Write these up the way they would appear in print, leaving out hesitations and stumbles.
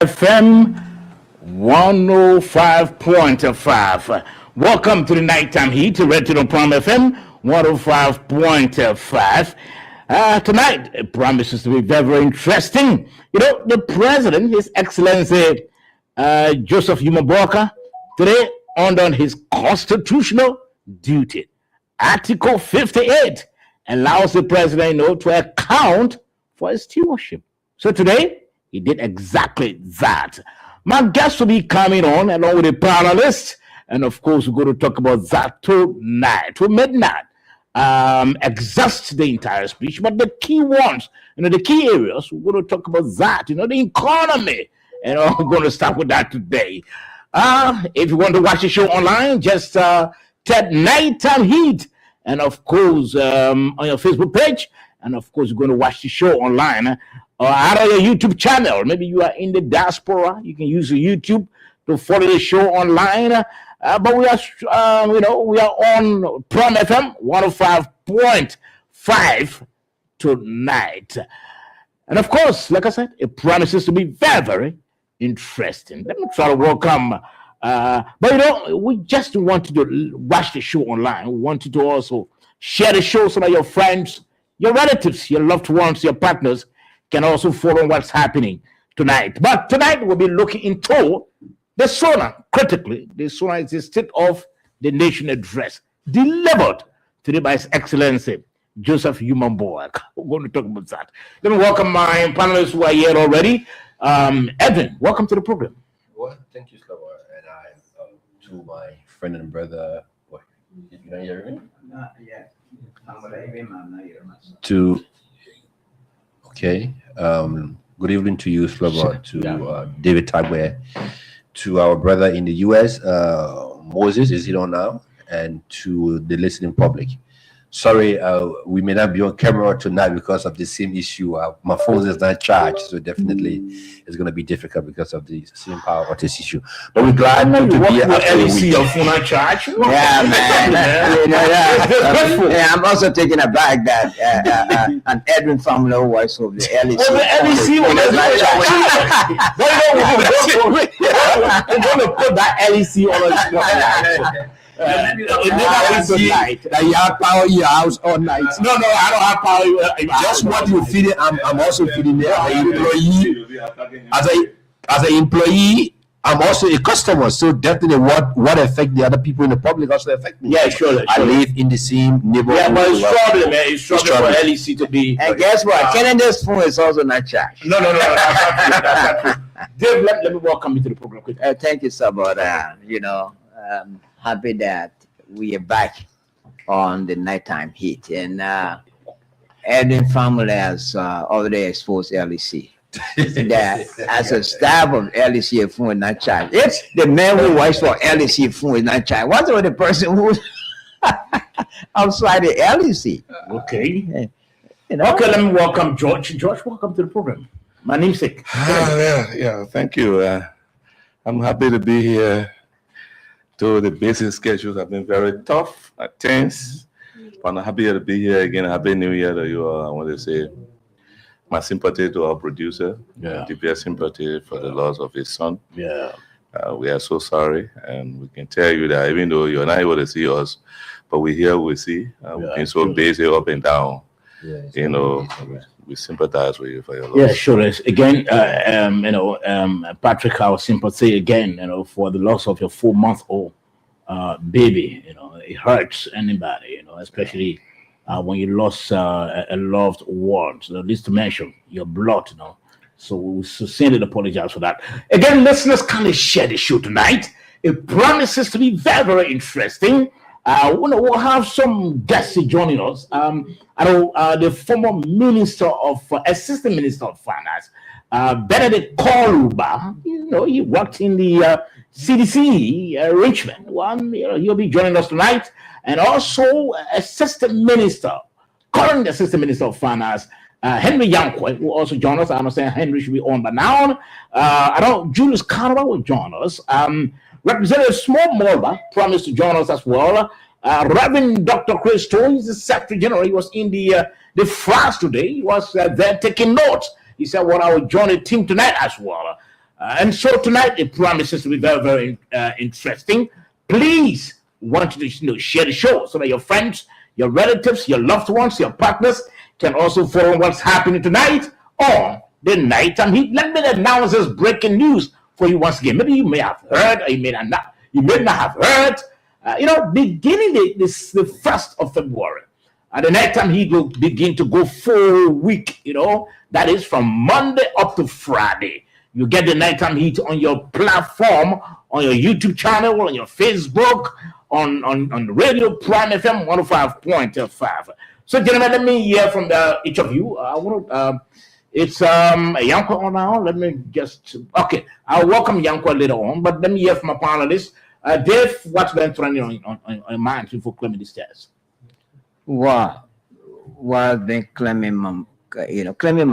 FM 105.5. Welcome to the nighttime heat, right on Prime FM 105.5. Tonight, it promises to be very, very interesting. The president, His Excellency Joseph Yumaboka, today under his constitutional duty. Article 58 allows the president, to account for his stewardship. So today, he did exactly that. My guest will be coming on along with the panelists. And of course, we're going to talk about that tonight, to midnight. Exhaust the entire speech, but the key ones, the key areas, we're going to talk about that, the economy. We're going to start with that today. If you want to watch the show online, just tap Nighttime Heat. And of course, on your Facebook page. And of course, you're going to watch the show online or out of your YouTube channel. Maybe you are in the diaspora. You can use your YouTube to follow the show online. But we are, we are on Prime FM 105.5 tonight. And of course, like I said, it promises to be very, very interesting. Let me try to welcome. But we just want you to watch the show online. We want you to also share the show so that your friends, your relatives, your loved ones, your partners can also follow what's happening tonight. But tonight we'll be looking into the SONA, critically. The SONA is the State of the Nation address delivered today by His Excellency Joseph Yumaboka. We're going to talk about that. Let me welcome my panelists who are here already. Edwin, welcome to the program. Well, thank you, Slava. And to my friend and brother, you can hear me? Yeah. Good evening to you, Slava, to David Tagwe, to our brother in the US, Moses, is he on now, and to the listening public. Sorry, we may not be on camera tonight because of the same issue. My phone is not charged, so definitely it's going to be difficult because of the same power of this issue. But we're glad to be here. LEC, your phone not charged? Yeah, man. I'm also taking a bag that an Edwin Family voice of the LEC. Oh, the LEC one is not charged. We're going to put that LEC on us. That you have power in your house all night. No, I don't have power. Just what you feed it, I'm also feeding there. As an employee, I'm also a customer. So definitely what affect the other people in the public also affect me. Yeah, sure. I live in the same neighborhood. Yeah, but it's troubling, man. It's troubling for LEC to be. And guess what? Canada's phone is also not charged. No. That's not true. Dave, let me welcome you to the program. Thank you, sir. But happy that we are back on the nighttime heat, and Edwin Family has already exposed LEC. That as a staff of LEC phone is not charged. It's the man who works for LEC phone is not charged. What's with the person who outside the LEC? Okay. Okay, let me welcome George. George, welcome to the program. My namesake. Yeah, thank you. I'm happy to be here. So the basic schedules have been very tough, tense, but I'm happy to be here again. Happy New Year to you all. I want to say my sympathy to our producer, deep sympathy for the loss of his son. Yeah, we are so sorry, and we can tell you that even though you're not able to see us, but we hear, we see. We've been so busy up and down. We sympathize with you for your loss. Yeah, sure. Again, Patrick, our sympathy again, for the loss of your 4-month-old baby. It hurts anybody, especially when you lost a loved one. So, at least to mention your blood, So we sincerely apologize for that. Again, listeners, kind of share the show tonight. It promises to be very, very interesting. We'll have some guests joining us. The former Assistant Minister of Finance, Benedict Koluba, he worked in the CDC Richmond. He'll be joining us tonight. And also current Assistant Minister of Finance, Henry Yankwe will also join us. I understand Henry should be on by now. Julius Carver will join us. Representative Small Mulba promised to join us as well. Reverend Dr. Chris Stone is the Secretary General. He was in the France today. He was there taking notes. He said, I will join the team tonight as well. And so tonight it promises to be very, very interesting. Please want you to share the show so that your friends, your relatives, your loved ones, your partners can also follow what's happening tonight on the Nighttime Heat. Let me announce this breaking news for you once again. Maybe you may have heard, or you may not. You may not have heard. Beginning the 1st of February, the Nighttime Heat will begin to go full week. That is from Monday up to Friday. You get the Nighttime Heat on your platform, on your YouTube channel, on your Facebook, on Radio Prime FM 105.5. So, gentlemen, let me hear from each of you. It's Yanko now. Let me okay. I'll welcome Yanko later on, but let me hear from a panelist. Dave, what's been trending on your mind before claiming the stairs? What been claiming my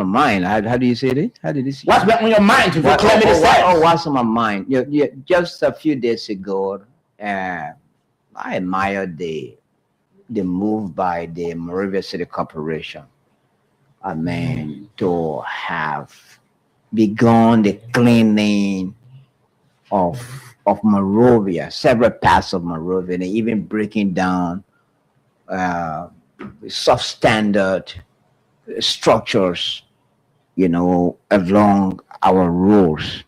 mind? How do you say it? How did you say? What's been on your mind before claiming the stairs? What's on my mind? Just a few days ago, I admired the move by the Monrovia City Corporation. To have begun the cleaning of Monrovia, several parts of Monrovia, and even breaking down substandard structures, along our roads.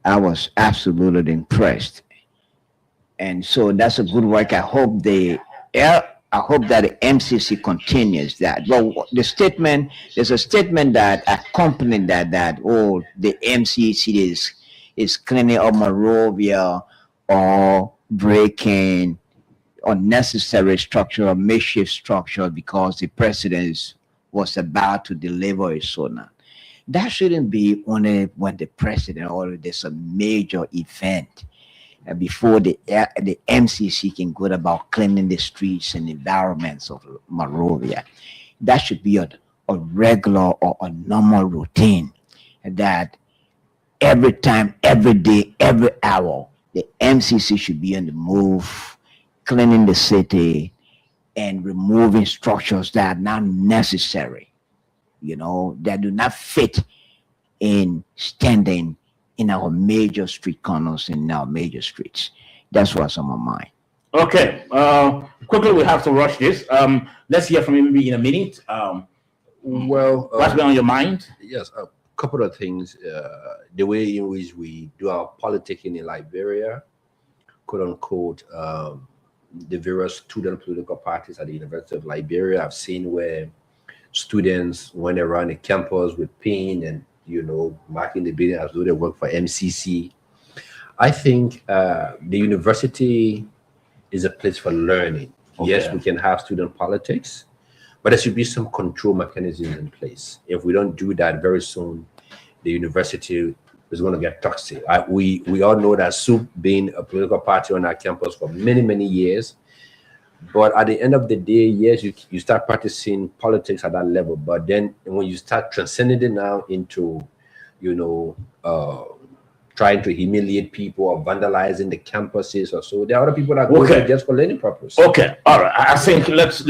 I was absolutely impressed. And so that's a good work. I hope that the MCC continues that. Well, there's a statement that accompanied that the MCC is cleaning up Monrovia or breaking unnecessary structure or makeshift structure because the president was about to deliver a sonat. That shouldn't be only when the president or there's a major event before the MCC can go about cleaning the streets and environments of Monrovia. That should be a regular or a normal routine that every time, every day, every hour, the MCC should be on the move, cleaning the city and removing structures that are not necessary, that do not fit in standing in our major street corners and in our major streets. That's what's on my mind. Okay. Quickly, we have to rush this. Let's hear from you maybe in a minute. What's been on your mind? Yes, a couple of things. The way in which we do our politicking in Liberia, quote unquote, the various student political parties at the University of Liberia. I've seen where students went around the campus with pin and marking the building as though they work for MCC. I think the university is a place for learning. Okay. Yes, we can have student politics, but there should be some control mechanisms in place. If we don't do that very soon, the university is going to get toxic. We all know that SUP being a political party on our campus for many, many years. But at the end of the day, yes, you start practicing politics at that level. But then when you start transcending it now into, trying to humiliate people or vandalizing the campuses or so, there are other people that go there just for learning purpose. Okay, all right. I think let's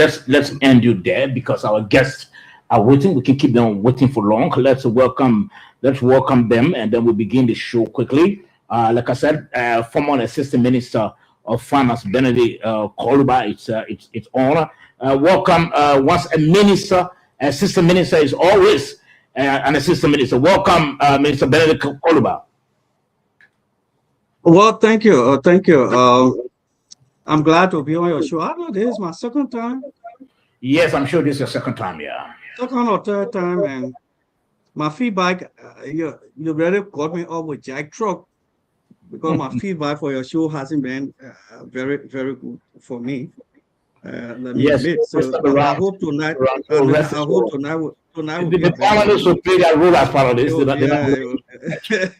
end you there because our guests are waiting. We can keep them waiting for long. Let's welcome them, and then we'll begin the show quickly. Like I said, former Assistant Minister of Finance Benedict Koluba, it's honor. Welcome. Once a minister, assistant minister is always an assistant minister. Welcome, Minister Benedict Koluba. Well, thank you. I'm glad to be on your show. I know this is my second time. Yes, I'm sure this is your second time. Yeah, second or third time, and my feedback. You really got me up with Jack Truck. Because my feedback for your show hasn't been very, very good for me. Let me admit. So I hope tonight. Tonight will be the panelists will play that role as panelists.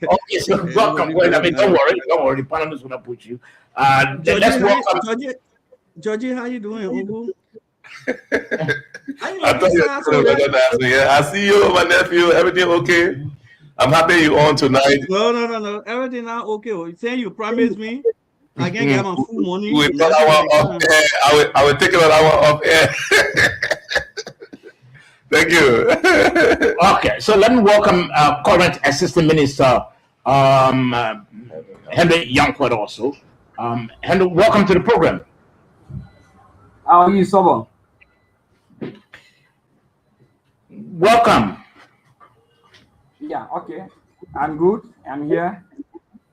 Okay, so welcome. Don't worry. The panelists will not put you. Let's welcome. Georgie, how you doing, Ubu? I thought you were going to ask me. I see you, my nephew. Everything okay? I'm happy you're on tonight. No. Everything now okay. You saying you promised me I can get my full money. We thought I was up air. I will take it on our up air. Thank you. Okay, so let me welcome current Assistant Minister Henry Youngquart also. Henry, welcome to the program. How are you, Sobo? Welcome. Yeah, okay. I'm good. I'm here.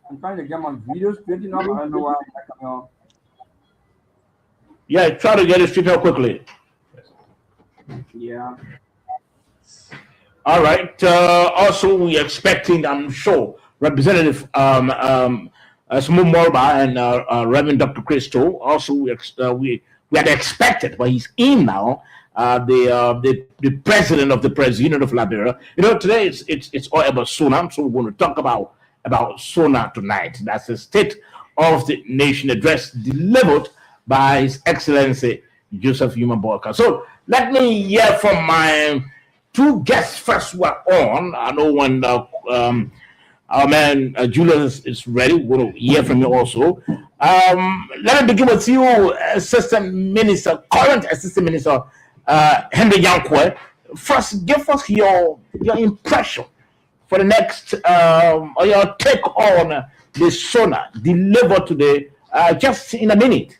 I'm trying to get my videos straightened up. I don't know why I'm not coming on. Yeah, try to get it straightened out quickly. Yeah. All right. Also, we're expecting, I'm sure, Representative Smooth Morba and Reverend Dr. Christo. Also, we had expected, but he's in now. The president of the President of Liberia. You know, today it's all about SONA, so we're going to talk about SONA tonight. That's the State of the Nation address delivered by His Excellency Joseph Yuma-Boakai. So let me hear from my two guests first who are on. I know when our man Julius is ready, we'll hear from you also. Let me begin with you, Assistant Minister, current Assistant Minister Henry Youngquart. First, give us your impression for the next, or your take on the SONA delivered today, just in a minute.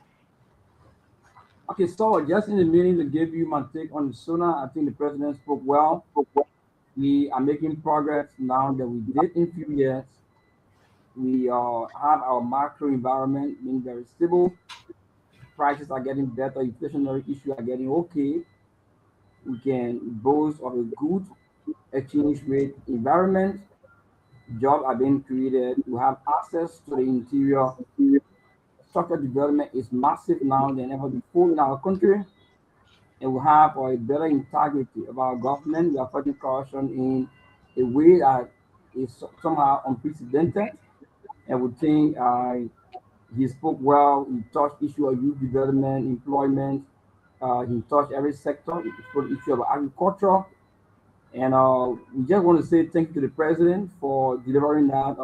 Okay, so just in a minute to give you my take on the SONA, I think the president spoke well. We are making progress now that we did in few years. We have our macro environment being very stable. Prices are getting better. Inflationary issues are getting okay. We can boast of a good exchange rate environment. Jobs are being created. We have access to the interior. Structural development is massive now than ever before in our country. And we have a better integrity of our government. We are fighting corruption in a way that is somehow unprecedented. And we think he spoke well. He touched issue of youth development, employment. He touched every sector. He spoke the issue of agriculture. And we just want to say thank you to the president for delivering that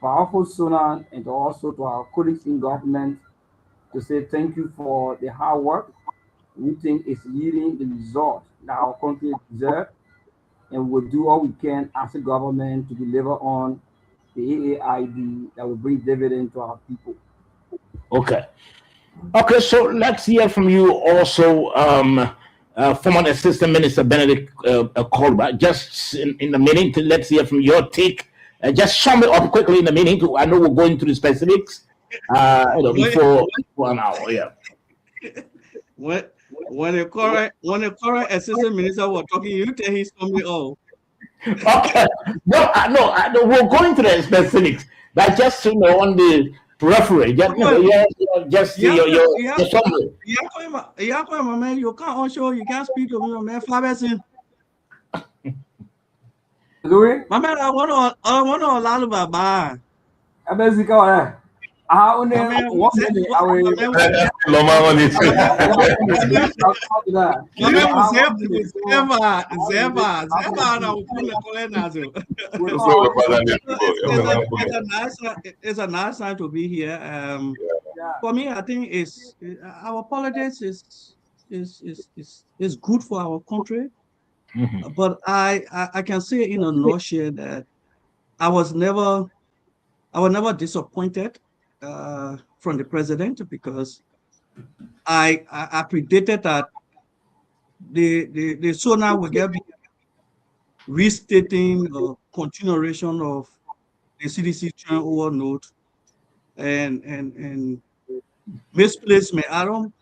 powerful SONA, and also to our colleagues in government to say thank you for the hard work. We think it's yielding the result that our country deserves, and we'll do all we can as a government to deliver on the AAID that will bring dividend to our people. Okay. Okay, so let's hear from you also, former Assistant Minister Benedict Korba. Just in a minute, let's hear from your take. Just sum it up quickly in a minute. I know we're going through the specifics before an hour. Yeah. When the current assistant minister was talking, you tell him something. Oh, Okay. No, we're going to the specifics. But just on the periphery, just your summary. my man, you can't also you can't speak to me, my man. Faberson. Louis, My man, I want to allow about bye. I bet you go there. I only My man, one minute. I will. Loma money. My man was Zeba, and I will put the It's a nice time to be here. For me, I think it's our politics is good for our country. Mhm. But I can say in a nutshell that I was never disappointed from the president, because I predicted that the SONA will get restating a continuation of the CDC turnover note and misplacement. I don't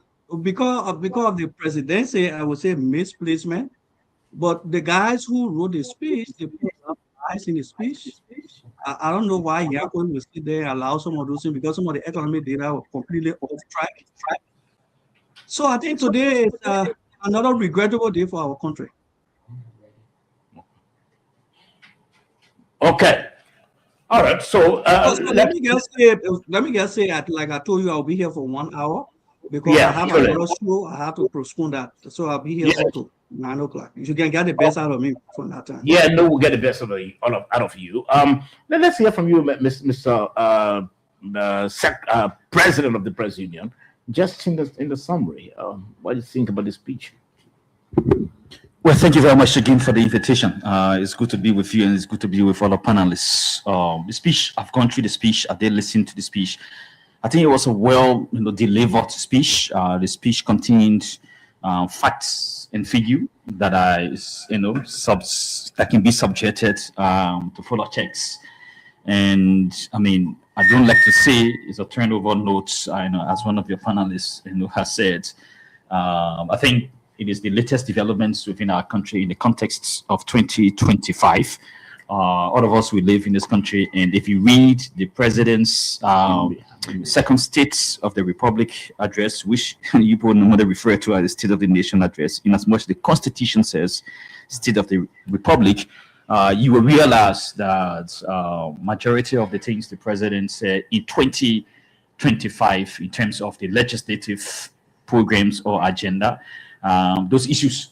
because of the presidency, I would say misplacement. But the guys who wrote the speech, they put some lies in the speech. I don't know why Yankun will sit there and allow some of those things, because some of the economic data were completely off track. So I think today is another regrettable day for our country. Okay. All right. So So let me just say, like I told you, I'll be here for 1 hour because Yeah, I have sure. another show. I have to postpone that, so I'll be here Yeah. up to 9 o'clock. You can get the best out of me from that time. Yeah, no, we'll get the best out of you. Let's hear from you, Mr. President of the Press Union. Just in the summary, what do you think about the speech? Well, thank you very much again for the invitation. It's good to be with you, and it's good to be with all the panelists. The speech, I've gone through the speech. I did listen to the speech. I think it was a well, delivered speech. The speech contained facts and figure that are, that can be subjected to further checks. And I mean, I don't like to say it's a turnover note. As one of your panelists, has said. I think it is the latest developments within our country in the context of 2025. All of us, we live in this country, and if you read the president's second State of the Republic address, which you would normally refer to as the State of the Nation address, in as much the Constitution says State of the Republic, you will realize that majority of the things the president said in 2025 in terms of the legislative programs or agenda, those issues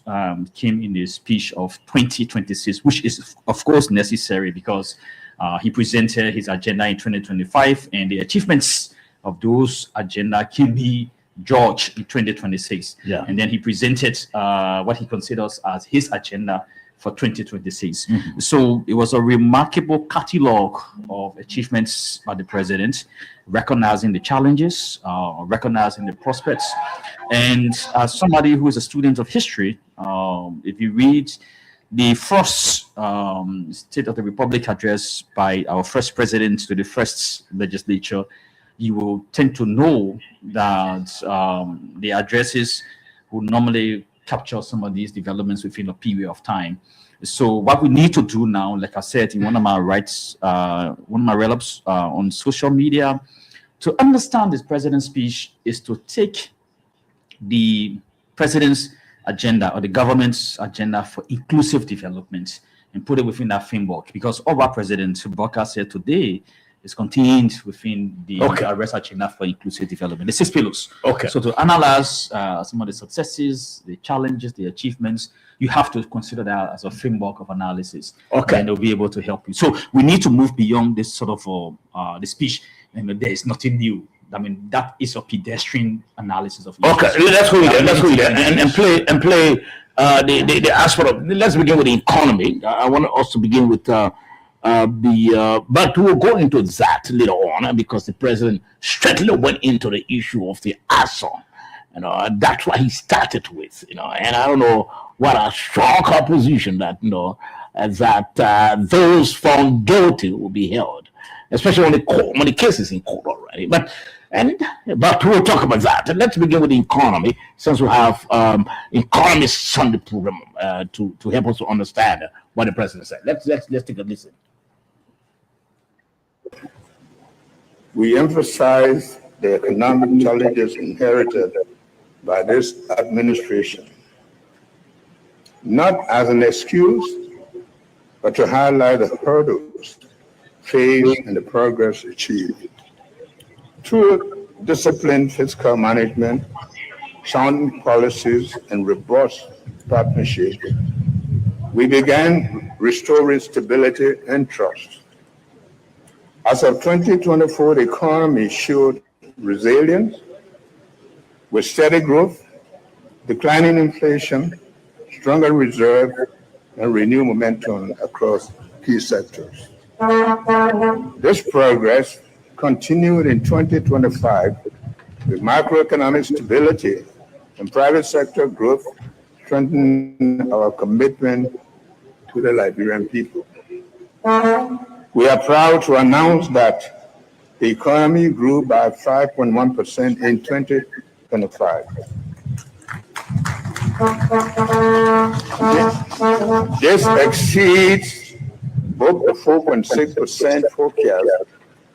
came in the speech of 2026, which is of course necessary because he presented his agenda in 2025, and the achievements of those agenda can be judged in 2026. Yeah. And then he presented what he considers as his agenda for 2026. Mm-hmm. So it was a remarkable catalogue of achievements by the president, recognizing the challenges, recognizing the prospects. And as somebody who is a student of history, if you read the first State of the Republic address by our first president to the first legislature, you will tend to know that the addresses would normally capture some of these developments within a period of time. So what we need to do now, like I said in one of my writes, one of my write-ups on social media, to understand this president's speech is to take the president's agenda or the government's agenda for inclusive development and put it within that framework, because all what President Bawka said today is contained within the arrest agenda for inclusive development, the 6 pillars. Okay. So to analyze some of the successes, the challenges, the achievements, you have to consider that as a framework of analysis. Okay. And they'll be able to help you. So we need to move beyond this sort of the speech, and there is nothing new. I mean, that is a pedestrian analysis of issues. Okay, let's go there, and play the aspect of. Let's begin with the economy. I want us to begin with but we'll go into that later on because the president straightly went into the issue of the ASO. That's what he started with. And I don't know what a strong opposition that that those found guilty will be held, especially when the case is in court already. But we'll talk about that. Let's begin with the economy, since we have economists on the program to help us to understand what the president said. Let's take a listen. We emphasize the economic challenges inherited by this administration, not as an excuse, but to highlight the hurdles faced and the progress achieved. Through disciplined fiscal management, sound policies, and robust partnerships, we began restoring stability and trust. As of 2024, the economy showed resilience with steady growth, declining inflation, stronger reserve, and renewed momentum across key sectors. This progress continued in 2025 with macroeconomic stability and private sector growth, strengthening our commitment to the Liberian people. We are proud to announce that the economy grew by 5.1% in 2025. This exceeds both the 4.6% forecast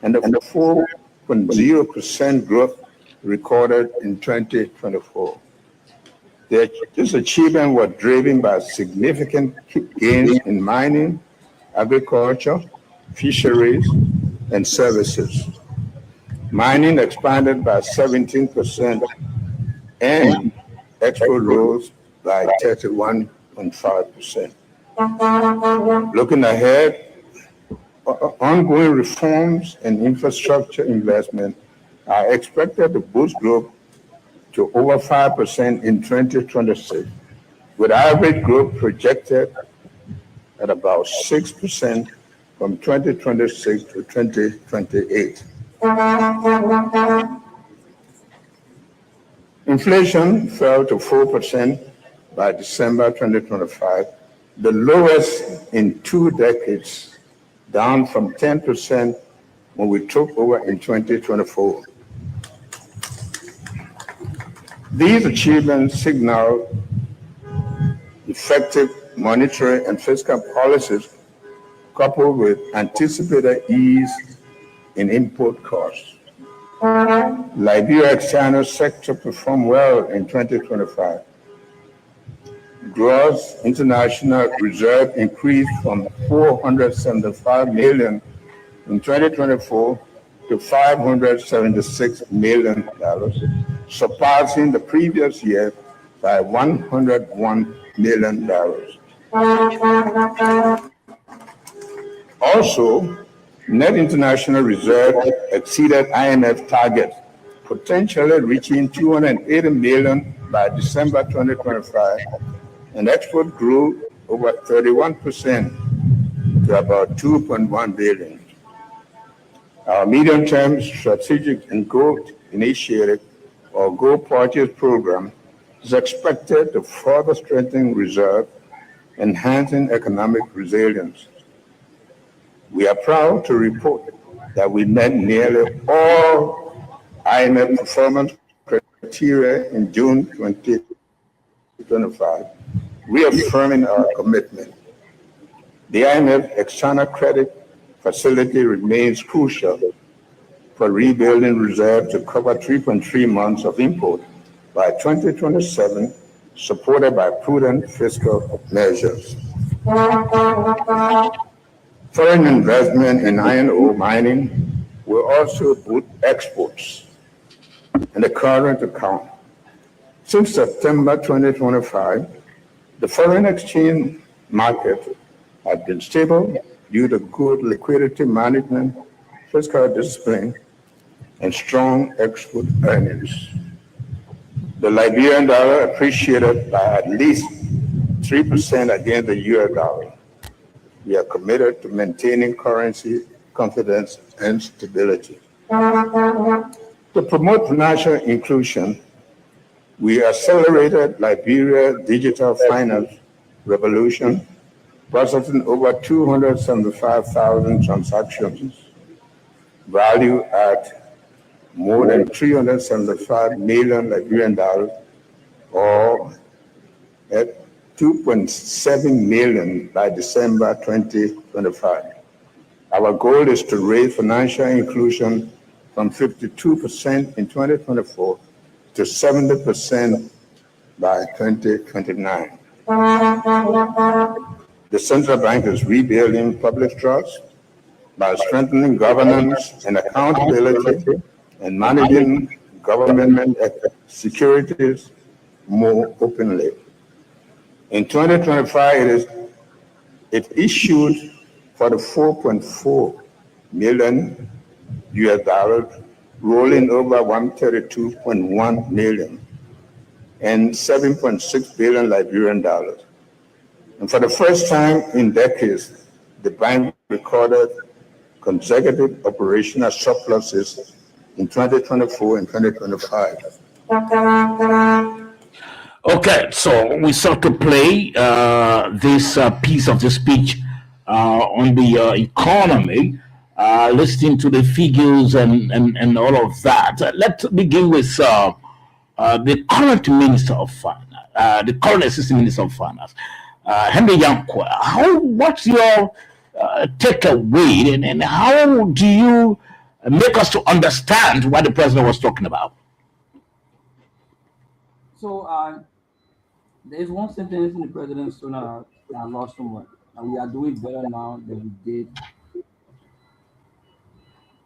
and the 4.0% growth recorded in 2024. This achievement was driven by significant gains in mining, agriculture, fisheries, and services. Mining expanded by 17% and export rose by 31.5%. Looking ahead, ongoing reforms and infrastructure investment are expected to boost growth to over 5% in 2026, with average growth projected at about 6% from 2026 to 2028. Inflation fell to 4% by December 2025, the lowest in 2 decades, down from 10% when we took over in 2024. These achievements signal effective monetary and fiscal policies coupled with anticipated ease in import costs. Liberia external sector performed well in 2025. Gross international reserve increased from $475 million in 2024 to $576 million, surpassing the previous year by $101 million. Also, net international reserve exceeded IMF target, potentially reaching $280 million by December 2025, and export grew over 31% to about $2.1 billion. Our medium-term strategic and growth initiative, or Go Purchase program, is expected to further strengthen reserve, enhancing economic resilience. We are proud to report that we met nearly all IMF performance criteria in June 2025, reaffirming our commitment. The IMF external credit facility remains crucial for rebuilding reserves to cover 3.3 months of import by 2027, supported by prudent fiscal measures. Foreign investment in iron ore mining will also boost exports in the current account. Since September 2025, the foreign exchange market has been stable due to good liquidity management, fiscal discipline, and strong export earnings. The Liberian dollar appreciated by at least 3% against the US dollar. We are committed to maintaining currency confidence and stability. To promote financial inclusion, we accelerated Liberia's digital finance revolution, processing over 275,000 transactions, valued at more than $375 million Liberian dollars, or at $2.7 million by December 2025. Our goal is to raise financial inclusion from 52% in 2024 to 70% by 2029. The central bank is rebuilding public trust by strengthening governance and accountability and managing government securities more openly. In 2025, it issued $44.4 million US dollars, rolling over $132.1 million, and $7.6 billion Liberian dollars. And for the first time in decades, the bank recorded consecutive operational surpluses in 2024 and 2025. Okay, so we start to play this piece of the speech on the economy, listening to the figures and all of that. Let's begin with the current Minister of Finance, the current Assistant Minister of Finance, Henry Yankwa. What's your takeaway, and how do you make us to understand what the president was talking about? So there is one sentence in the president's sooner that I lost somewhere, and we are doing better now than we did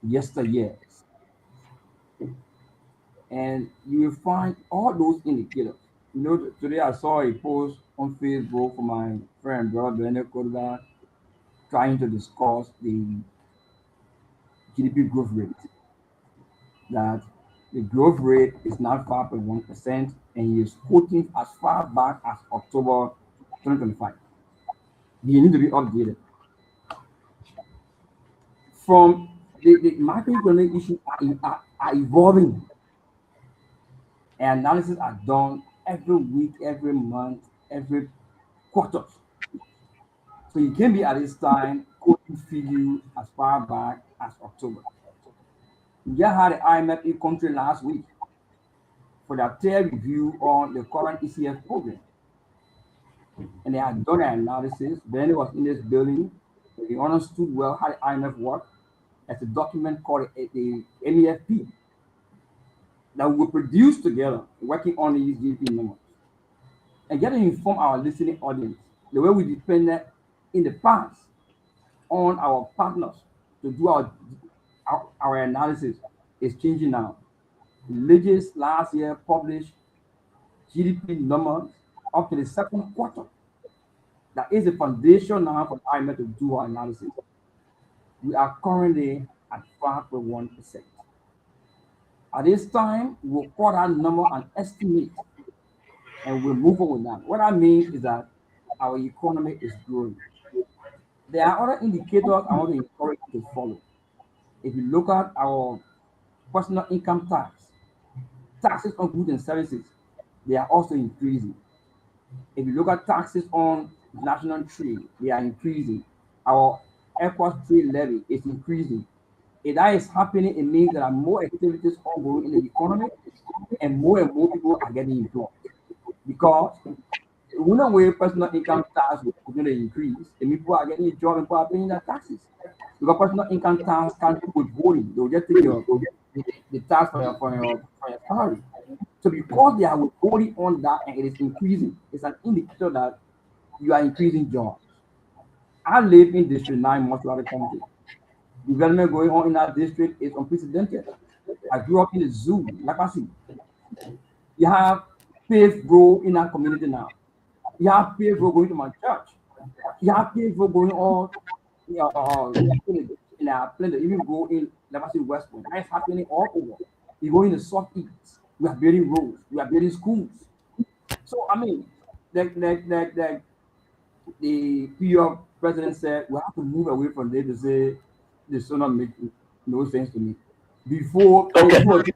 yesteryear. And you will find all those indicators. You know, today I saw a post on Facebook from my friend, brother Daniel Koda, trying to discuss the GDP growth rate. That The growth rate is now 5.1%, and he is quoting as far back as October 2025. You need to be updated. From the macroeconomic issues are evolving. Analysis are done every week, every month, every quarter. So you can be at this time quoting figures as far back as October. We just had the IMF in country last week for their third review on the current ECF program. And they had done an analysis. Then it was in this building. They understood well how the IMF worked. As a document called the MEFP that we produce together, working on these GDP numbers. And get to inform our listening audience the way we depended in the past on our partners to do our analysis is changing now. Legis last year published GDP numbers up to the second quarter. That is the foundation now for IMF to do our analysis. We are currently at 5.1%. At this time, we'll quote that number and estimate, and we'll move on with that. What that means is that our economy is growing. There are other indicators I want to encourage you to follow. If you look at our personal income tax, taxes on goods and services, they are also increasing. If you look at taxes on national trade, they are increasing. Our ECOWAS trade levy is increasing. If that is happening, it means there are more activities ongoing in the economy and more people are getting employed. Because one way personal income tax will continue to increase, and people are getting a job and people are paying their taxes. Because personal income tax can't do with voting, they'll just take the tax for your salary. So because they are withholding on that and it is increasing, it's an indicator that you are increasing jobs. I live in District 9, Mortuary County. Development going on in that district is unprecedented. I grew up in the zoo, like I see. You have paved road in that community now. You have paved road going to my church. You have paved road going on in our plan to even go in, like I see, West Point. That is happening all over. You go in the Southeast. We are building roads. We are building schools. So I mean, the PR president said we have to move away from there to say this will not make no sense to me. Before the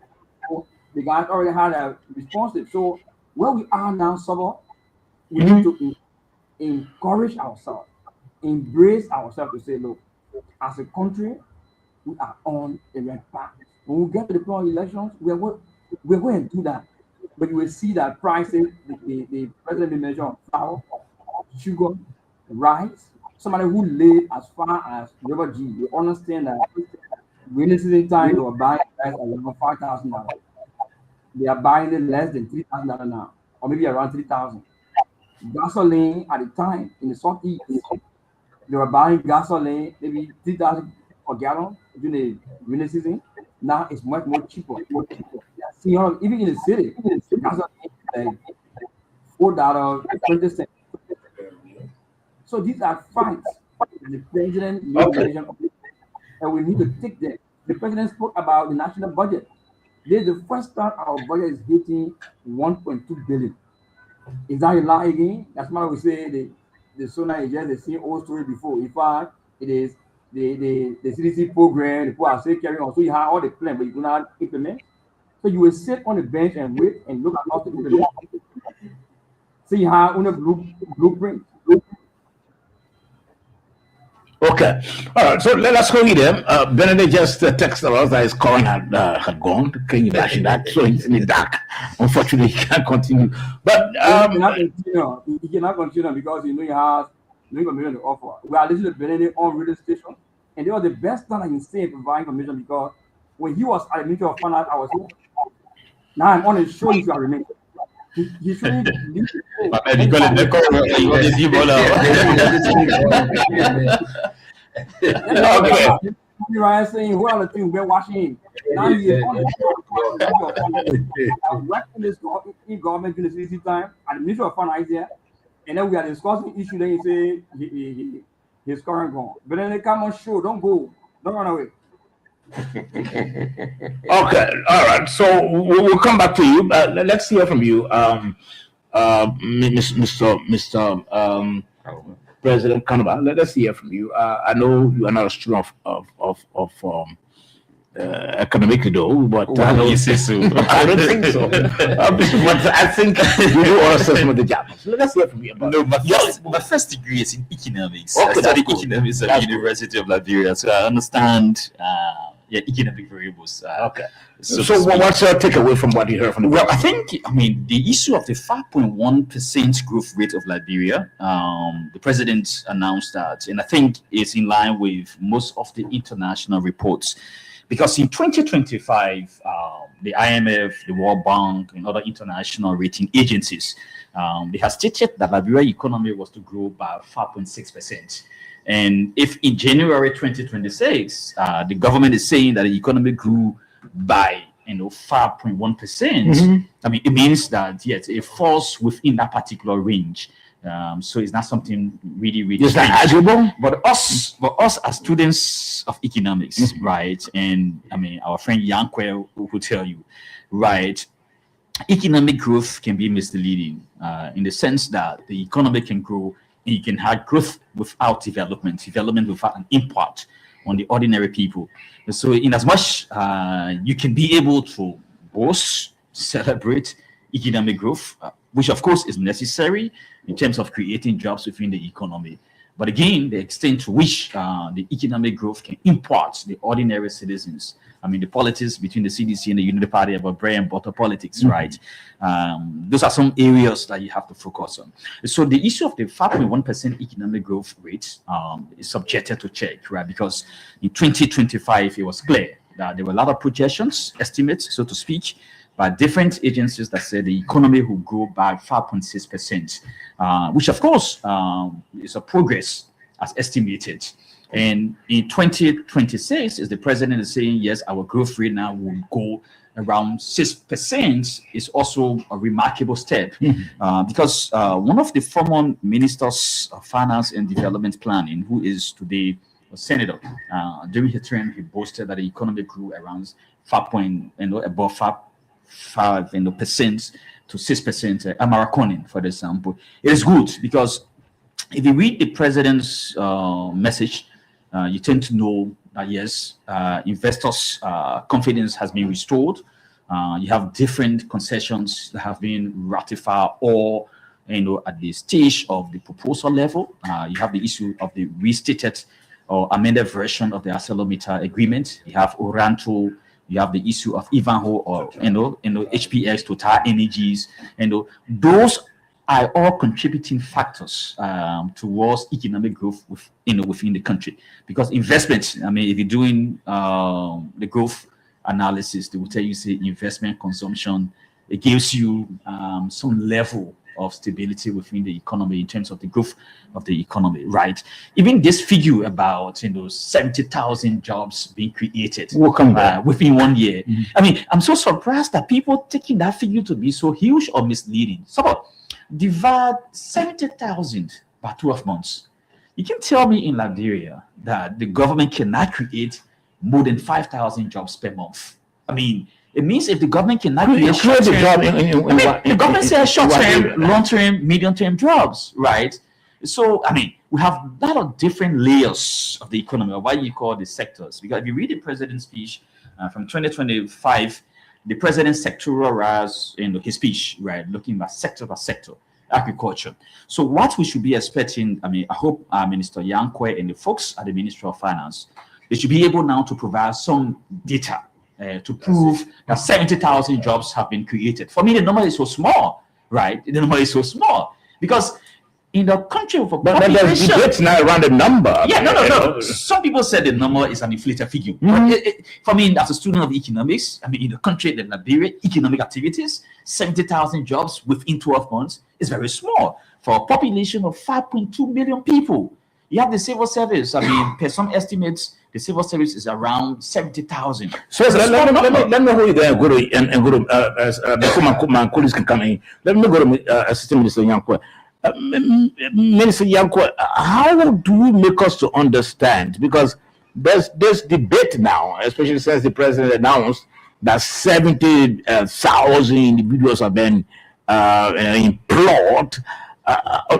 guys already had a responsive. So where we are now, Sabo, we need to encourage ourselves, embrace ourselves to say, look, as a country, we are on the right path. When we get to the point of elections, we're going to do that. But you will see that prices, the president mentioned on flour, sugar, rice, somebody who live as far as River G, you understand that rainy season time, they were buying rice at around $5,000. They are buying it less than $3,000 now, or maybe around $3,000. Gasoline at the time in the Southeast, they were buying gasoline maybe $3,000 per gallon during the rainy season. Now it's much more cheaper. See, even in the city, gasoline is like $4.20. So these are facts. The president mentioned, and we need to take them. The president spoke about the national budget. This is the first time our budget is hitting 1.2 billion. Is that a lie again? That's why we say the SONA is just the same old story before. In fact, it is the CDC program, the people are still carrying on. So you have all the plan, but you do not implement. So you will sit on the bench and wait and look at how to implement. So you have on a blueprint. Okay. All right. So let's go with them. Benedict just texted us that his current had gone. Can you imagine that? So he's in the dark. Unfortunately, he can't continue. But he cannot continue because you have information to offer. We are listening to Benedict on radio station, and they were the best time I can say provide information because when he was at the Ministry of Finance, I was here. Now I'm on his show if you are remaining. He shouldn't leave okay. Right, saying what are the things we're watching? Now he is on working this in government in the city time at the Ministry of Finance here, and then we are discussing issue. Then you say his current gone, but then they come on show. Don't go, don't run away. Okay, all right. So we'll come back to you. Let's hear from you, Mr. President Kanaba. Let's hear from you. I know you are not a student of economically though, but I Well, don't, you say so. I don't think so. But I think you do all assessment of the job. So let's hear from you about No, it. my first degree is in economics. Okay, I studied that's cool. economics at That's the University of Liberia, so I understand economic variables. Okay. So So to speak. what's your takeaway from what you heard from the Well, I mean, the issue of the 5.1% growth rate of Liberia, the president announced that, and I think it's in line with most of the international reports. Because in 2025, the IMF, the World Bank, and other international rating agencies, they have stated that Liberia economy was to grow by 5.6%. And if in January 2026, the government is saying that the economy grew by 5.1%, I mean, it means that yes, it falls within that particular range. So it's not something really Is that strange. arguable? But us as students of economics, right? And I mean, our friend Yankwe will tell you, right? Economic growth can be misleading in the sense that the economy can grow and you can have growth without development without an impact on the ordinary people. And so, in as much you can be able to boast, celebrate economic growth, which of course is necessary in terms of creating jobs within the economy. But again, the extent to which the economic growth can impact the ordinary citizens. I mean, the politics between the CDC and the Unity Party about bread and butter politics, right? Those are some areas that you have to focus on. So the issue of the 5.1% economic growth rate is subjected to check, right? Because in 2025, it was clear that there were a lot of projections, estimates, so to speak, by different agencies that said the economy will grow by 5.6%, which of course is a progress as estimated. And in 2026, as the president is saying, yes, our growth rate now will go around 6%, is also a remarkable step. Because one of the former ministers of finance and development planning, who is today a senator, during his term, he boasted that the economy grew around above 5% to 6%. Amarakonin, for example, it is good because if you read the president's message, you tend to know that yes, investors' confidence has been restored. You have different concessions that have been ratified or at the stage of the proposal level. You have the issue of the restated or amended version of the ArcelorMittal agreement. You have Oranto. You have the issue of Ivanhoe or HPX, Total Energies, those are all contributing factors towards economic growth within the country. Because investment, I mean, if you're doing the growth analysis, they will tell you, say, investment, consumption, it gives you some level of stability within the economy in terms of the growth of the economy, right? Even this figure about 70,000 jobs being created within 1 year. I mean, I'm so surprised that people taking that figure to be so huge or misleading. So divide 70,000 by 12 months. You can tell me in Liberia that the government cannot create more than 5,000 jobs per month. I mean, it means if the government cannot create the government says short-term, long-term, medium-term jobs, right? So, I mean, we have a lot of different layers of the economy, or what you call the sectors. Because if you read the president's speech from 2025, the president sectorized his speech, right, looking at sector by sector, agriculture. So what we should be expecting, I mean, I hope Minister Yankwe and the folks at the Ministry of Finance, they should be able now to provide some data to prove that 70,000 jobs have been created. For me, the number is so small, right? The number is so small because in the country of a population, there's debates now around the number. Yeah, no. Some people said the number is an inflated figure. But for me, as a student of economics, I mean, in the country, the Liberia economic activities, 70,000 jobs within 12 months is very small for a population of 5.2 million people. You have the civil service. I mean, per some estimates, the civil service is around 70,000. So let me hold you there, Guru, and Guru, before my colleagues can come in. Let me go to Assistant Minister Yankwe. Minister Yankwe, how do you make us to understand? Because there's this debate now, especially since the president announced that 70,000 individuals have been employed.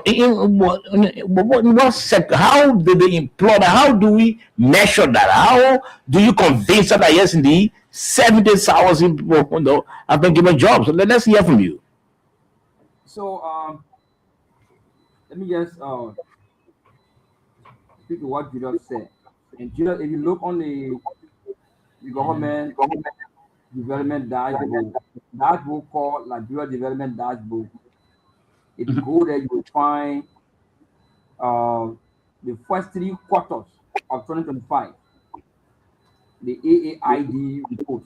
In what sector? How do they employ? How do we measure that? How do you convince that yes, indeed, 70,000 people have been given jobs? So let's hear from you. So let me just speak to what Julius said. And Julius, if you look on the government development dashboard called Nigeria Development Dashboard, if you go there, you will find the first 3 quarters of 2025, the AAID report.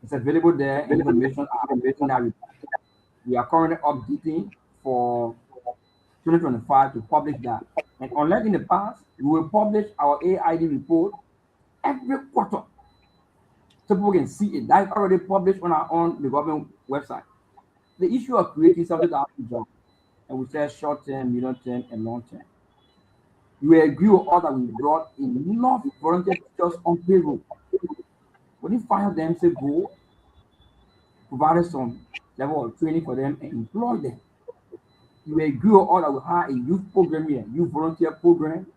It's available there. Information we are currently updating for 2025 to publish that. And unlike in the past, we will publish our AID report every quarter, so people can see it. That's already published on the government website. The issue of creating something that has to job, and we say short term, medium term, and long term. We agree with all that we brought enough volunteer teachers on payroll. When you find them, say go, provide some level of training for them and employ them. You agree with all that we have a youth program here, youth volunteer program,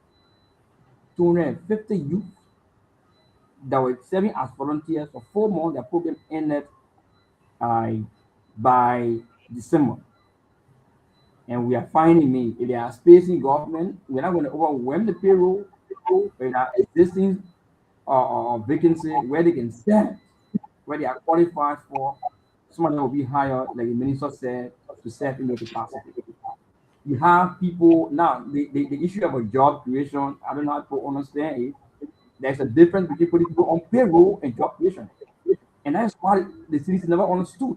250 youth that were serving as volunteers for 4 months. The program ended by December. And we are finding if they are spacing government, we're not going to overwhelm the payroll with our existing vacancy where they can stand, where they are qualified for. Some of them will be hired, like the minister said, to serve in the capacity. You have people now, the issue of a job creation, I don't know how to understand it. There's a difference between putting people on payroll and job creation. And that's why the cities never understood.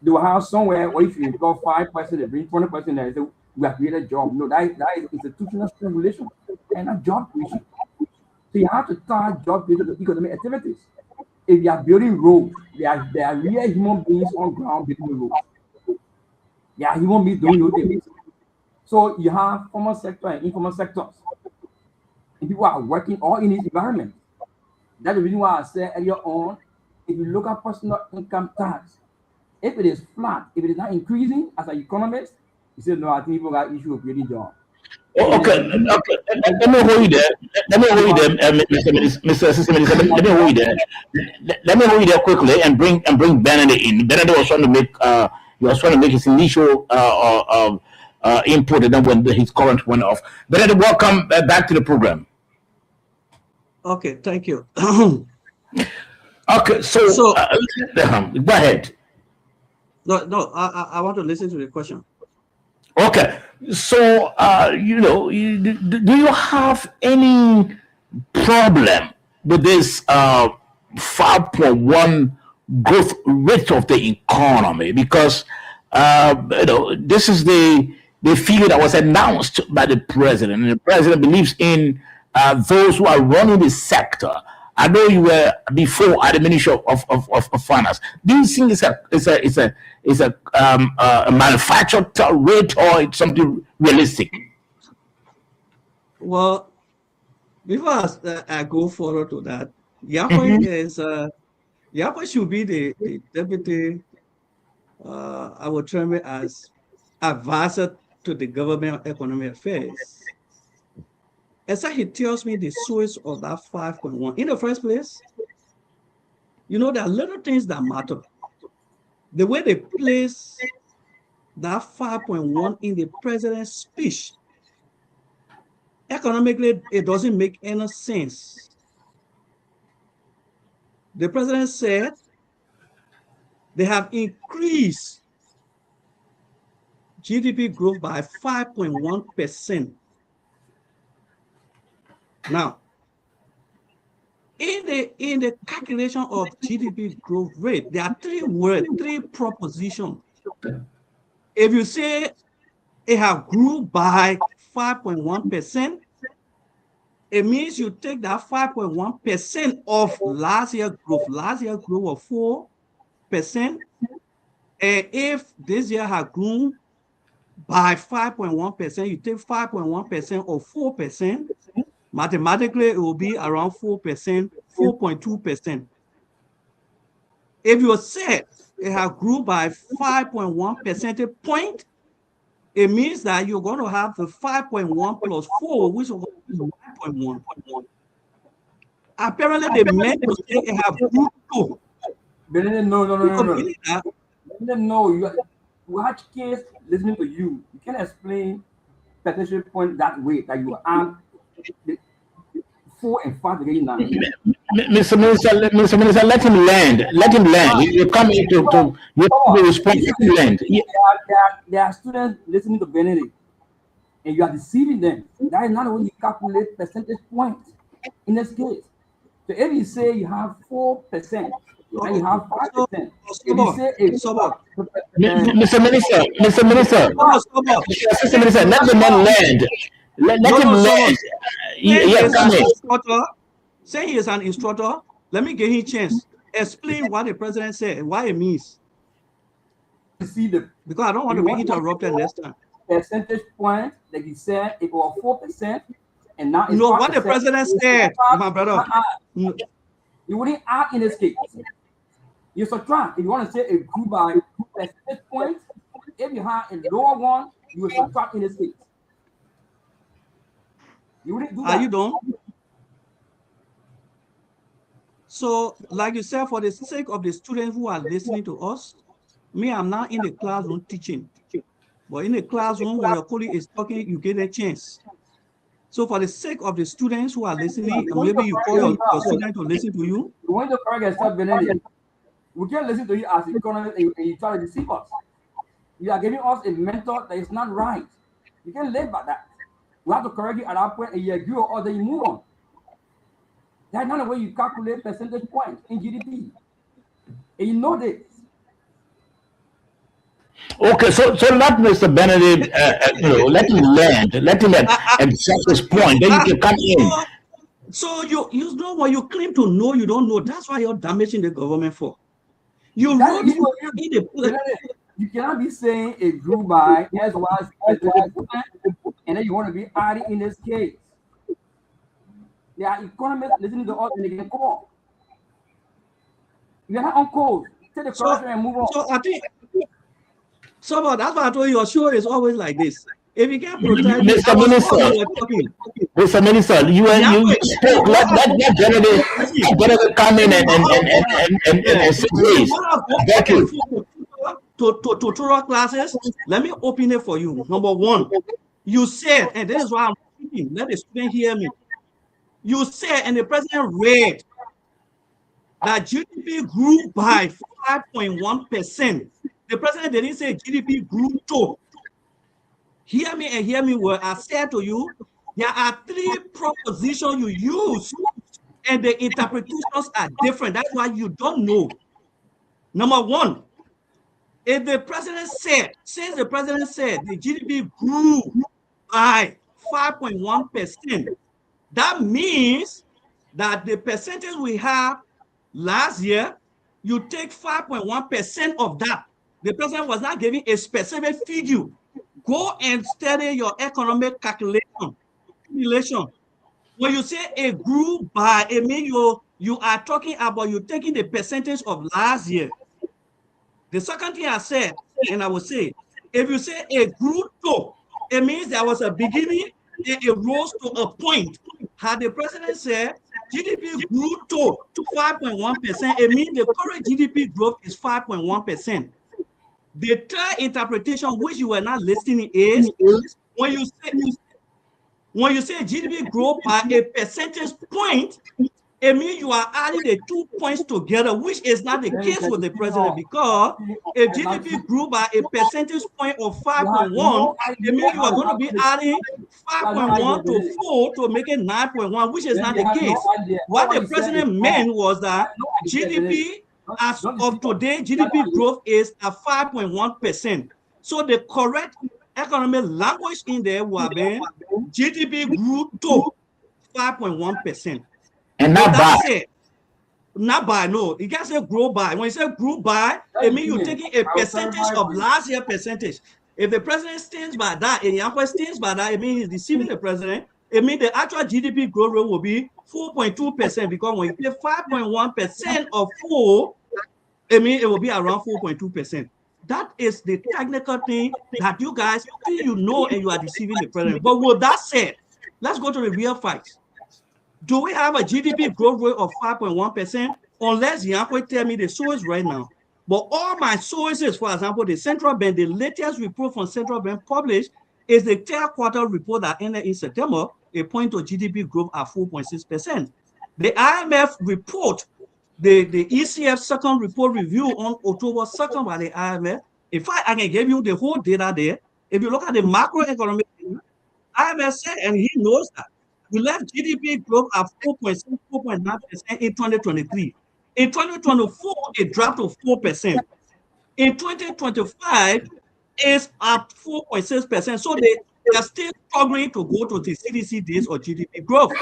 They will have somewhere where if you employ 5 person, they bring 20 person there, they say, we have created a job. No, that is institutional strangulation and not job creation. So you have to tie job creation to economic activities. If you are building roads, there are real human beings on ground building roads. There are human beings doing those things. So you have formal sector and informal sectors. And people are working all in this environment. That's the reason why I said earlier on, if you look at personal income tax, if it is flat, if it is not increasing as an economist, you say, no, I think people got issue of creating jobs. Okay. Let me hold you there. Mr. Assistant Minister. Let me hold you there. Let me hold you there quickly and bring Benedict in. Benedict was trying to make his initial input, and then when his current went off. Benedict, welcome back to the program. Okay, thank you. Okay, so go ahead. No, I want to listen to the question. Okay, so do you have any problem with this 5.1 growth rate of the economy? Because this is the figure that was announced by the president, and the president believes in those who are running the sector. I know you were before at the Ministry of Finance. Do you think it's a manufactured rate, or it's something realistic? Well, before I go forward to that, Yapa is Yapa should be the deputy. I would term it as advisor to the government of economic affairs. As he tells me the source of that 5.1. In the first place, there are little things that matter. The way they place that 5.1 in the president's speech, economically, it doesn't make any sense. The president said they have increased GDP growth by 5.1%. Now, in the calculation of GDP growth rate, there are 3 propositions. If you say it have grew by 5.1%, it means you take that 5.1% of last year's growth. Last year's growth was 4%. And if this year has grown by 5.1%, you take 5.1% of 4%, Mathematically, it will be around 4%, 4.2%. If you said it has grew by 5.1 percentage point, it means that you're going to have the 5.1 plus 4, which is going to be 9.1. Apparently, they meant to say it has grew too. Benedict, no. Benedict, no, you watch kids listening to you. You can explain percentage point that way that you are 4 and 5 to get 9. Mr. Minister, let him land. Let him land. You come in to respond. Let him land. There are students listening to Benedict, and you are deceiving them. That is not the way you calculate percentage points in this case. So if you say you have 4% and you have 5%, if you say Mr. Minister, let the man land. Let him land. Say he is an instructor. Let me give him a chance. Explain what the president said and what it means. Because I don't want to be interrupted next time. Percentage point, like you said, it was 4%, and now it's no, 5%. what the president said, my brother. You wouldn't add in this case. You subtract. If you want to say it grew by percentage points, if you have a lower one, you will subtract in this case. You wouldn't do that. Are you done? So, like you said, for the sake of the students who are listening to us, me, I'm not in the classroom teaching. But in the classroom, when your colleague is talking, you get a chance. So for the sake of the students who are listening, maybe you call your student to listen to you. You want to correct yourself, Benedict. We can't listen to you as economists and you try to deceive us. You are giving us a mentor that is not right. You can't live by that. We have to correct you at that point, and you agree or then you move on. That's not the way you calculate percentage points in GDP. And you know this. Okay, so let Mr. Benedict, let him land, let him express his point. Then you can come in. So you know what you claim to know, you don't know. That's why you're damaging the government for. You wrote you cannot be saying it grew by as was, and then you want to be adding in this case. There are economists listening to us and they can call. You're not on code. Take the correction and move on. So I think. So that's why I told you your show is always like this. If you can't protect Mr. Minister, you spoke. Let Benedict come in and say please. Thank you. To tutorial classes, let me open it for you. Number one, you said, and this is why I'm speaking, let the student hear me. You said, and the president read, that GDP grew by 5.1%. The president didn't say GDP grew too. Hear me and hear me well. I said to you, there are 3 propositions you use, and the interpretations are different. That's why you don't know. Number one, if the president said, since the president said the GDP grew by 5.1%, that means that the percentage we have last year, you take 5.1% of that. The president was not giving a specific figure. Go and study your economic calculation. When you say it grew by, it means you are talking about you taking the percentage of last year. The second thing I said, and I will say, if you say it grew to, it means there was a beginning and it rose to a point. Had the president said GDP grew to 5.1%, it means the current GDP growth is 5.1%. The third interpretation, which you were not listening, is when you say GDP growth by a percentage point, it means you are adding the 2 points together, which is not the case with the president, because if GDP grew by a percentage point of 5.1, it means you are going to be adding 5.1 to 4 to make it 9.1, which is not the case. What the president meant was that GDP, as of today, GDP growth is at 5.1%. So the correct economic language in there will have been GDP grew to 5.1%. And not by. Not by, no. You can't say grow by. When you say grew by, it means you're taking a percentage of last year percentage. If the president stands by that, and Yahweh stands by that, it means he's deceiving the president. it means the actual GDP growth rate will be 4.2% because when you pay 5.1% of 4, it means it will be around 4.2%. That is the technical thing that you guys feel you know and you are deceiving the president. But with that said, let's go to the real facts. Do we have a GDP growth rate of 5.1%? Unless Yankwe tell me the source right now. But all my sources, for example, the Central Bank, the latest report from Central Bank published is the third quarter report that ended in September, a point of GDP growth at 4.6%. The IMF report, the ECF second report review on October 2nd by the IMF. In fact, I can give you the whole data there. If you look at the macroeconomic data, IMF said, and he knows that, we left GDP growth at 4.6, 4.9% in 2023. In 2024, it dropped to 4%. In 2025, it's at 4.6%. So they are still struggling to go to the CDC days or GDP growth.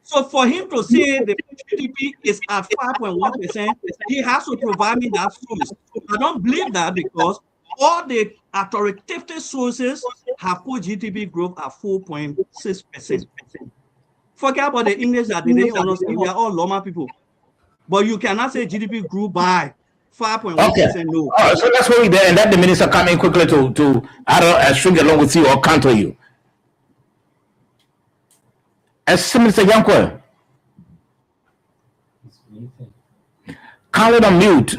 So for him to say the GDP is at 5.1%, he has to provide me that source. I don't believe that because all the authoritative sources have put GDP growth at 4.6%. Forget about the English that they didn't understand. We are all Loma people. But you cannot say GDP grew by 5.1%. Okay. No. So let's hold it there and let the minister come in quickly to string along with you or counter you. As Minister Yankwe, call it on mute.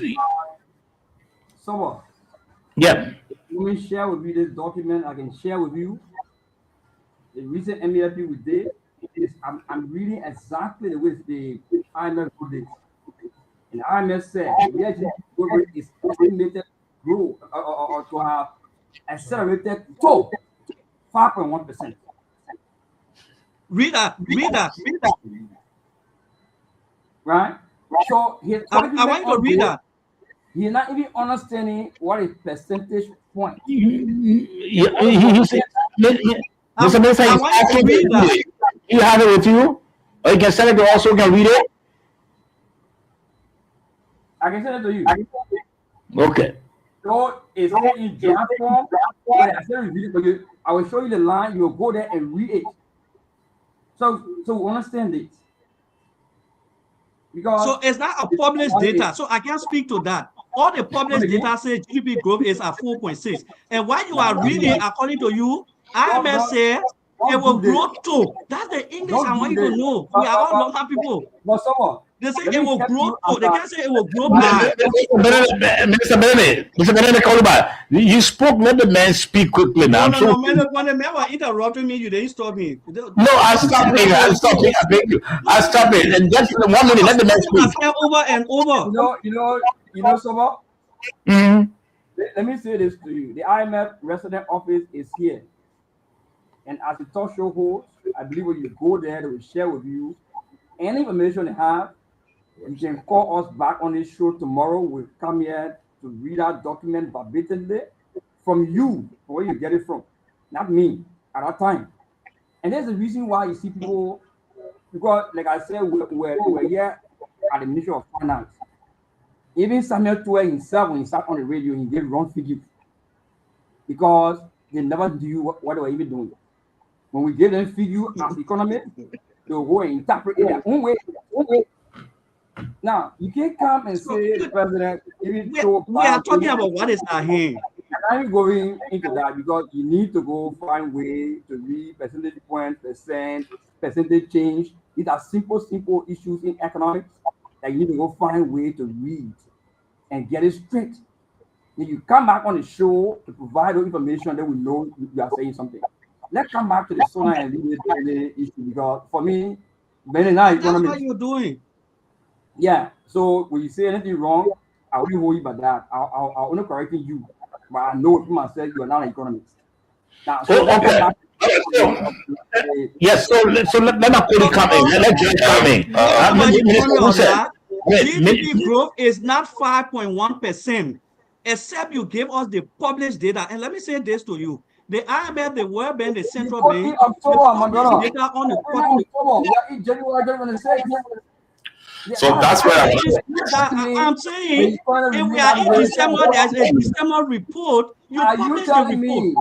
Someone, Yeah. let me share with you this document. I can share with you the recent MELP we did. I'm reading exactly the way the IMF put it. And IMF said the real GDP growth rate is estimated to grow or to have accelerated to 5.1%. Read that. Right? So I want you to read that. He's not even understanding what is percentage point. Mr. Minister, I want you to read that. you have it with you? Or you can send it to us so we can read it? I can send it to you. Okay. So it's in draft form. I will show you the line. You'll go there and read it. So we understand it. Because So it's not a published data. So I can't speak to that. All the published data say GDP growth is at 4.6. And while you are reading, according to you, IMF says it will grow to. That's the English I want you to know. We are all local people. but someone, They say it will grow to. They can't say it will grow by. Mr. Benedict Koluba, you spoke. Let the man speak quickly now. No, when the man was interrupting me, you didn't stop me. No, I'll stop it. I beg you. I'll stop it. And just 1 minute, let the man speak. Over and over. You know, someone. Mhm. Let me say this to you. The IMF resident office is here. And as a talk show host, I believe when you go there, they will share with you any information they have. You can call us back on this show tomorrow. We'll come here to read our document verbatimly from you, where you get it from, not me at that time. And there's a reason why you see people, because like I said, we're here at the Ministry of Finance. Even Samuel Tuer himself, when he sat on the radio, he gave wrong figures because they never knew what they were even doing. When we gave them figure as economists, they'll go and interpret it their own way. Now, you can't come and say the president, We are talking about what is at hand. I'm going into that because you need to go find way to read percentage point, percentage change. These are simple issues in economics that you need to go find way to read and get it straight. Then you come back on the show to provide the information that we know you are saying something. Let's come back to the solar and the issue because for me, That's what you're doing. yeah. So when you say anything wrong, I won't hold you by that. I'll only correct you, but I know for myself you are not an economist. Now, so Okay. Yes, so let Makuri come in. Let Judge come in. GDP growth is not 5.1%, except you gave us the published data. And let me say this to you. The IMF, the World Bank, the Central Bank, the data on the So that's where I'm saying, if we are in December, there's a December report. You Are you publish the telling report. me?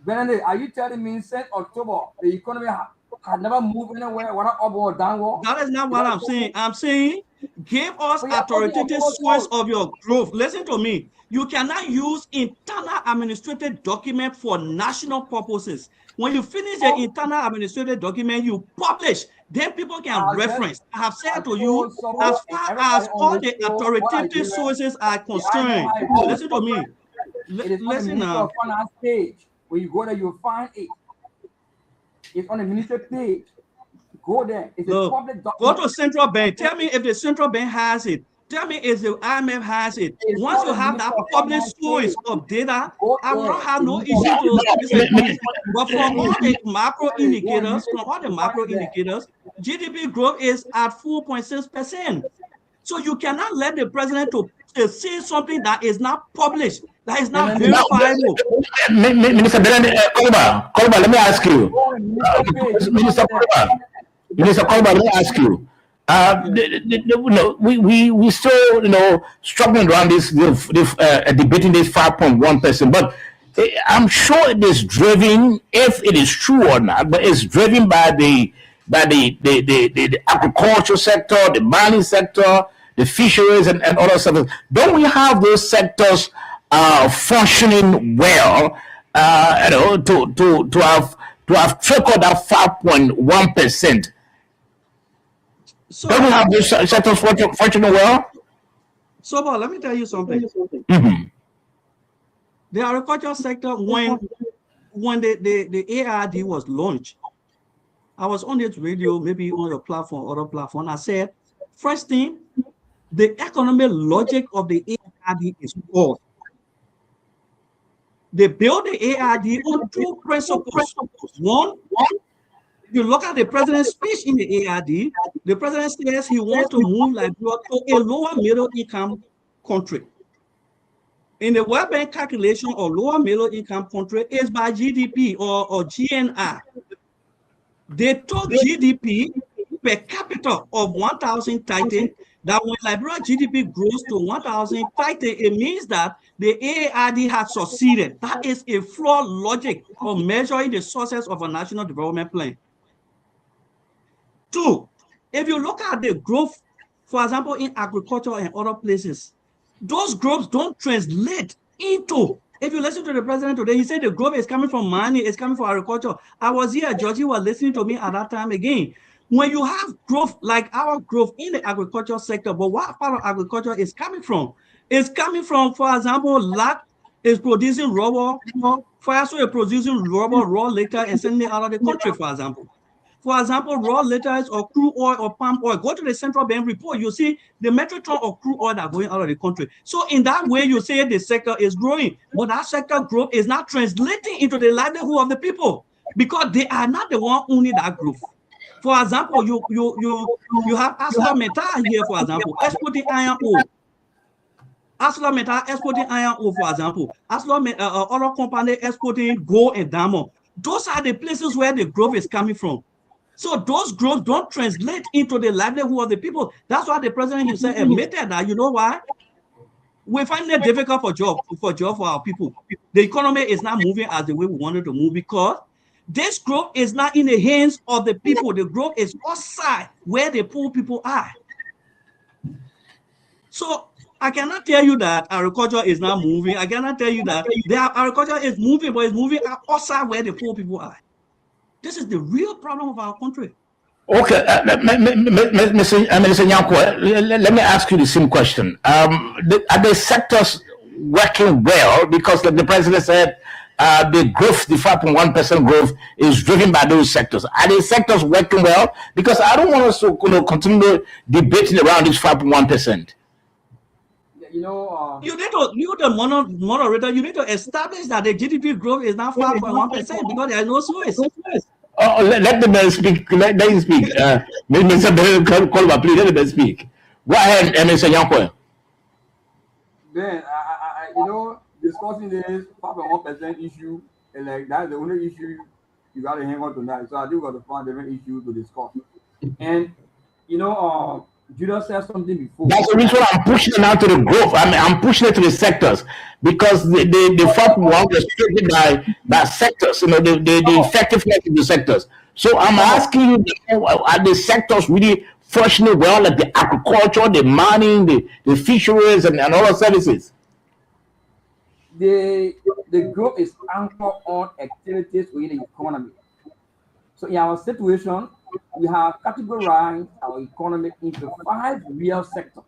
Benedict, are you telling me since October the economy had never moved anywhere, whether up or downward? That is not what I'm saying. I'm saying give us We are talking authoritative about source growth. of your growth. Listen to me. You cannot use internal administrative document for national purposes. When you finish the internal administrative document, you publish, then people can reference. I have said to you, as far as all the authoritative sources are concerned, listen to me. It is on the Listen Minister now. of Finance page. When you go there, you'll find it. It's on the minister page. Go there. It's a Look, public go document. to central bank. Tell me if the central bank has it. Tell me if the IMF has it. It's Once on you the have that Minister of public Finance source page. of data, Go I will not there. have no The issue Minister of to disagree. But from all the Finance macro page. indicators, Go from all the there. macro indicators, GDP growth is at 4.6%. So you cannot let the president to say something that is not published, that is not verifiable. Minister Benedict, Koluba, let me ask you. Go on the minister page. Minister Koluba, let me ask you. We still, struggling around this, debating this 5.1%, but I'm sure it is driven, if it is true or not, but it's driven by the agriculture sector, the mining sector, the fisheries, and other stuff. Don't we have those sectors functioning well? To have trickled that 5.1%. So, Don't we have those sectors functioning well? So, let me tell you something. Mhm. The agriculture sector, when the ARD was launched, I was on this radio, maybe on your platform, other platform. I said, first thing, the economic logic of the ARD is flawed. They built the ARD on two principles. One, if you look at the president's speech in the ARD, the president says he wants to move Liberia to a lower middle income country. In the World Bank calculation of lower middle income country is by GDP or GNR. They took GDP per capita of 1,000 titan, that when Liberia GDP grows to 1,000 titan, it means that the ARD has succeeded. That is a flawed logic of measuring the success of a national development plan. Two, if you look at the growth, for example, in agriculture and other places, those growths don't translate into, if you listen to the president today, he said the growth is coming from mining, it's coming from agriculture. I was here, Georgie was listening to me at that time again. When you have growth, like our growth in the agriculture sector, but what part of agriculture is coming from? It's coming from, for example, LAC is producing rubber, Fireso is producing rubber, raw liquor, and sending it out of the country, for example. For example, raw liquors or crude oil or palm oil. Go to the central bank report, you see the metric ton of crude oil that are going out of the country. So in that way, you say the sector is growing, but that sector growth is not translating into the livelihood of the people because they are not the one who need that growth. For example, you have ArcelorMittal here, for example, exporting iron ore. ArcelorMittal exporting iron ore, for example. ArcelorMittal, other company exporting gold and diamond. Those are the places where the growth is coming from. So those growth don't translate into the livelihood of the people. That's why the president himself admitted that, you know why? We find it difficult for our people. The economy is not moving as the way we wanted to move because this growth is not in the hands of the people. The growth is outside where the poor people are. So I cannot tell you that agriculture is not moving. I cannot tell you that agriculture is moving, but it's moving outside where the poor people are. This is the real problem of our country. Okay, Mr. Nyankwo, let me ask you the same question. Are the sectors working well? Because like the president said, the growth, the 5.1% growth is driven by those sectors. Are the sectors working well? Because I don't want us to continue debating around this 5.1%. You know, you the moderator, you need to establish that the GDP growth is not 5.1% because there is no source. Oh, let the man speak. Let him speak. Mr. Koluba, please let the man speak. Go ahead, Mr. Nyankwo. Then you know, discussing this 5.1% issue, and like that's the only issue you got to hang on tonight. So I do got to find different issues to discuss. And you know, Judah said something before. That's the reason I'm pushing it now to the growth. I mean, I'm pushing it to the sectors because the FOP one was restricted by sectors, the effectiveness of the sectors. So I'm asking you, are the sectors really functioning well, like the agriculture, the mining, the fisheries, and other services? The growth is anchored on activities within the economy. So in our situation, we have categorized our economy into 5 real sectors.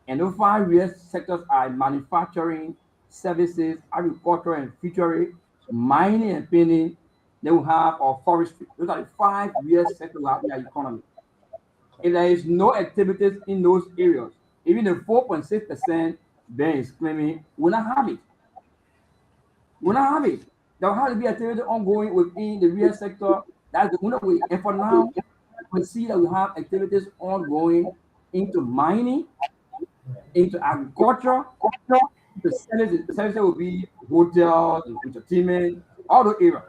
And those 5 real sectors are manufacturing, services, agriculture and fishery, mining and painting. Then we have our forestry. Those are the 5 real sectors in our economy. If there is no activities in those areas, even the 4.6% Ben is claiming, we'll not have it. We'll not have it. There will have to be activity ongoing within the real sector. That's the only way. And for now, we see that we have activities ongoing into mining, into agriculture, the services will be hotels, entertainment, all those areas.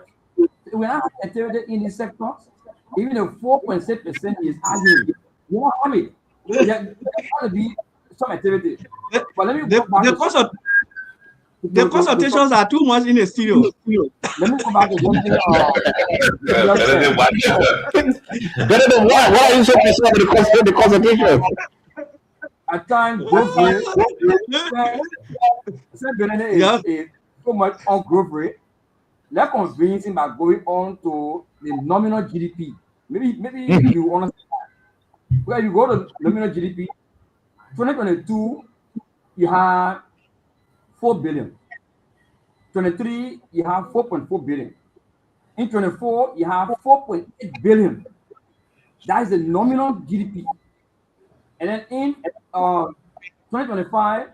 We have activity in these sectors. Even the 4.6% is arguing. We won't have it. There has to be some activity. But let me go back the consultations are too much in the studio. Let me go back to one thing. Why are you so concerned with the consultation? At times, growth rate is so much on growth rate. Let's convince him by going on to the nominal GDP. Maybe you understand that. Where you go to nominal GDP, 2022, you have 4 billion. 23, you have 4.4 billion. In 24, you have 4.8 billion. That is the nominal GDP. And then in 2025,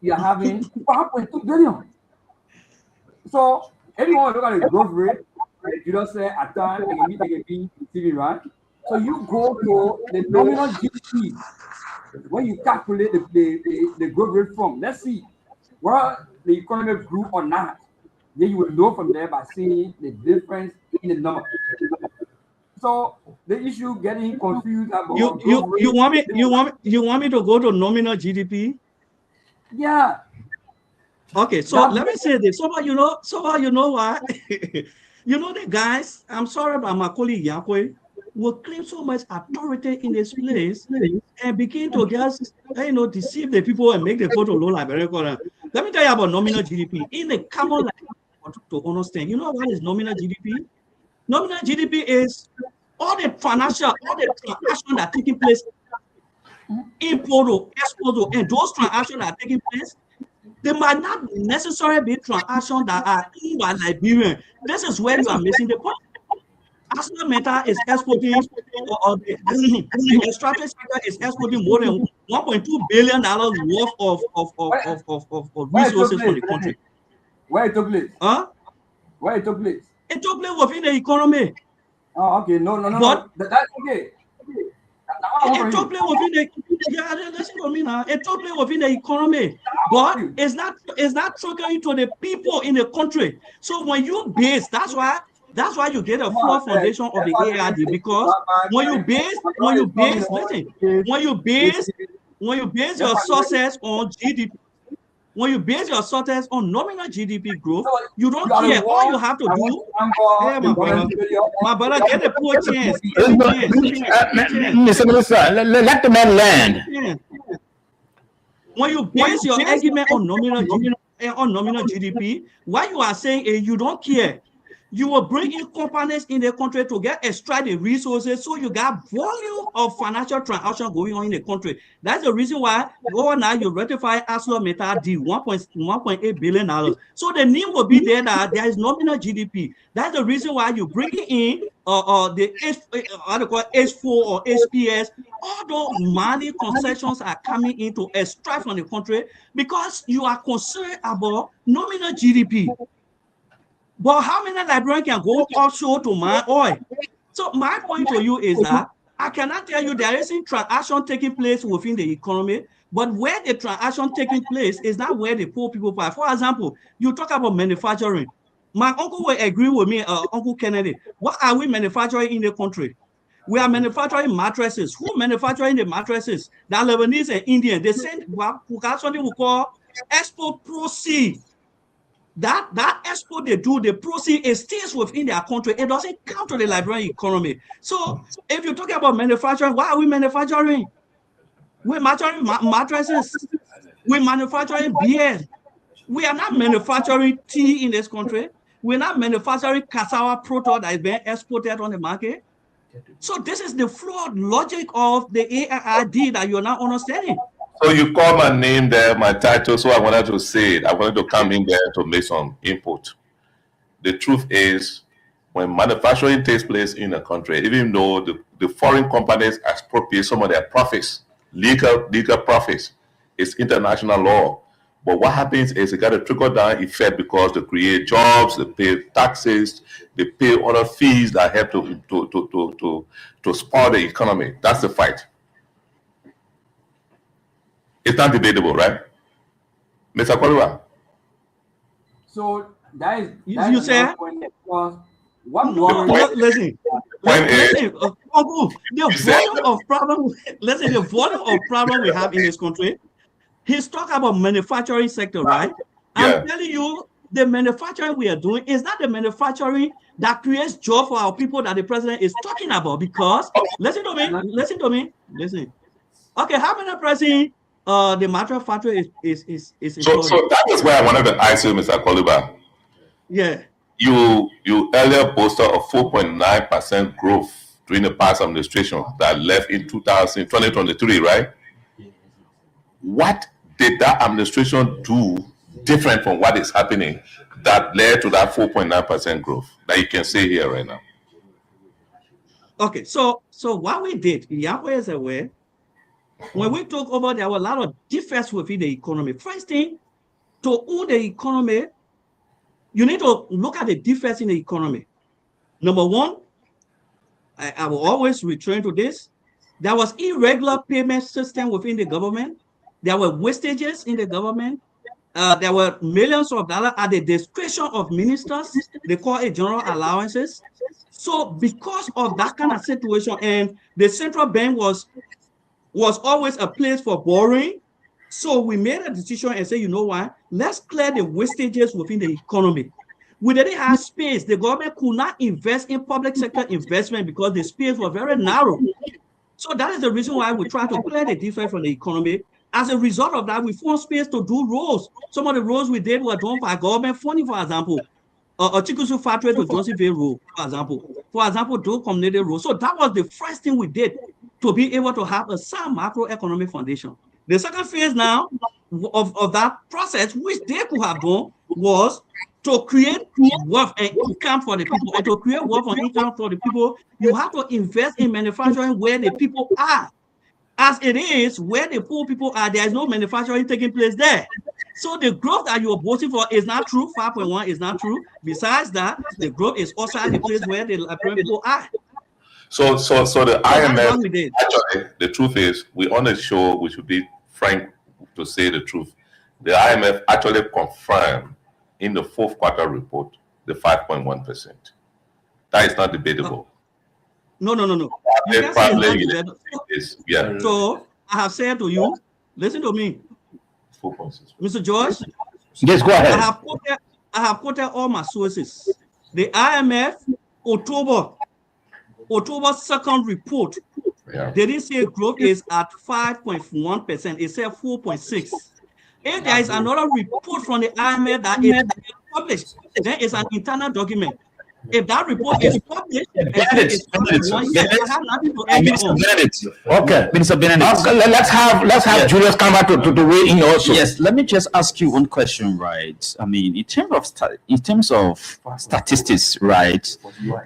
you're having 5.2 billion. So if you want to look at the growth rate, you just say at times they can be TV, right? So you go to the nominal GDP when you calculate the growth rate from. Let's see where the economy grew or not. Then you will know from there by seeing the difference in the number. So the issue getting confused about you want me to go to nominal GDP? Yeah. Okay, so let me say this. So you know why? You know the guys, I'm sorry about my colleague Yakwe, will claim so much authority in this place and begin to just deceive the people and make the vote low like very correct. Let me tell you about nominal GDP. In the common life to understand, you know what is nominal GDP? Nominal GDP is all the transactions that are taking place import, export, and those transactions that are taking place, they might not necessarily be transactions that are owned by Liberian. This is where you are missing the point. ArcelorMittal is exporting, or the extractive sector is exporting more than $1.2 billion worth of resources for the country. Where it took place? Huh? Where it took place? It took place within the economy. Oh, okay. No. But that's okay. It took place within the listen to me now. It took place within the economy, but it's not trickling to the people in the country. So when you base, that's why you get a full foundation of the AID, because when you base your sources on GDP, when you base your sources on nominal GDP growth, you don't care. All you have to do, my brother, get a poor chance. Mr. Let the man land. Yeah. When you base your argument on nominal GDP, what you are saying is you don't care. You will bring in companies in the country to extract the resources, so you got volume of financial transaction going on in the country. That's the reason why now you ratify ArcelorMittal deal, $1.8 billion. So the name will be there that there is nominal GDP. That's the reason why you bring in the H4 or HPS. All those money concessions are coming in to extract from the country because you are concerned about nominal GDP. But how many Liberians can go offshore to mine oil? So my point to you is that I cannot tell you there isn't transaction taking place within the economy, but where the transaction taking place is not where the poor people buy. For example, you talk about manufacturing. My uncle will agree with me, Uncle Kennedy. What are we manufacturing in the country? We are manufacturing mattresses. Who manufacturing the mattresses? The Lebanese and Indian. They send what something we call export proceed. That export they do, the proceed, it stays within their country. It doesn't count to the Liberian economy. So if you're talking about manufacturing, why are we manufacturing? We're manufacturing mattresses. We're manufacturing beer. We are not manufacturing tea in this country. We're not manufacturing cassava product that is being exported on the market. So this is the flawed logic of the AIID that you're not understanding. So you call my name there, my title, so I wanted to say it. I wanted to come in there to make some input. The truth is, when manufacturing takes place in a country, even though the foreign companies expropriate some of their profits, legal profits, it's international law. But what happens is it got a trickle-down effect because they create jobs, they pay taxes, they pay other fees that help to spur the economy. That's the fight. It's not debatable, right? Mr. Koliwa? So that is You say? What worries? Listen, Uncle, the volume of problem we have in this country. He's talking about manufacturing sector, right? Yeah. I'm telling you, the manufacturing we are doing is not the manufacturing that creates job for our people that the president is talking about. Because listen to me. Okay, how many president the mattress factory is So that is where I wanted to ask you, Mr. Koliba. Yeah. You earlier boasted of 4.9% growth during the past administration that left in 2023, right? What did that administration do different from what is happening that led to that 4.9% growth that you can see here right now? Okay, so what we did, Yahweh is aware, when we took over, there were a lot of defects within the economy. First thing, to own the economy, you need to look at the defects in the economy. Number one, I will always return to this. There was irregular payment system within the government. There were wastages in the government. There were millions of dollars at the discretion of ministers. They call it general allowances. So because of that kind of situation, and the central bank was always a place for borrowing, so we made a decision and said, you know what, let's clear the wastages within the economy. We didn't have space. The government could not invest in public sector investment because the space was very narrow. So that is the reason why we try to clear the defect from the economy. As a result of that, we found space to do roads. Some of the roads we did were done by government funding, for example. A Chikusu factory to Johnsonville Road, for example, do community roads. So that was the first thing we did to be able to have a sound macroeconomic foundation. The second phase now of that process, which they could have done, was to create wealth and income for the people. And to create wealth and income for the people, you have to invest in manufacturing where the people are. As it is, where the poor people are, there is no manufacturing taking place there. So the growth that you're voting for is not true. 5.1 is not true. Besides that, the growth is also at the place where the people are. So the IMF, actually, the truth is, we on the show, we should be frank to say the truth. The IMF actually confirmed in the fourth quarter report the 5.1%. That is not debatable. No. You can't say it's not debatable. So I have said to you, listen to me, 4.6. Mr. George. Yes, go ahead. I have quoted all my sources. The IMF October 2nd report, they didn't say growth is at 5.1%. It said 4.6. If there is another report from the IMF that is published, then it's an internal document. If that report is published, it has nothing to end on. Okay, Minister Benedict. let's have Julius come back to weigh in also. Yes, let me just ask you one question, right? I mean, in terms of statistics, right?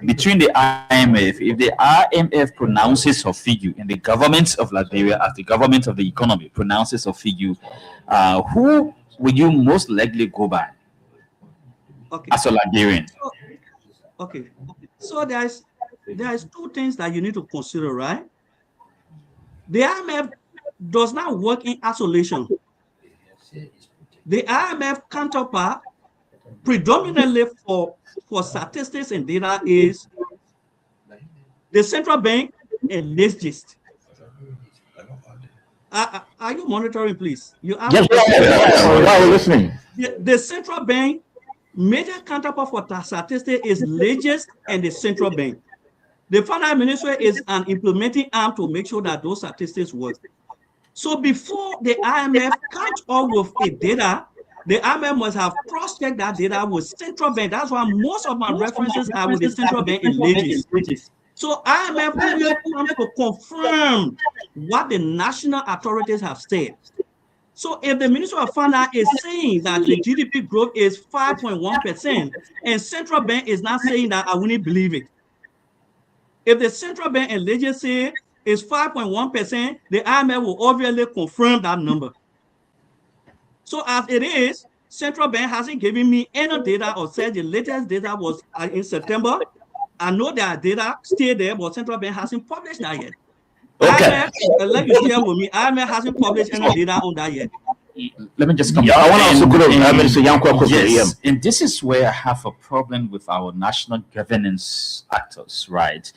Between the IMF, if the IMF pronounces a figure and the government of Liberia, as the government of the economy, pronounces a figure, who will you most likely go by as a Liberian? Okay, so there's two things that you need to consider, right? The IMF does not work in isolation. The IMF counterpart, predominantly for statistics and data, is the central bank alleges. Are you monitoring, please? You asked Yes, while we're listening. the central bank major counterpart for statistics is leges and the central bank. The finance ministry is an implementing arm to make sure that those statistics work. So before the IMF catch up with a data, the IMF must have cross-checked that data with central bank. That's why most of my references are with the central bank and leges. So IMF only comes to confirm what the national authorities have said. So if the Minister of Finance is saying that the GDP growth is 5.1% and central bank is not saying that, I wouldn't believe it. If the central bank and leges say it's 5.1%, the IMF will obviously confirm that number. So as it is, central bank hasn't given me any data or said the latest data was in September. I know that data stay there, but central bank hasn't published that yet. Okay. IMF, let you share with me, IMF hasn't published any data on that yet. Let me just come. Yeah, I want to also go to Minister Yankwa quickly. Yes, and this is where I have a problem with our national governance actors, right?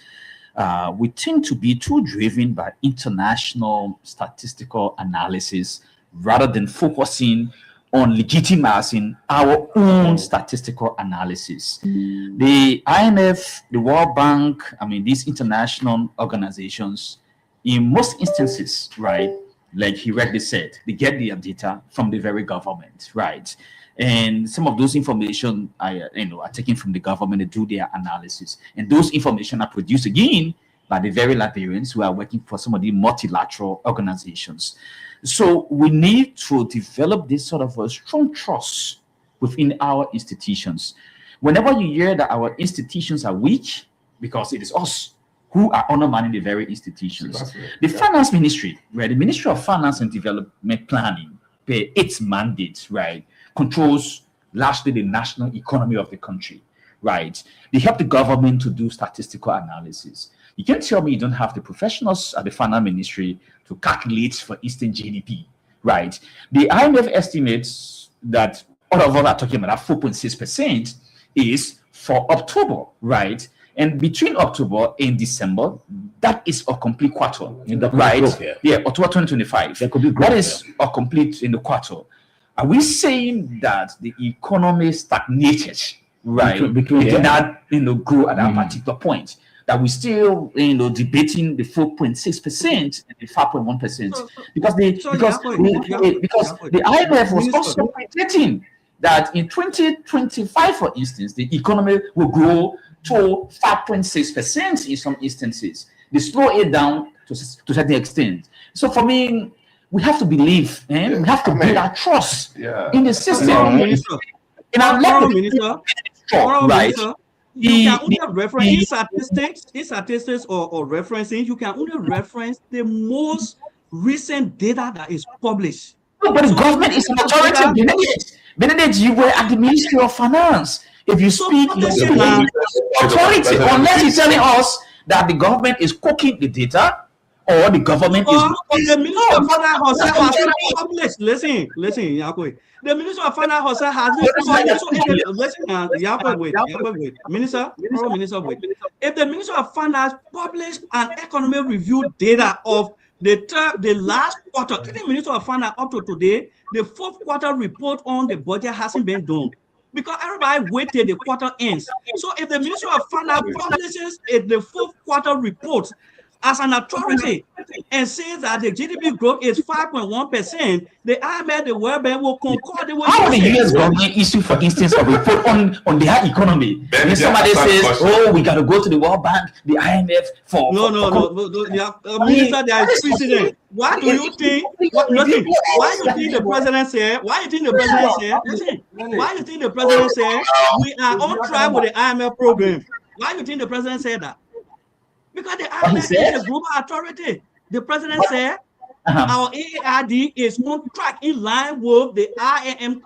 We tend to be too driven by international statistical analysis rather than focusing on legitimizing our own statistical analysis. The IMF, the World Bank, I mean, these international organizations, in most instances, right, like he rightly said, they get their data from the very government, right? And some of those information are taken from the government to do their analysis. And those information are produced again by the very Liberians who are working for some of the multilateral organizations. So we need to develop this sort of a strong trust within our institutions. Whenever you hear that our institutions are weak, because it is us who are undermining the very institutions. The finance ministry, right, the Ministry of Finance and Development Planning, its mandate, right, controls largely the national economy of the country, right? They help the government to do statistical analysis. You can't tell me you don't have the professionals at the finance ministry to calculate, for instance, GDP, right? The IMF estimates that all of us are talking about 4.6% is for October, right? And between October and December, that is a complete quarter, right? Yeah, October 2025. That is a complete in the quarter. Are we saying that the economy stagnated, right? It did not, grow at that particular point? That we still, debating the 4.6% and the 5.1%, because the IMF was also predicting that in 2025, for instance, the economy will grow to 5.6% in some instances. They slow it down to a certain extent. So for me, we have to believe, and we have to build our trust in the system. Right? You can only reference in statistics or referencing, you can only reference the most recent data that is published. No, but the government is an authority. Benedict, you were at the Ministry of Finance. If you speak, you speak authority, unless you're telling us that the government is cooking the data or the government is. The Ministry of Finance has published. Listen, Yakwe. The Minister of Finance has wait. Minister, wait. If the Minister of Finance published an economic review data of the last quarter, the Minister of Finance up to today, the fourth quarter report on the budget hasn't been done because everybody wait till the quarter ends. So if the Minister of Finance publishes the fourth quarter report as an authority and says that the GDP growth is 5.1%, the IMF, the World Bank will concord with how the US government issue, for instance, a report on their economy. When somebody says, "Oh, we got to go to the World Bank, the IMF for." No. Minister, there is precedent. Why do you think? Why you think the president said? Why you think the president said? Listen. Why you think the president said we are on track with the IMF program? Why you think the president said that? Because the IMF is a global authority. The president said our AARD is on track in line with the IMF.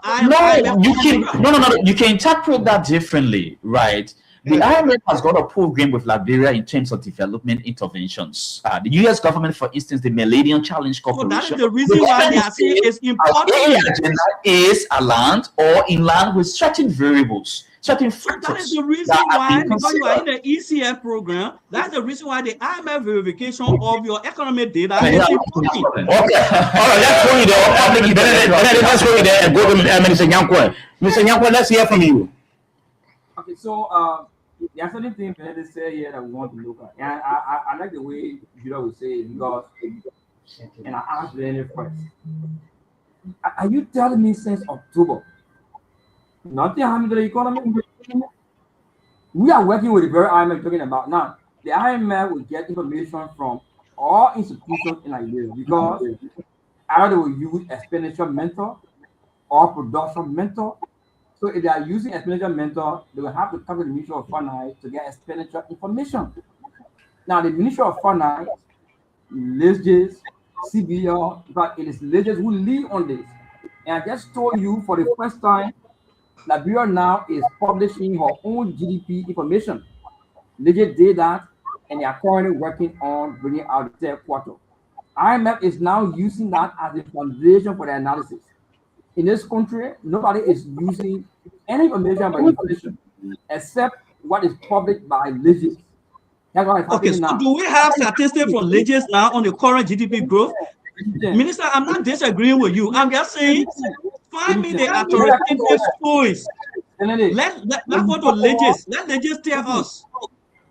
You can interpret that differently, right? The IMF has got a program with Liberia in terms of development interventions. The U.S. government, for instance, the Millennium Challenge Corporation. So that is the reason why they are saying it's important. Is aligned or in line with certain variables. certain So that is factors. the reason that are why, being because you are in considered. the ECF program, that's the reason why the IMF verification of your economic data Yeah, is important. Okay. All right. Let's go there. Benedict, let's go there and go to Minister Nyankwe. Mr. Nyankwe, let's hear from you. Okay, so there are certain things that they say here that we want to look at. And I like the way Judah would say it because, and I asked Lenny first. Are you telling me since October, nothing happened to the economy? We are working with the very IMF talking about now. The IMF will get information from all institutions in Nigeria because either they will use expenditure mentor or production mentor. So if they are using expenditure mentor, they will have to come to the Ministry of Finance to get expenditure information. Now the Ministry of Finance, Leges, CBO, but it is Leges who lead on this. And I just told you for the first time, Liberia now is publishing her own GDP information. Leges did that, and they are currently working on bringing out the third quarter. IMF is now using that as a foundation for the analysis. In this country, nobody is using any information about inflation except what is published by Leges. That's what is Okay, happening so now. do we have statistics from Leges now on the current GDP growth? Minister, I'm not disagreeing with you. I'm just saying, find me the authoritative source. Let's go to Leges. Let Leges tell us.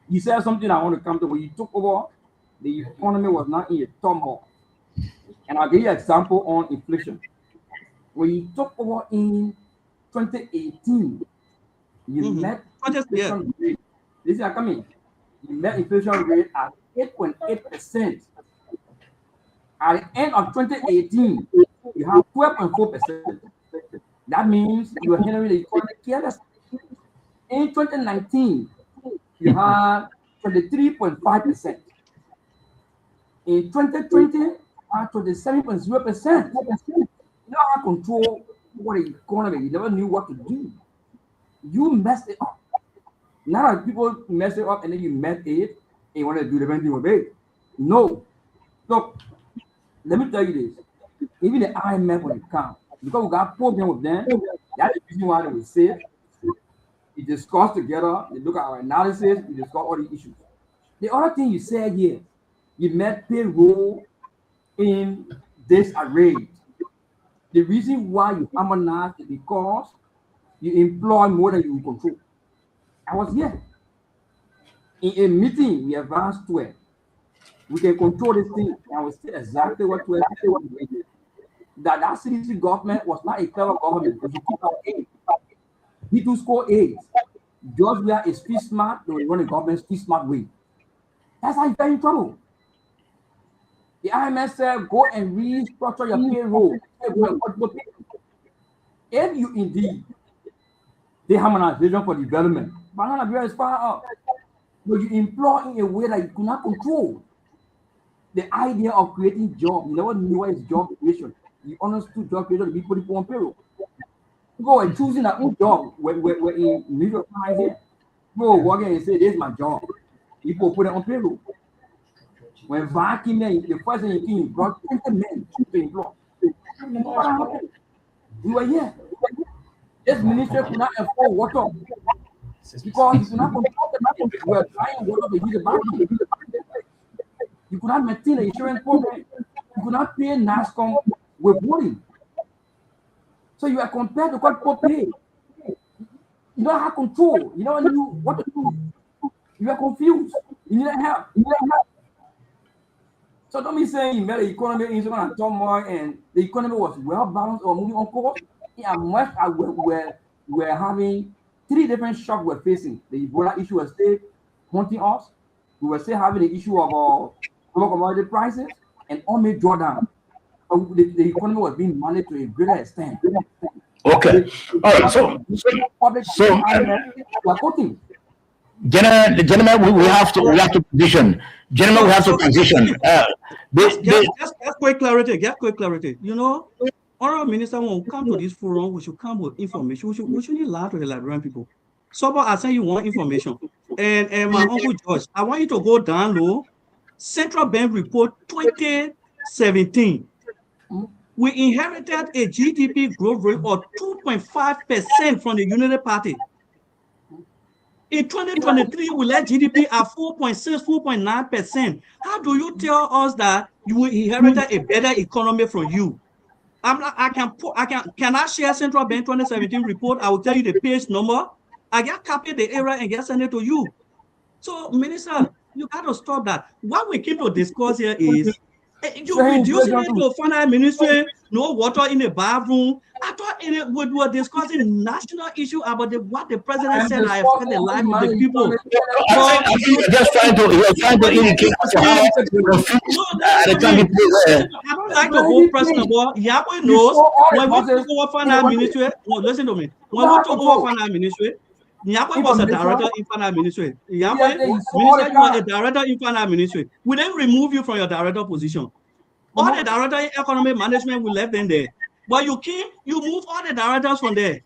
You said something I want to come to. When you took over, the economy was not in a turmoil. And I'll give you an example on inflation. When you took over in 2018, you met inflation rate. This is coming. You met inflation rate at 8.8%. At the end of 2018, you have 12.4%. That means you are handling the economy carelessly. In 2019, you had 23.5%. In 2020, you had 27.0%. You don't have control over the economy. You never knew what to do. You messed it up. Now that people mess it up and then you met it and you want to do the same thing with it. No. Look, let me tell you this. Even the IMF will count. Because we got problem with them, that's the reason why they will say we discuss together, we look at our analysis, we discuss all the issues. The other thing you said here, you met payroll in this array. The reason why you harmonize is because you employ more than you control. I was here. In a meeting, we advanced 12. We can control this thing, and we see exactly what 12 is. That CDC government was not a clever government. It took our aid. He to score aids. Georgia is fee smart, they will run the government's fee smart way. That's how you get in trouble. The IMF said, go and restructure your payroll. If you indeed the harmonization for development, Banana is far out. But you employ in a way that you cannot control. The idea of creating jobs, you never knew what is job creation. You understood job creation to be put on payroll. Go and choosing that own job. We're in New York Times here. Go walk in and say, this is my job. People put it on payroll. When VAR came in, the first thing he came, brought 20 men to employ. What happened? We were here. This ministry could not afford water. Because you could not control the market. We were trying water to use the market. You could not maintain the insurance program. You could not pay NASCOM with voting. So you are compared to what people pay. You don't have control. You don't know what to do. You are confused. You need help. So don't be saying you made the economy in some turmoil and the economy was well balanced or moving on course. Yeah, we're having 3 different shocks we're facing. The Ebola issue was still haunting us. We were still having the issue of global commodity prices and only drawdown. The economy was being managed to a greater extent. Okay. All right. So we're quoting. Gentlemen, we have to position. Gentlemen, we have to transition. Just quick clarity. Get quick clarity. You know, honorable minister, when we come to this forum, we should come with information. We shouldn't lie to the Liberian people. So, I send you one information. And my uncle George, I want you to go down low. Central Bank report 2017. We inherited a GDP growth rate of 2.5% from the Unity Party. In 2023, we let GDP at 4.6, 4.9%. How do you tell us that you inherited a better economy from you? Can I share Central Bank 2017 report? I will tell you the page number. I get copy the error and get send it to you. So, Minister, you got to stop that. What we keep to discuss here is you reducing it to finance ministry, no water in the bathroom. I thought we were discussing national issue about what the president said I affect the life of the people. You're just trying to indicate how I don't like the whole person about Yahweh knows when we took over finance ministry. No, listen to me. When we took over finance ministry, Yahweh was a director in finance ministry. Yahweh, minister, you are a director in finance ministry. We then remove you from your director position. All the director in economic management, we left them there. But you move all the directors from there.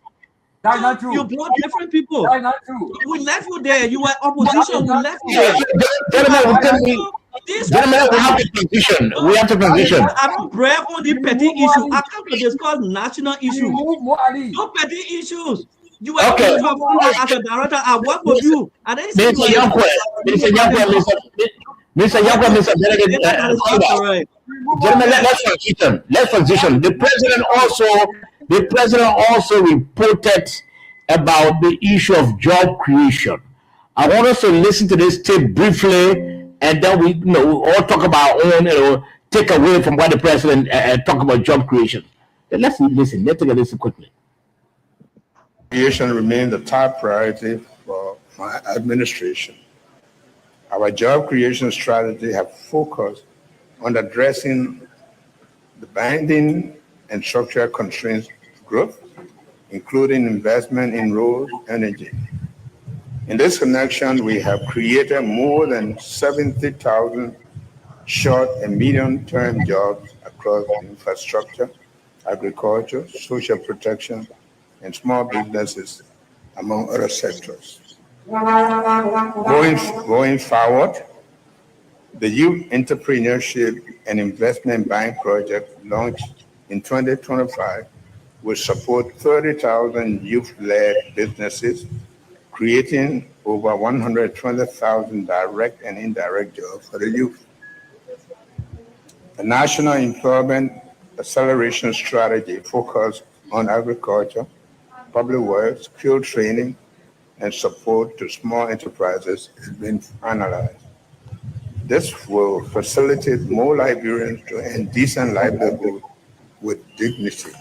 That's not true. You brought different people. That's not true. We left you there. You were opposition. We left you there. Gentlemen, we have to transition. We have to transition. I don't brag on the petty issue. I come to discuss national issues. No petty issues. You were okay. As a director, I work with you. Mr. Yankwe, Mr. Delegate, gentlemen, let's transition. Let's transition. The president also reported about the issue of job creation. I want us to listen to this tape briefly, and then we all talk about our own, take away from what the president talk about job creation. Let's listen. Let's take a listen quickly. Creation remains the top priority for my administration. Our job creation strategy have focused on addressing the binding and structural constraints of growth, including investment in road energy. In this connection, we have created more than 70,000 short and medium-term jobs across infrastructure, agriculture, social protection, and small businesses, among other sectors. Going forward, the Youth Entrepreneurship and Investment Bank project launched in 2025 will support 30,000 youth-led businesses, creating over 120,000 direct and indirect jobs for the youth. The National Employment Acceleration Strategy focused on agriculture, public works, skill training, and support to small enterprises has been finalized. This will facilitate more Liberians to earn decent livelihood with dignity.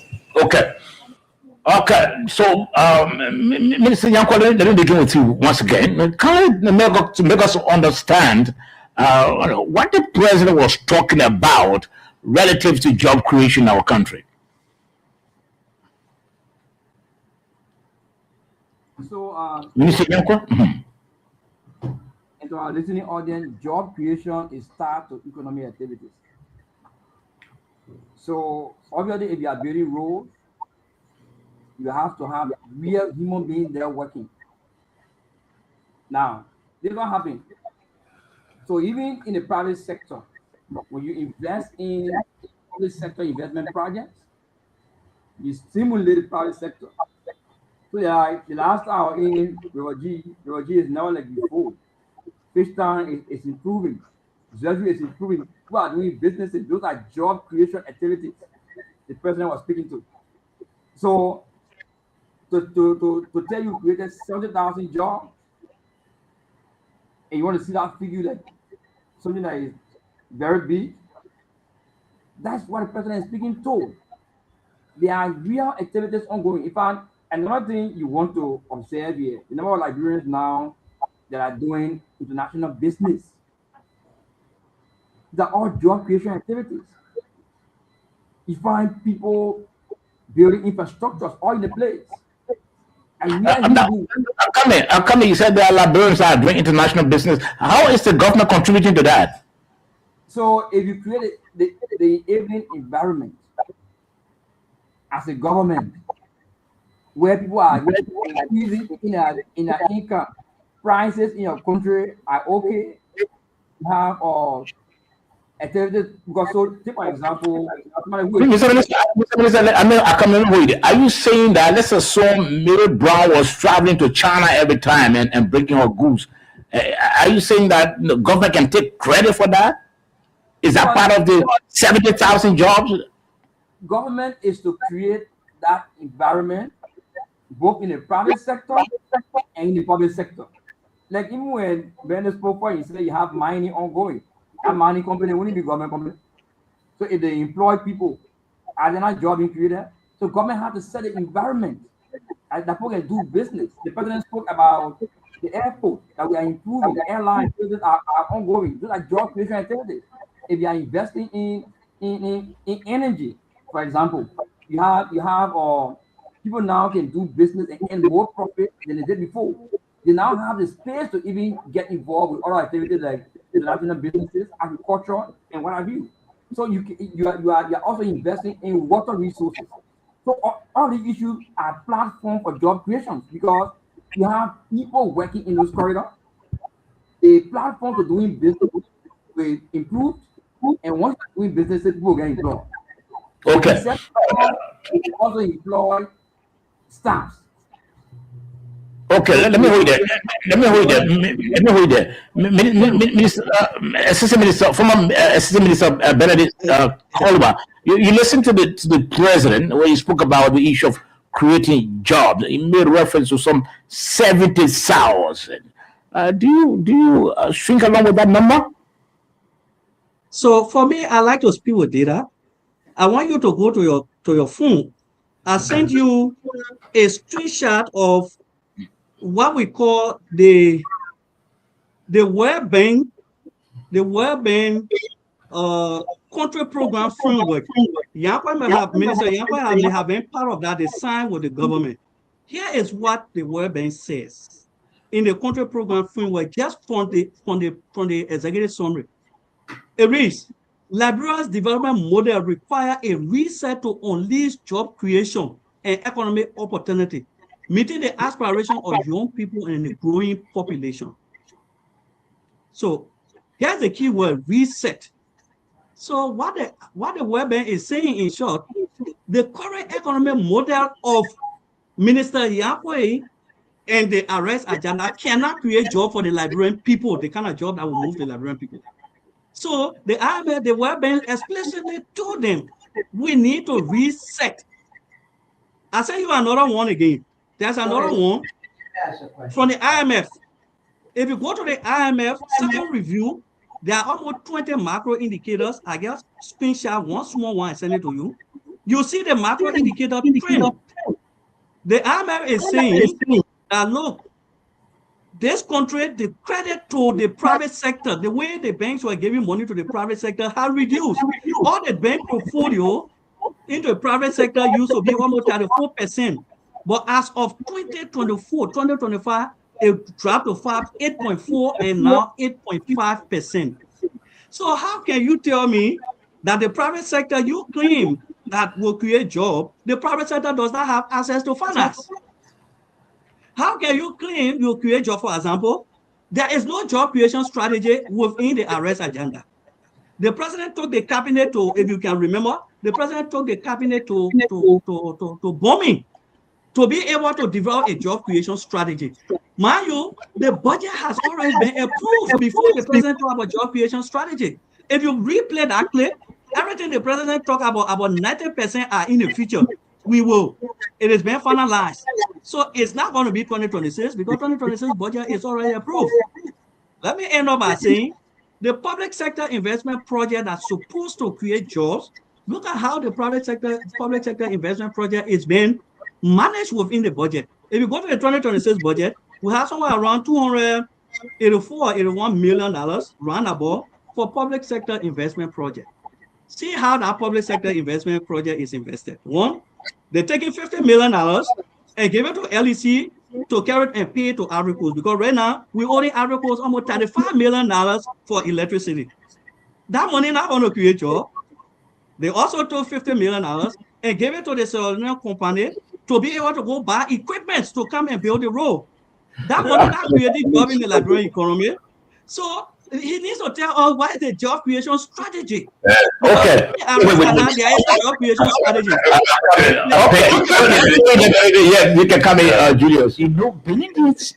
Okay. So, Minister Yankwe, let me begin with you once again. Can you make us understand what the president was talking about relative to job creation in our country? So, Minister Yankwe? and to our listening audience, job creation is start to economic activities. So, obviously, if you are building roads, you have to have real human beings there working. Now, this will happen. So, even in the private sector, when you invest in public sector investment projects, you stimulate the private sector. So the last hour in River G is now like before. Fish Town is improving. Jersey is improving. People are doing businesses. Those are job creation activities the president was speaking to. So to tell you created 70,000 jobs, and you want to see that figure like something that is very big, that's what the president is speaking to. There are real activities ongoing. In fact, another thing you want to observe here, the number of Liberians now that are doing international business, they're all job creation activities. You find people building infrastructures all in the place. And how come you said there are Liberians that are doing international business? How is the government contributing to that? So if you create the enabling environment as a government, where people are increasing in their income, prices in your country are okay. You have activities. Because so, take for example, somebody who Mr. Minister, I can remember it. Are you saying that let's assume Mary Brown was traveling to China every time and bringing her goods? Are you saying that the government can take credit for that? Is that part of the 70,000 jobs? government is to create that environment both in the private sector and in the public sector. Like even when Ben spoke for, he said you have mining ongoing. That mining company wouldn't be government company. So if they employ people, are they not job being created? So government has to set the environment that people can do business. The president spoke about the airport that we are improving, the airline business are ongoing. Those are job creation activities. If you are investing in energy, for example, you have people now can do business and earn more profit than they did before. They now have the space to even get involved with other activities like international businesses, agriculture, and what have you. So you are also investing in water resources. So all these issues are platform for job creation because you have people working in those corridors. A platform for doing business will improve, and once you're doing business, people get employed. Okay. You also employ staff. Okay, let me hold there. Let me hold there. Assistant Minister, former Assistant Minister Benedict Kolba, you listened to the president when he spoke about the issue of creating jobs. He made reference to some 70,000. Do you shrink along with that number? So for me, I like to speak with data. I want you to go to your phone. I sent you a screenshot of what we call the World Bank country program framework. Minister Yankwa may have been part of that. They signed with the government. Here is what the World Bank says in the country program framework, just from the executive summary. It reads, Liberia's development model requires a reset to unleash job creation and economic opportunity, meeting the aspiration of young people and the growing population. So here's the key word, reset. So what the World Bank is saying in short, the current economic model of Minister Yankwa and the arrest agenda cannot create job for the Liberian people, the kind of job that will move the Liberian people. So the IMF, the World Bank explicitly told them, we need to reset. I'll send you another one again. There's another one from the IMF. If you go to the IMF second review, there are almost 20 macro indicators. I guess screenshot one small one and send it to you. You see the macro indicator trend. The IMF is saying that look, this country, the credit to the private sector, the way the banks were giving money to the private sector has reduced. All the bank portfolio into the private sector used to be almost 34%. But as of 2024, 2025, it dropped to 8.4 and now 8.5%. So how can you tell me that the private sector you claim that will create jobs, the private sector does not have access to finance? How can you claim you create job, for example? There is no job creation strategy within the arrest agenda. The president took the cabinet to, if you can remember, the president took the cabinet to bombing to be able to develop a job creation strategy. Mind you, the budget has already been approved before the president talked about job creation strategy. If you replay that clip, everything the president talked about 90% are in the future. We will. It has been finalized. So it's not going to be 2026 because 2026 budget is already approved. Let me end up by saying the public sector investment project that's supposed to create jobs, look at how the public sector investment project is being managed within the budget. If you go to the 2026 budget, we have somewhere around $284, $81 million roundabout for public sector investment project. See how that public sector investment project is invested. One, they're taking $50 million and give it to LEC to carry and pay to Ivory Coast because right now we only Ivory Coast almost $35 million for electricity. That money not going to create job. They also took $50 million and gave it to the Sierra Leone company to be able to go buy equipment to come and build the road. That money not creating job in the Liberian economy. So he needs to tell us what is the job creation strategy. Okay. There is a job creation strategy. Okay. Yeah, you can come in, Julius. You know, Benedict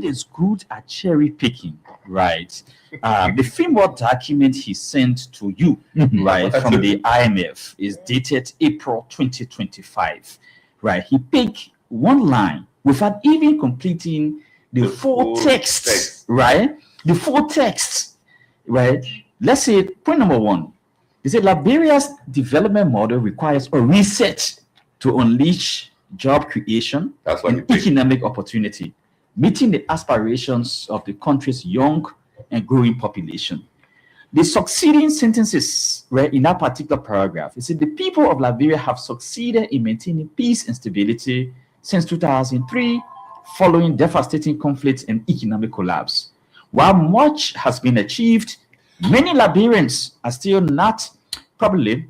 is good at cherry picking, right? The framework document he sent to you, right, from the IMF is dated April 2025, right? He picked one line without even completing the full text, right? The full text, right? Let's say point number one. He said Liberia's development model requires a reset to unleash job creation and economic opportunity, meeting the aspirations of the country's young and growing population. The succeeding sentences, right, in that particular paragraph, it said the people of Liberia have succeeded in maintaining peace and stability since 2003, following devastating conflicts and economic collapse. While much has been achieved, many Liberians are still not probably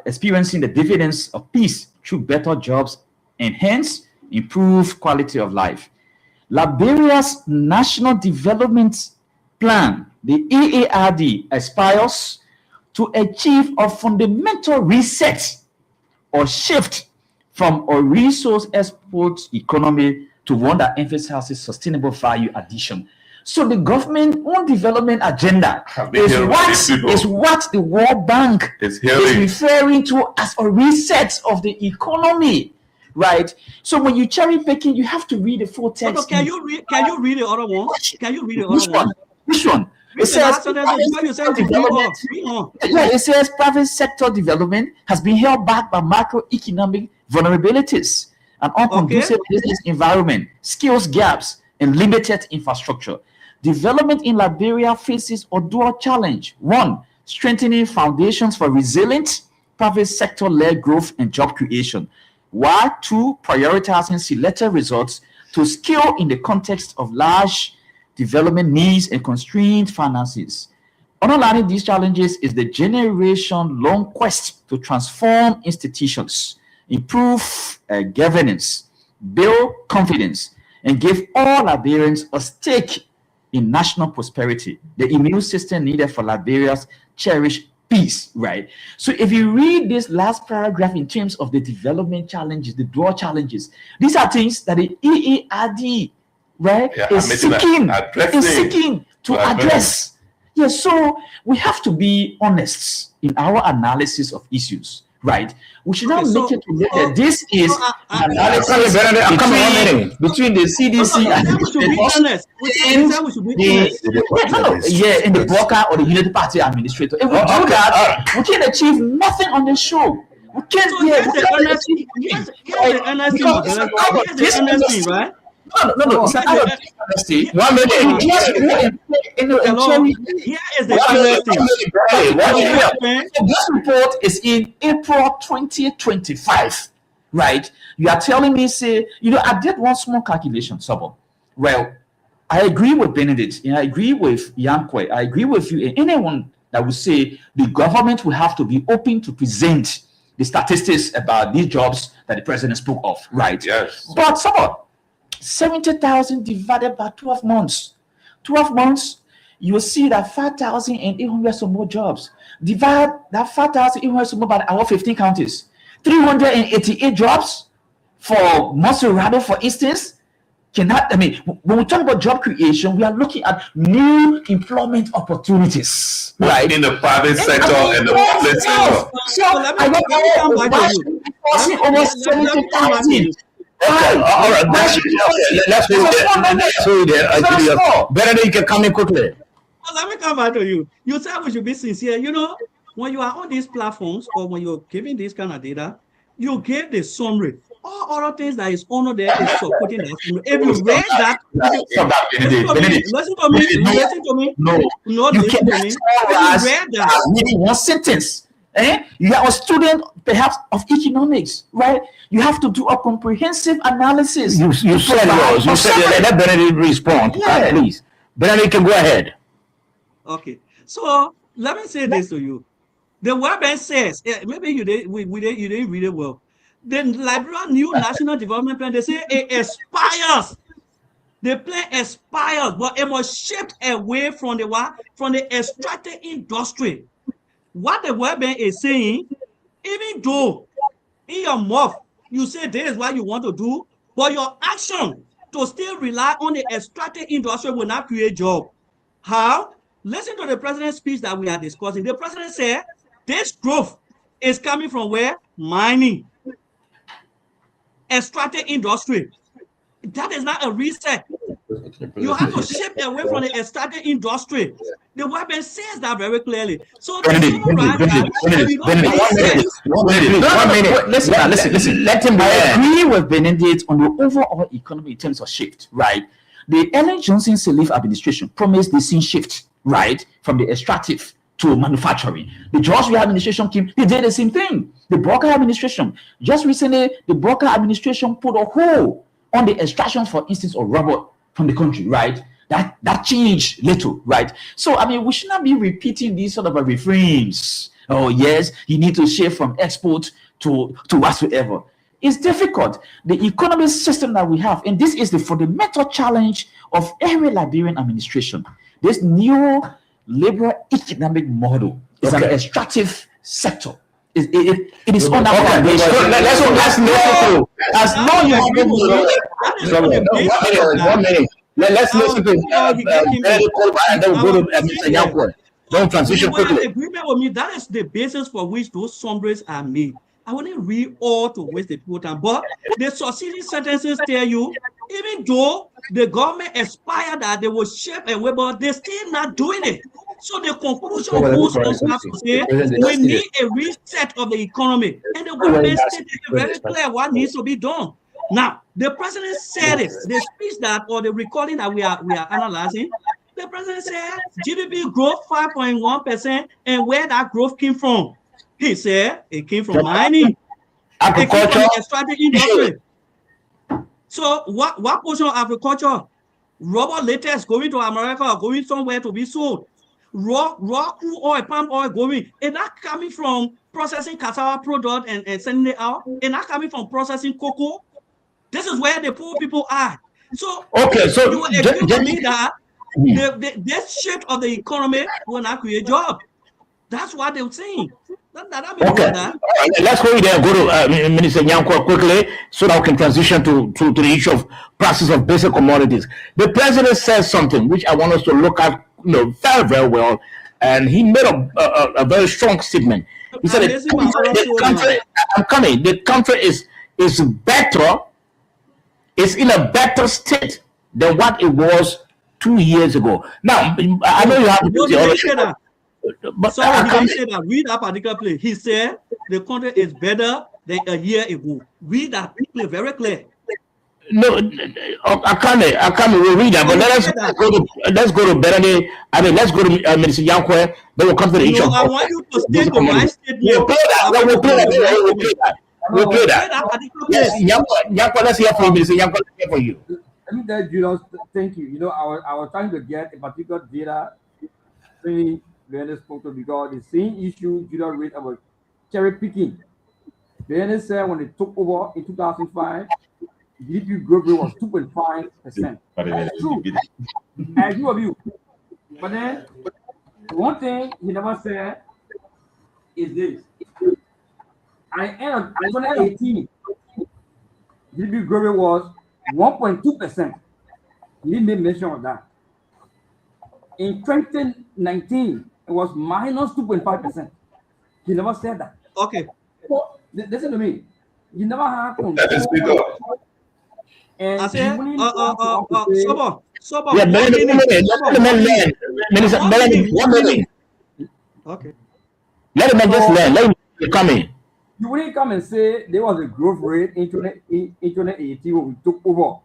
experiencing the dividends of peace through better jobs and hence improved quality of life. Liberia's National Development Plan, the EARD, aspires to achieve a fundamental reset or shift from a resource export economy to one that emphasizes sustainable value addition. So the government own development agenda is what the World Bank is referring to as a reset of the economy, right? So when you cherry picking, you have to read the full text. Okay, can you read the other one? Can you read the other one? Which one? It says it says private sector development has been held back by macroeconomic vulnerabilities, an unconducive business environment, skills gaps, and limited infrastructure. Development in Liberia faces a dual challenge. One, strengthening foundations for resilient private sector-led growth and job creation, while two, prioritizing selected results to scale in the context of large development needs and constrained finances. Underlining these challenges is the generation-long quest to transform institutions, improve governance, build confidence, and give all Liberians a stake in national prosperity, the immune system needed for Liberia's cherished peace, right? So if you read this last paragraph in terms of the development challenges, the dual challenges, these are things that the EARD, right, is seeking to address. Yes, so we have to be honest in our analysis of issues, right? We should not make it to look that this is analysis between the CDC and in the broker or the Unity Party administrator. If we do that, we can achieve nothing on the show. We can't right? No, it's an honesty. Here is the This report is in April 2025, right? You are telling me, say, I did one small calculation, Sabo. Well, I agree with Benedict, and I agree with Yankwe, I agree with you, and anyone that would say the government will have to be open to present the statistics about these jobs that the president spoke of, right? Yes. But Sabo, 70,000 divided by 12 months. 12 months, you will see that 5,800 or more jobs. Divide that 5,800 or more by our 15 counties. 388 jobs for Monserrado, for instance. When we talk about job creation, we are looking at new employment opportunities, right? In the private sector and the public sector. So let me come back to you. Over 70,000. All right, let's Better you can come in quickly. Let me come back to you. You said we should be sincere. When you are on these platforms or when you're giving this kind of data, you give the summary. All other things that is on there is supporting that. If you read that, listen to me. No, listen to me. If you read that, reading one sentence. You are a student, perhaps, of economics, right? You have to do a comprehensive analysis. You said yours. You said let Benedict respond, please. Benedict can go ahead. Okay, so let me say this to you. The World Bank says, maybe you didn't read it well. The Liberia New National Development Plan, they say it expires The plan expired, but it must shift away from the what? From the extractive industry. What the World Bank is saying, even though in your mouth you say this is what you want to do, but your action to still rely on the extractive industry will not create job. How? Listen to the president's speech that we are discussing. The president said this growth is coming from where? Mining, extractive industry. That is not a reset. You have to shift away from the extractive industry. The World Bank says that very clearly. So to summarize that, 1 minute. Listen. Let him I agree with Benedict on the overall economy in terms of shift, right? The Ellen Johnson Sirleaf administration promised the same shift, right, from the extractive to manufacturing. The George Weah administration came, they did the same thing. The Broker administration, just recently, the Broker administration put a hold on the extraction, for instance, of rubber from the country, right? That changed little, right? So, I mean, we should not be repeating these sort of refrains. Oh, yes, you need to shift from export to whatsoever. It's difficult. The economic system that we have, and this is the fundamental challenge of every Liberian administration. This new liberal economic model is an extractive sector. It is on our Let's listen to. As long as 1 minute. Let's listen to and then we'll go to Mr. Nyankwo. Don't transition quickly. Agreement with me. That is the basis for which those summaries are made. I wouldn't read all to waste the people time, but the succeeding sentences tell you, even though the government aspired that they will shape away, but they're still not doing it. So the conclusion goes on to say we need a reset of the economy, and the government stated very clear what needs to be done. Now, the president said it. The speech that or the recording that we are analyzing, the president said GDP growth 5.1%, and where that growth came from. He said it came from mining, agriculture, extractive industry. So what portion of agriculture? Rubber latex going to America or going somewhere to be sold. Raw crude oil, palm oil going. It's not coming from processing cassava product and sending it out. It's not coming from processing cocoa. This is where the poor people are. So okay, so you agree with me that this shift of the economy will not create jobs. That's what they're saying. Okay, let's go there. Go to Minister Nyankwo quickly, so that we can transition to the issue of prices of basic commodities. The president says something which I want us to look at, very, very well, and he made a very strong statement. He said, the country is better, is in a better state than what it was 2 years ago. Now, I know you have to but sorry, he didn't say that. Read that particular play. He said the country is better than a year ago. Read that play very clear. No, I can't read that. But let's go to Benedict. I mean, let's go to Minister Nyankwo. Then we'll come to the issue. I want you to state the right statement. We'll play that. Yes, Nyankwo, let's hear from you, Minister Nyankwo. Let's hear from you. Let me tell Julius, thank you. I was trying to get a particular data. Bernard spoke to because the same issue Judah read about cherry picking. Bernard said when they took over in 2005, GDP growth rate was 2.5%. That's true. I agree with you. But then one thing he never said is this. At the end of 2018, GDP growth rate was 1.2%. He didn't make mention of that. In 2019, it was minus 2.5%. He never said that. Okay. So, listen to me. You never had control. And I said, Sobo. Yeah, let him Okay. Let him just learn. Let him come in. You wouldn't come and say there was a growth rate in 2018 when we took over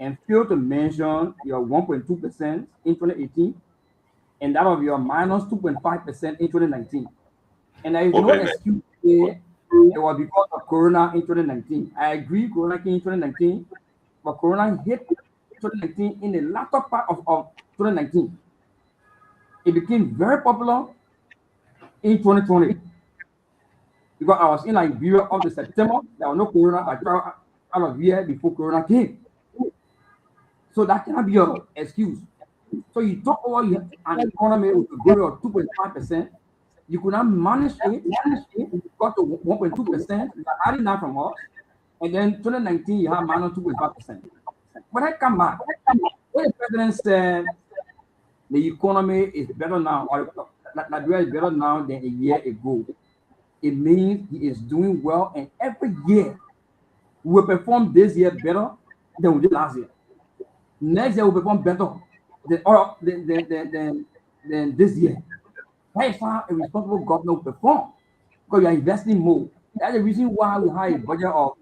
and fail to mention your 1.2% in 2018 and that of your minus 2.5% in 2019. And there is no excuse to say it was because of Corona in 2019. I agree, Corona came in 2019, but Corona hit 2019 in the latter part of 2019. It became very popular in 2020 because I was in Liberia up to September. There was no Corona. I traveled out of here before Corona came. So that cannot be your excuse. So you took over an economy with a growth of 2.5%. You could not manage it. You got to 1.2%. You are adding that from us. And then 2019, you have minus 2.5%. When I come back, when the president said the economy is better now, or Nigeria is better now than a year ago, it means he is doing well. And every year, we will perform this year better than we did last year. Next year, we'll perform better than this year. That is how a responsible government will perform, because you are investing more. That's the reason why we have a budget of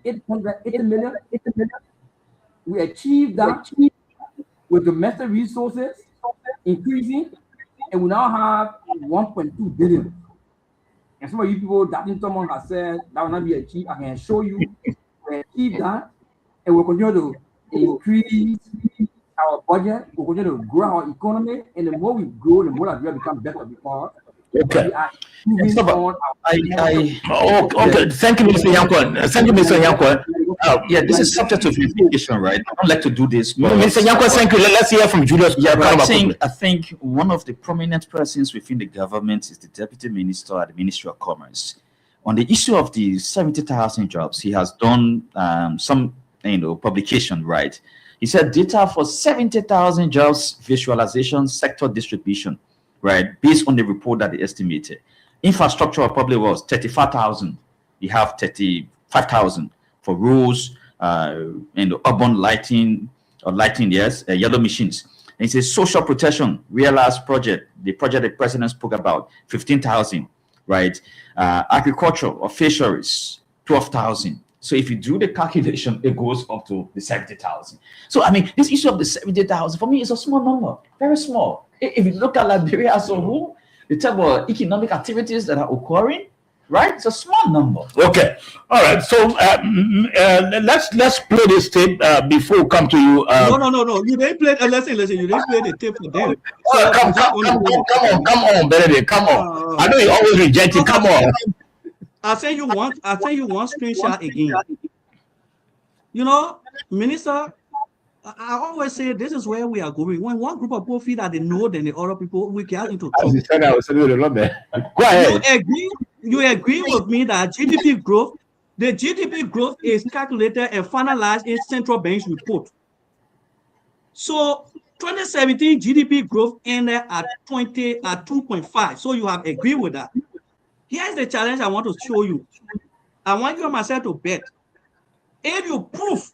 880 million. We achieved that with domestic resources increasing, and we now have 1.2 billion. And some of you people that someone has said that will not be achieved. I can show you we achieved that, and we'll continue to increase our budget. We'll continue to grow our economy, and the more we grow, the more that we become better, because Okay. we are moving on Okay. Thank you, Mr. Yankwan. Thank you, Mr. Yankwan. Yeah, this is subject to verification, right? I don't like to do this. But Mr. Yankwan, thank you. Let's hear from Julius. yeah, but I think one of the prominent persons within the government is the Deputy Minister at the Ministry of Commerce. On the issue of the 70,000 jobs, he has done some publication, right? He said data for 70,000 jobs visualization sector distribution, right? Based on the report that they estimated. Infrastructure probably was 35,000. You have 35,000 for roads and urban lighting, yes, yellow machines. And he says social protection, realized project, the project the president spoke about, 15,000, right? Agriculture or fisheries, 12,000. So if you do the calculation, it goes up to the 70,000. So I mean, this issue of the 70,000 for me is a small number, very small. If you look at Liberia as a whole, the type of economic activities that are occurring, right? It's a small number. Okay. All right. So let's play this tape before we come to you. No. You didn't play. Listen. You didn't play the tape for them. So Come on, Benedict. Come on. I know you always reject it. Come on. I say you want screenshot again. You know, Minister, I always say this is where we are going. When one group of people feel that they know than the other people, we get into trouble. Go ahead. You agree with me that GDP growth, the GDP growth is calculated and finalized in central bank's report. So 2017 GDP growth ended at 2.5. So you have agreed with that. Here's the challenge I want to show you. I want you and myself to bet. If you prove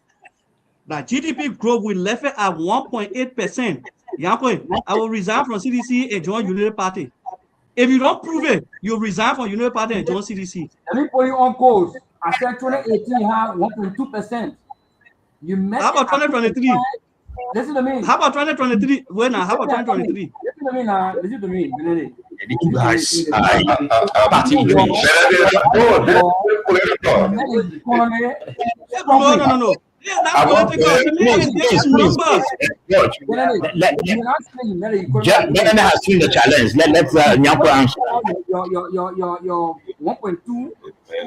that GDP growth will level at 1.8%, I will resign from CDC and join United Party. If you don't prove it, you resign from United Party and join CDC. Let me put you on course. I said 2018 had 1.2%. You met. How about 2023? Listen to me. How about 2023? Wait now. How about 2023? Listen to me now. Listen to me. You guys, party No. Yeah, that's political. Benedict has seen the challenge. Let's Nyanko answer. Your 1.2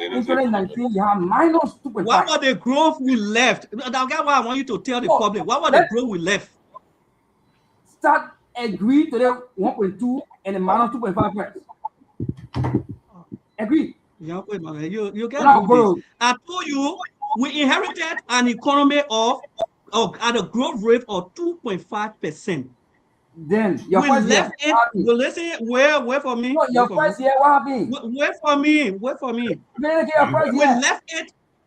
in 2019, you have minus 2.5. What was the growth we left? That's why I want you to tell the public. What was the growth we left? Start agree to the 1.2 and the minus 2.5%. Agree. You can't do this. I told you we inherited an economy of at a growth rate of 2.5%. Then your we first left year, it. Well, listen, wait for me. No, your first year, what happened? Wait for me.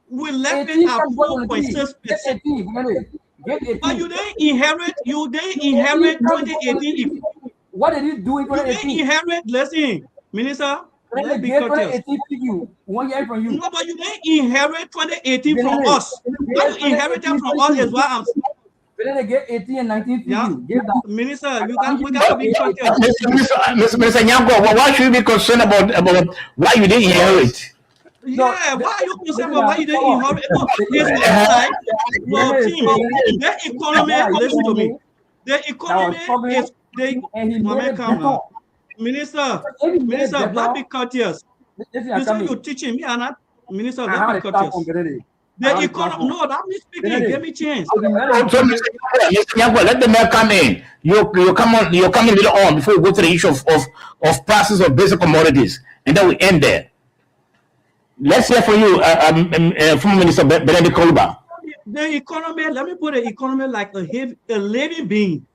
We left it at 4.6%. But you didn't inherit 2018. What did you do in 2018? You didn't inherit, listen, Minister. Let's be courteous. 1 year from you. No, but you didn't inherit 2018 from us. What you inherited from us is why I'm. They get 18 and 19 to you. Give that. Minister, we got to be courteous. Mr. Nyanko, why should you be concerned about why you didn't inherit? Yeah, why are you concerned about why you didn't inherit? It's outside your team. The economy, listen to me. The economy is the Minister, let's be courteous. You say you're teaching me, and not Minister, let's be courteous. The economy. No, that me speaking. Give me chance. So, Mr. Nyangwa, let the mayor come in. You come on. You come in a little on before we go to the issue of prices of basic commodities, and then we end there. Let's hear from you, former Minister Benedict Koluba. The economy. Let me put the economy like a living being.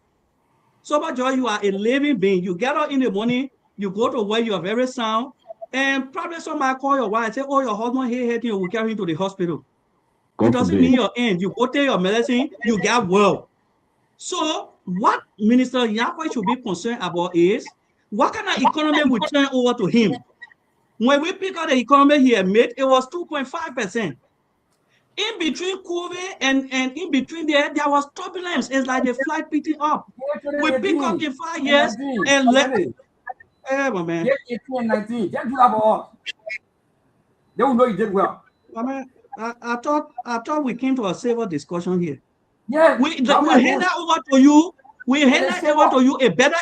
So, but Joy, you are a living being. You get up in the morning. You go to work. You are very sound. And probably somebody call your wife and say, "Oh, your husband here, you will carry him to the hospital." It doesn't mean your end. You go take your medicine, you get well. So what Minister Nyangwa should be concerned about is what kind of economy we turn over to him. When we pick out the economy he had made, it was 2.5%. In between COVID and in between there was turbulence. It's like the flight picking up. We pick up in 5 years and let. Hey, my man. 18-19. Just do that for us. They will know you did well. I mean, I thought we came to a civil discussion here. Yeah, we hand that over to you. We hand that over to you a better.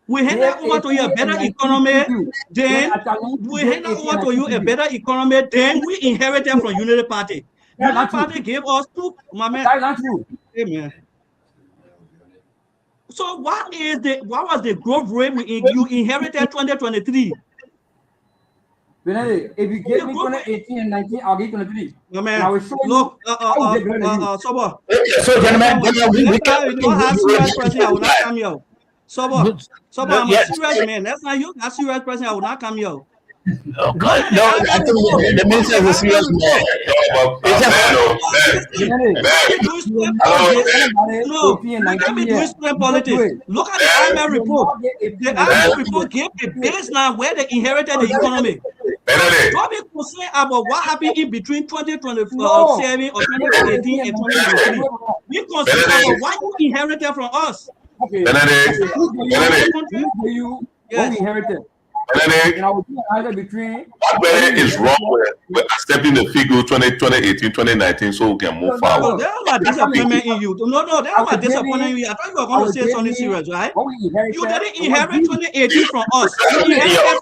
We hand that over to you a better economy. Then we hand that over to you a better economy. Then we inherited from Unity Party. Unity Party gave us two. My man. Amen. So what was the growth rate you inherited 2023? If you give me 2018 and 19, I'll give you 23. No, man. I will show Look, so gentlemen, we don't have serious person. I will not come here. So I'm a serious man. That's not you. That's serious person. I will not come here. No, I think the minister is a serious man. Let me do student politics. Look at the IMF report. The IMF report gave a baseline where they inherited the economy. Don't be concerned about what happened in between 2027 or 2018 and 2023. Be concerned about what you inherited from us. Okay. What we inherited. What is wrong with accepting the figure 2018, 2019 so we can move forward? There's no disappointment in you. No, there's no disappointment in you. I thought you were going to say something serious, right? You didn't inherit 2018 from us. You inherited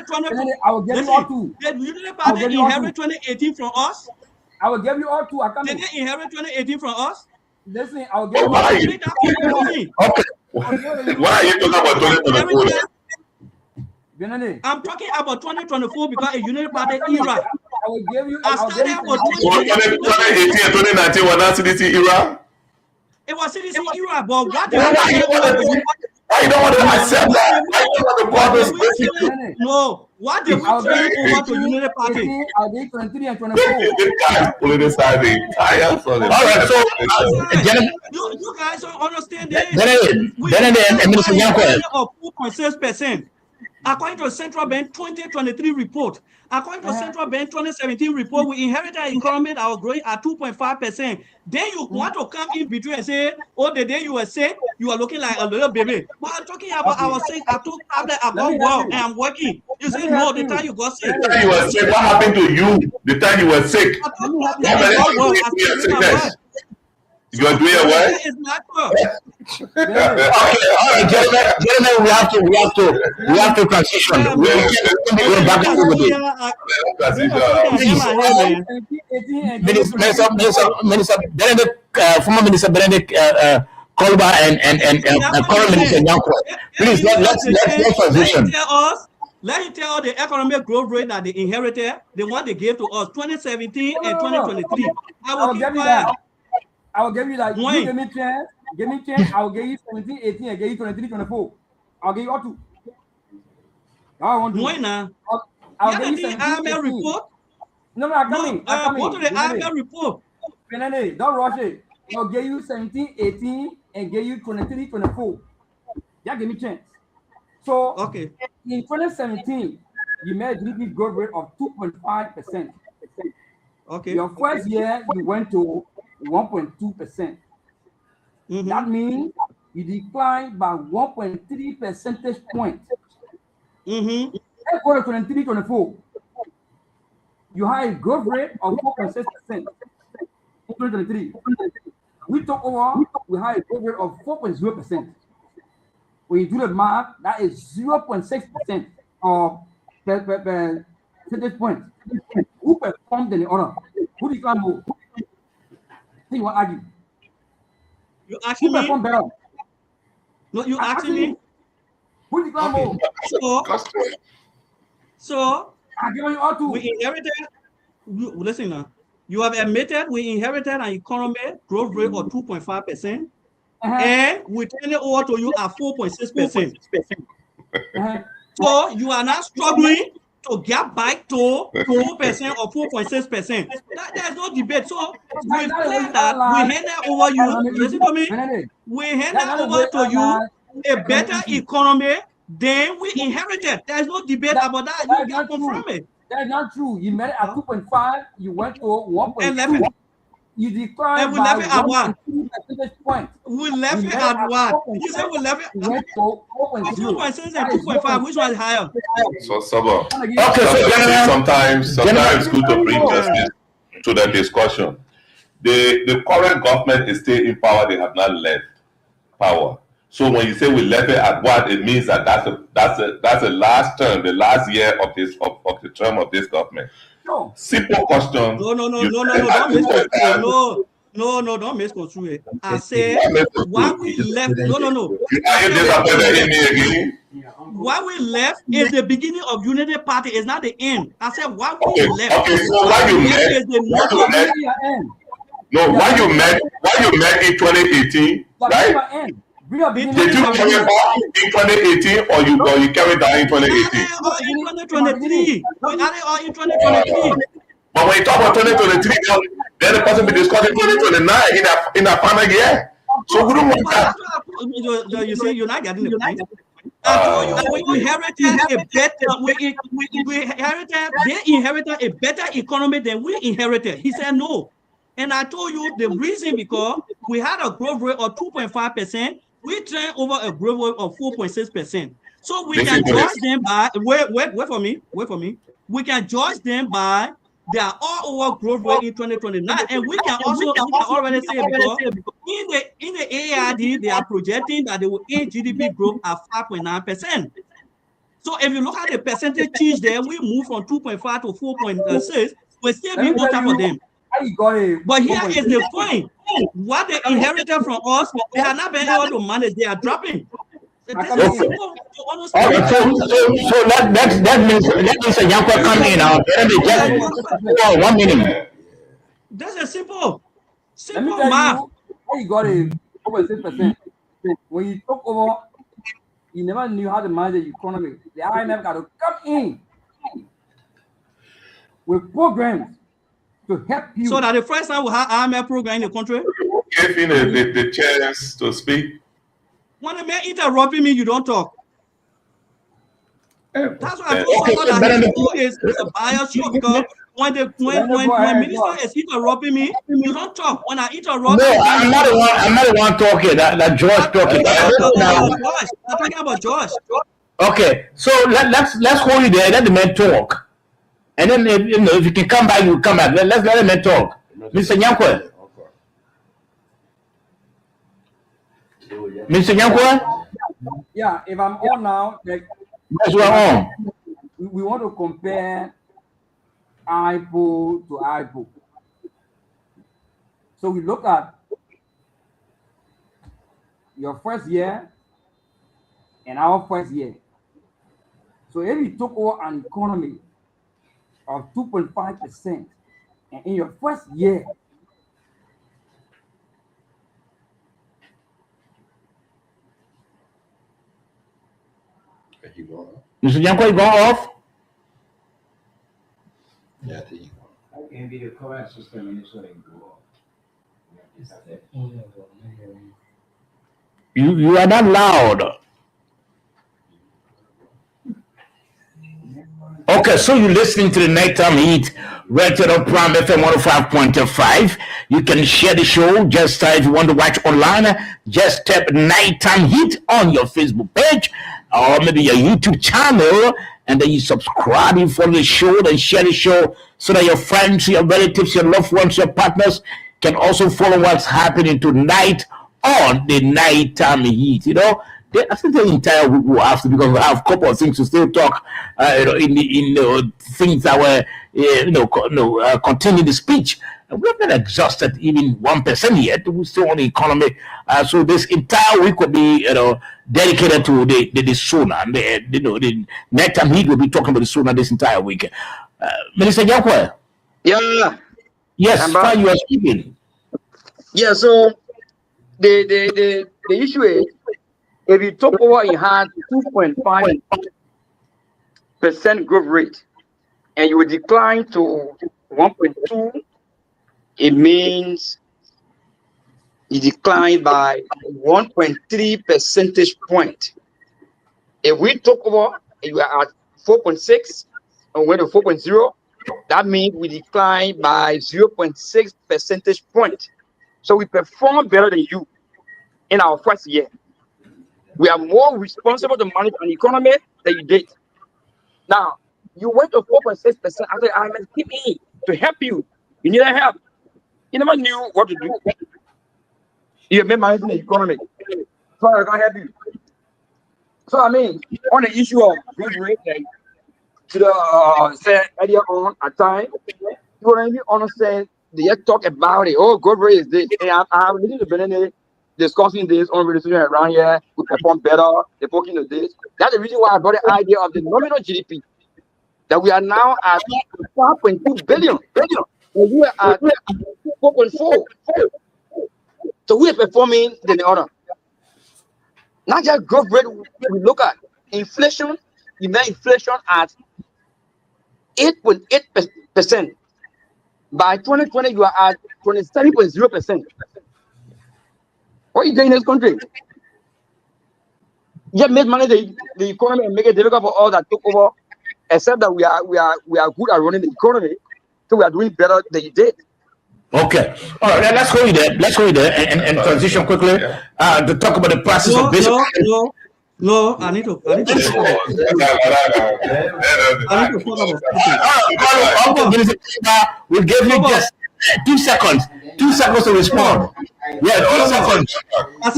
2023. I will give you all two. Did Unity Party inherit 2018 from us? I will give you all two. Did they inherit 2018 from us? Listen, I'll give you all two. Okay. Why are you talking about 2024? I'm talking about 2024 because a Unity Party era. I will give you. I started about 2018 and 2019 were not CDC era. It was CDC era, but what did I don't want to accept that. No, what did we turn over to Unity Party? I'll give 23 and 24. All right, so you guys don't understand this. Minister Nyangwa of 4.6%. According to the Central Bank 2023 report, according to Central Bank 2017 report, we inherited an economy that was growing at 2.5%. Then you want to come in between and say, "Oh, the day you were sick, you are looking like a little baby." But I'm talking about I was sick. I took tablet. I got well, and I'm working. You say no. The time you got sick. The time you were sick. What happened to you? The time you were sick. You are doing what? It's natural. Okay, all right, gentlemen, we have to transition. We're back over there. Minister Benedict, former Minister Benedict Koluba and current Minister Nyangwa. Please let's transition. Let him tell us the economic growth rate that they inherited, the one they gave to us, 2017 and 2023. I will give you that. I will give you that. You give me 10. Give me 10. I will give you 17, 18. I give you 23, 24. I'll give you all two. I want to. I'll give you 17, report. No, I'm coming. Go to the IMF report. Don't rush it. I'll give you 17, 18, and give you 23, 24. Yeah, give me 10. So, okay. In 2017, you made a GDP growth rate of 2.5%. Okay. Your first year, you went to 1.2%. That means you declined by 1.3 percentage points. Let's go to 23, 24. You had a growth rate of 4.6% in 2023. We took over, we had a growth rate of 4.0%. When you do the math, that is 0.6% of percentage points. Who performed in the other? Who declined more? See what argue? You Who asking me? performed better? No, you I'm asking me? Who declined more? So I'm giving you all two. we inherited. Listen now. You have admitted we inherited an economy growth rate of 2.5%, and we turn it over to you at 4.6%. So you are now struggling to get back to 4% or 4.6%. There's no debate. So we declare that we hand it over you. Listen to me. We hand it over to you a better economy than we inherited. There's no debate about that. You can confirm it. That's not true. You made it at 2.5. You went to 1.2. And left it. You declined And we by left it at what? 1.2 percentage points. We left You it made at what? 4.5. You said we left it You at went to 4.0. 2.6 and 2.5. Which one is higher? So, Sabo, Okay, so gentlemen, sometimes it's good to bring justice to the discussion. The current government is still in power. They have not left power. So when you say we left it at what, it means that that's the last term, the last year of the term of this government. No. Simple question. No, don't misconstrue it. I said why we left. No. Are you disappointed in me again? Why we left is the beginning of Unity Party. It's not the end. I said why we Okay, left. okay. So why you met? Is the Why you met in 2018, right? Did you carry it out in 2018 or you carried it out in 2018? in 2023. We added on in 2023. But when you talk about 2023, then the person be discussing 2029 in a final year. So we don't want that. You say you're not getting the point. I told you we inherited a better. They inherited a better economy than we inherited. He said no, and I told you the reason because we had a growth rate of 2.5%. We turned over a growth rate of 4.6%. So we can judge them by wait for me. We can judge them by their all over growth rate in 2029, and we can also already say because in the AID they are projecting that they will end GDP growth at 5.9%. So if you look at the percentage change there, we move from 2.5 to 4.6. We still be on top of them. But here is the point: what they inherited from us, they have not been able to manage. They are dropping. Okay, so that means a young person come in now. Just 1 minute. That's a simple Let me tell math. you how you got a 4.6%. When you took over, you never knew how to manage the economy. The IMF got to come in with programs to help you. So that the first time we have IMF program in the country, Give me the chance to speak. when a man interrupting me, you don't talk. That's why I told you that is a bias show because when minister is interrupting me, you don't talk. When I interrupt, No, I'm not the one talking. That George talking. Josh, I'm talking about Josh. Okay, so let's hold you there. Let the men talk, and then if you can come back, you come back. Let's let the men talk. Mr. Nyankwe. Mr. Nyankwe? Yeah, if I'm on now, like Yes, we're on. we want to compare IPO to IPO. So we look at your first year and our first year. So if you took over an economy of 2.5%, and in your first year, Mr. Nyankwe, you going off? Yeah, I think Can be the current system initially go You are not loud. Okay, so you're listening to the Nighttime Heat, rated on Prime FM 105.5. You can share the show. Just if you want to watch online, just tap Nighttime Heat on your Facebook page or maybe your YouTube channel, and then you subscribe, you follow the show, then share the show so that your friends, your relatives, your loved ones, your partners can also follow what's happening tonight on the Nighttime Heat. You know, I think the entire week will have to, because we have a couple of things to still talk. In the things that were continuing the speech. And we have not exhausted even 1% yet. We're still on the economy. So this entire week will be dedicated to the SONA. And the nighttime heat will be talking about the SONA this entire week. Minister Yakwe. Yeah. Yes, fine, you are speaking. Yeah, so the issue is, if you talk about it had 2.5% growth rate and you would decline to 1.2, it means you decline by 1.3 percentage point. If we talk about you are at 4.6 and went to 4.0, that means we decline by 0.6 percentage point. So we perform better than you in our first year. We are more responsible to manage an economy than you did. Now, you went to 4.6%. I said, I'm going to keep in to help you. You need help. You never knew what to do. You have been managing the economy. So I can't help you. So, I mean, on the issue of growth rate, to the said earlier on a time, you already understand. They talk about it. Oh, growth rate is this. And I have listened to Benin discussing this on radio station around here. We perform better. They're talking to this. That's the reason why I brought the idea of the nominal GDP. That we are now at 5.2 billion. And we are at 4.4. So we are performing than the other. Not just growth rate, we look at inflation. You make inflation at 8.8%. By 2020, you are at 27.0%. What are you doing in this country? You have made money the economy and make it difficult for all that took over, except that we are good at running the economy, so we are doing better than you did. Okay. All right, let's go there. Let's go there and transition quickly to talk about the process of basic. No, I need to talk about We'll give you just 2 seconds. 2 seconds to respond. Yeah, 2 seconds. I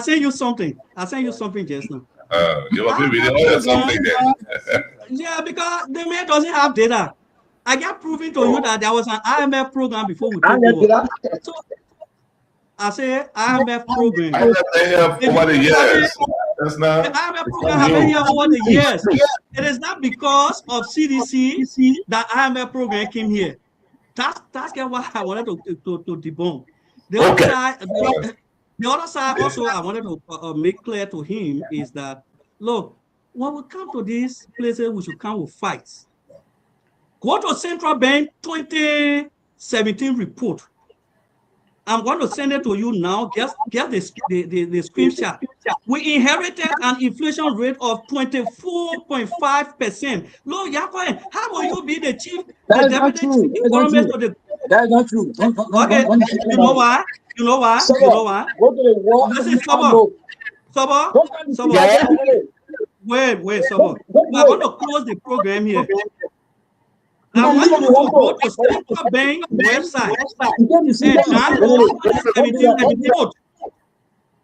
sent you something. I sent you something just now. You must be reading something there. Yeah, because the man doesn't have data. I got proven to you that there was an IMF program before we took over. So I say IMF program. Over the years. That's not the IMF program has been here over the years. It is not because of CDC that IMF program came here. That's what I wanted to debunk. The other side also I wanted to make clear to him is that, look, when we come to these places, we should come with fights. Go to Central Bank 2017 report. I'm going to send it to you now. Get the screenshot. We inherited an inflation rate of 24.5%. Look, Yakwe, how will you be the chief? That's not true. That's not true. Okay, you know why? You know why? Go to the wall. Listen, Sobo. Wait, Sobo. We're going to close the program here. I want you to go to Central Bank website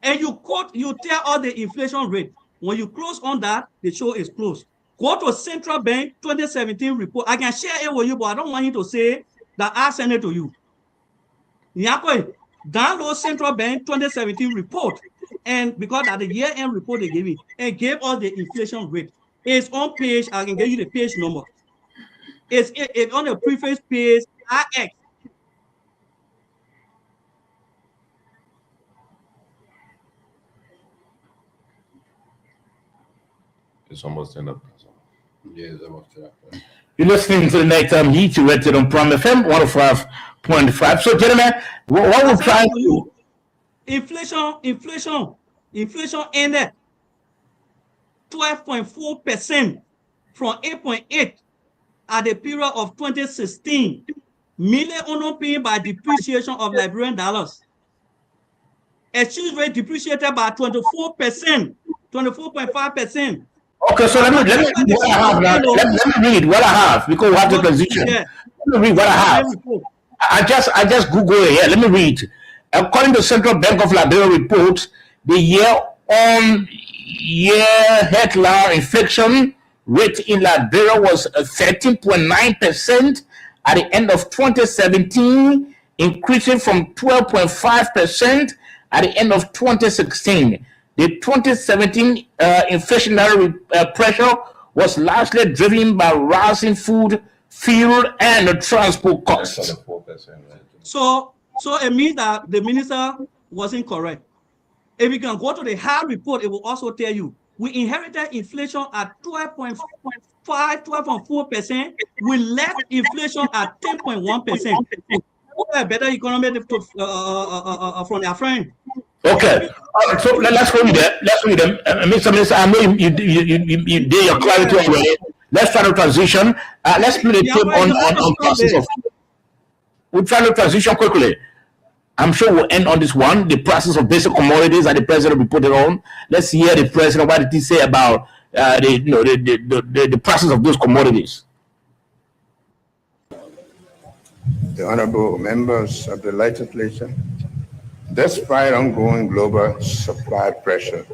and you tell all the inflation rate. When you close on that, the show is closed. Go to Central Bank 2017 report. I can share it with you, but I don't want you to say that I send it to you. Download Central Bank 2017 report, and because at the year-end report they gave me and gave all the inflation rate. It's on page. I can give you the page number. It's on the preface page, IX. it's almost end up. Yeah, it's almost there. You're listening to the Nighttime Heat. You read it on Prime FM 105.5. So, gentlemen, what we're trying to do. Inflation ended 12.4% from 8.8 at the period of 2016, mainly underpinned by depreciation of Liberian dollars. Exchange rate depreciated by 24%, 24.5%. Okay, so let me read what I have now. Let me read what I have because we have the transition. Yeah. Let me read what I have. I just Google it here. Let me read. According to Central Bank of Liberia report, the year on year headline inflation rate in Liberia was 13.9% at the end of 2017, increasing from 12.5% at the end of 2016. The 2017 inflationary pressure was largely driven by rising food, fuel, and transport costs. So it means that the minister wasn't correct. If you can go to the HAL report, it will also tell you we inherited inflation at 12.5, 12.4%. We left inflation at 10.1%. A better economy from their friend. Okay, so let's go with that. Let's go with them. Mr. Minister, I know you did your clarity already. Let's try to transition. Let's put the tape on process of. We'll try to transition quickly. I'm sure we'll end on this one. The prices of basic commodities that the president reported on. Let's hear the president. What did he say about the prices of those commodities? The honorable members of the legislature, despite ongoing global supply pressure,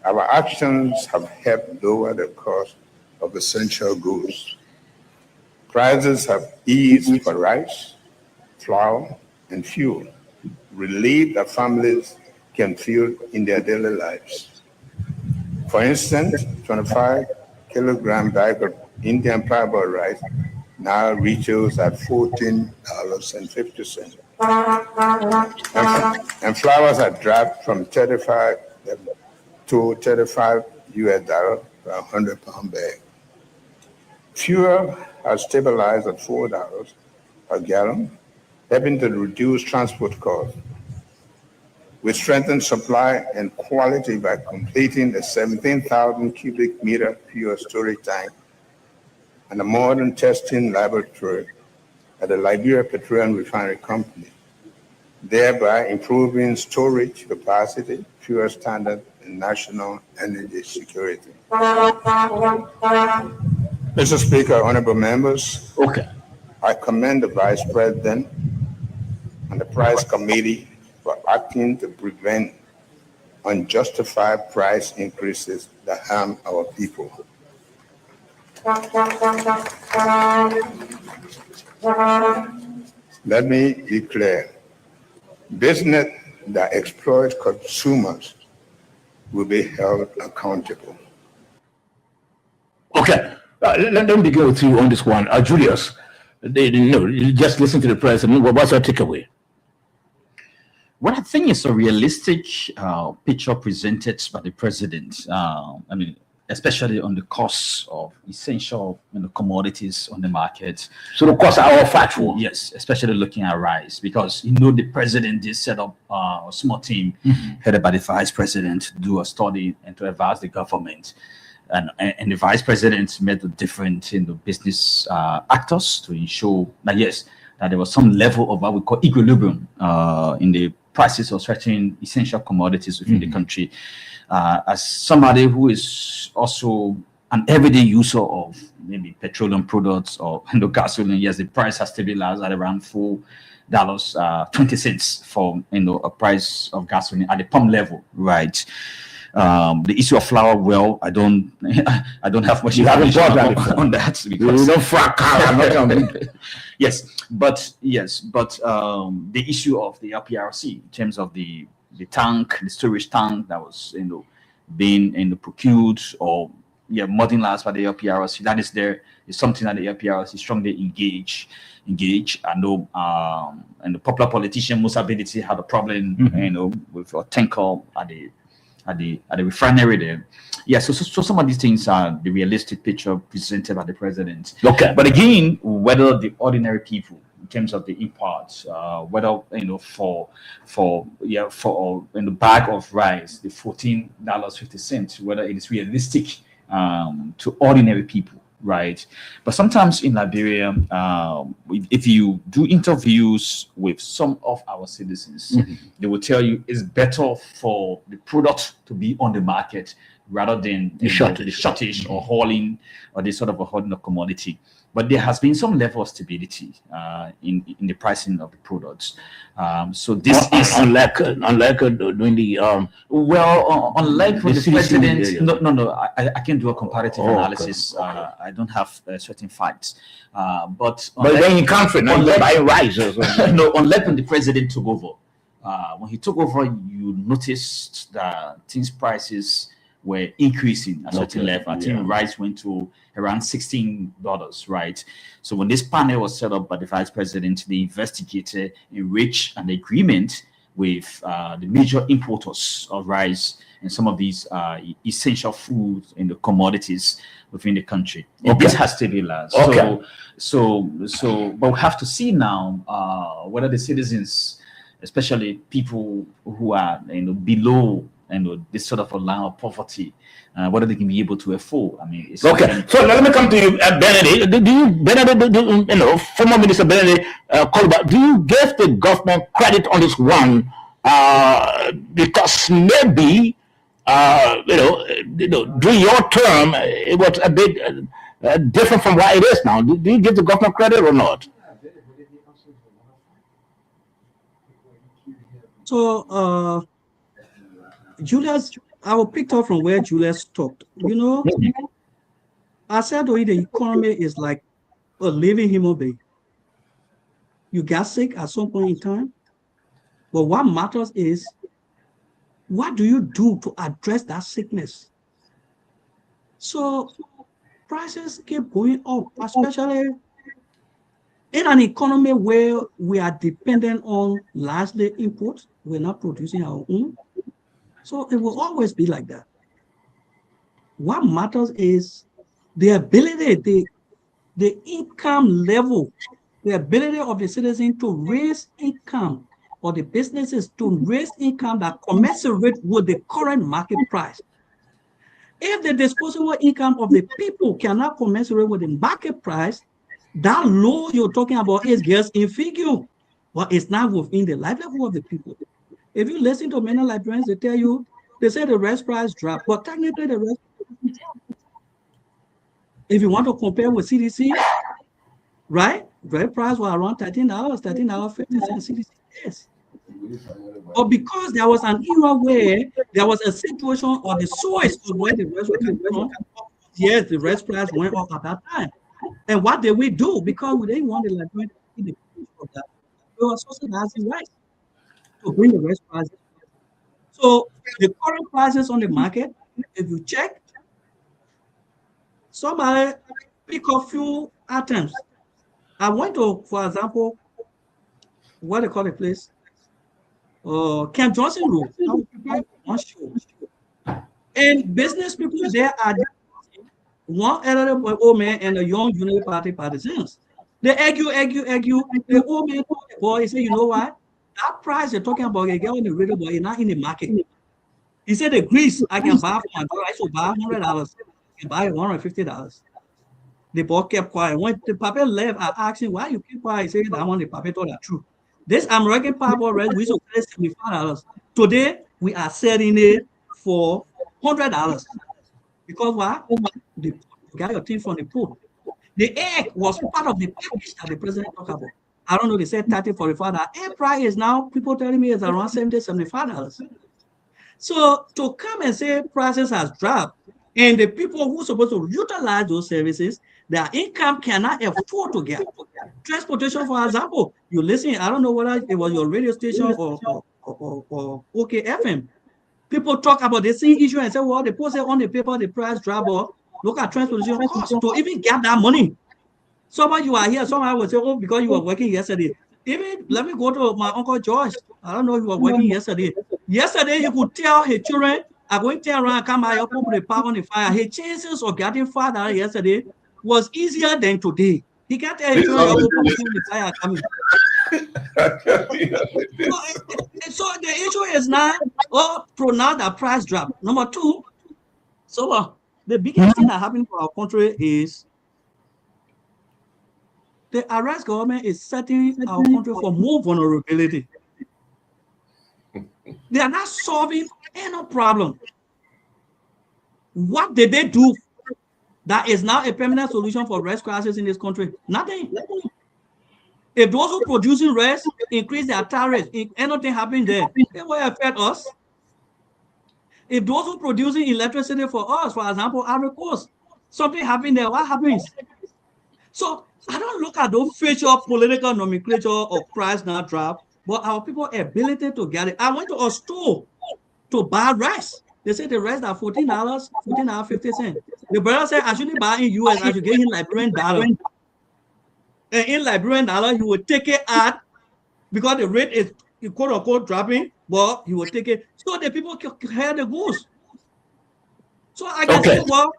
our actions have helped lower the cost of essential goods. Prices have eased for rice, flour, and fuel, relief that families can feel in their daily lives. For instance, 25 kilogram bag of Indian parboiled rice now retails at $14.50. And flowers are dropped from 35 to 35 US dollars per 100-pound bag. Fuel has stabilized at $4 per gallon, helping to reduce transport costs. We strengthened supply and quality by completing a 17,000 cubic meter fuel storage tank and a modern testing laboratory at the Liberia Petroleum Refinery Company, thereby improving storage capacity, fuel standard, and national energy security. Mr. Speaker, honorable members, Okay. I commend the Vice President and the Price Committee for acting to prevent unjustified price increases that harm our people. Let me be clear. Business that exploits consumers will be held accountable. Okay. Let me begin with you on this one. Julius, just listen to the president. What's your takeaway? Well, I think it's a realistic picture presented by the president. Especially on the costs of essential commodities on the market. So the costs are all factual. Yes, especially looking at rice, because the president did set up a small team headed by the vice president to do a study and to advise the government. And the vice president met with different business actors to ensure that that there was some level of what we call equilibrium in the prices of certain essential commodities within the country. As somebody who is also an everyday user of maybe petroleum products or gasoline, yes, the price has stabilized at around $4.20 for a price of gasoline at the pump level, right? The issue of flour, well, I don't have much information on that because the issue of the LPRC in terms of the tank, the storage tank that was being procured or modernized by the LPRC, that is something that the LPRC strongly engage. I know and the popular politician Musa Beniti had a problem with a tanker at the refinery there. So some of these things are the realistic picture presented by the president. Okay. But again, whether the ordinary people in terms of the imports, whether for in the bag of rice, the $14.50, whether it is realistic to ordinary people, right? But sometimes in Liberia, if you do interviews with some of our citizens, they will tell you it's better for the product to be on the market rather than The shortage. the shortage or hauling or this sort of a holding of commodity. But there has been some level of stability in the pricing of the products. So this is unlike doing the unlike when the the CDC president. area. No, I can do a comparative Oh, okay. analysis. I don't have certain facts, but But then in country, now unlike- you buy rice or something. no, unlike when the president took over. When he took over, you noticed that things prices were increasing at a certain Okay, level. I think yeah. rice went to around $16, right? So when this panel was set up by the vice president, they investigated and reached an agreement with the major importers of rice and some of these essential foods and the commodities within the country. And Okay. this has stabilized. Okay. But we have to see now whether the citizens, especially people who are below this sort of a line of poverty, whether they can be able to afford. I mean, it's Okay, something- so let me come to you, Benedict. Former Minister Benedict Kolba, do you give the government credit on this one? Because maybe, during your term, it was a bit different from what it is now. Do you give the government credit or not? So, Julius, I will pick up from where Julius stopped. I said the economy is like a living human being. You got sick at some point in time, but what matters is what do you do to address that sickness? So prices keep going up, especially in an economy where we are dependent on largely imports. We're not producing our own. So it will always be like that. What matters is the ability, the income level, the ability of the citizen to raise income, or the businesses to raise income that commensurate with the current market price. If the disposable income of the people cannot commensurate with the market price, that law you're talking about is just inferior, but it's not within the livelihood of the people. If you listen to many librarians, they tell you, they say the rice price dropped, but technically the rice price dropped. If you want to compare with CDC, right? Rice price was around $13.50 CDC, yes. But because there was an era where there was a situation or the source of where the rice was coming from, yes, the rice price went up at that time. And what did we do? Because we didn't want the librarian to see the proof of that. We were subsidizing rice to bring the rice price. So the current prices on the market, if you check, somebody pick a few items. I went to, for example, what they call the place? Camp Johnson Road. I was prepared for one show. And business people there are one elderly old man and a young Unity Party partisans. They argue. The old man told the boy, he said, you know what? That price you're talking about, you get on the radio, but it's not in the market. He said, the grease I can buy for my daughter, I should buy $100. I can buy $150. The boy kept quiet. When the papa left, I asked him, why you keep quiet? He said, I want the papa told the truth. This American Powerball rice, we should pay $75. Today, we are selling it for $100. Because why? You got your thing from the pool. The egg was part of the package that the president talked about. I don't know, they said $30, $45. Egg price is now, people telling me, it's around $70, $75. So to come and say prices has dropped, and the people who are supposed to utilize those services, their income cannot afford to get. Transportation, for example, you listen, I don't know whether it was your radio station or OKFM. People talk about the same issue and say, well, they post it on the paper, the price drop, or look at transportation costs to even get that money. Somebody you are here, somebody will say, oh, because you were working yesterday. Even, let me go to my Uncle George. I don't know if you were working yesterday. Yesterday, you could tell his children, I'm going to turn around and come by up with the power on the fire. His chances of getting $5 yesterday was easier than today. He can't tell his children, open the fire coming. So the issue is not, now the price drop. Number two, so the biggest thing that happened for our country is the arrest government is setting our country for more vulnerability. They are not solving any problem. What did they do that is now a permanent solution for rice crisis in this country? Nothing. If those who producing rice increase their tariffs, if anything happen there, it will affect us. If those who producing electricity for us, for example, Ivory Coast, something happen there, what happens? So I don't look at those future political nomenclature of price now drop, but our people ability to get it. I went to a store to buy rice. They say the rice are $14, $14.50. The brother said I shouldn't buy in US, I should get in Liberian dollar. And in Liberian dollar, he will take it out because the rate is quote unquote dropping, but he will take it. So the people can hear the goods. So I can say, well,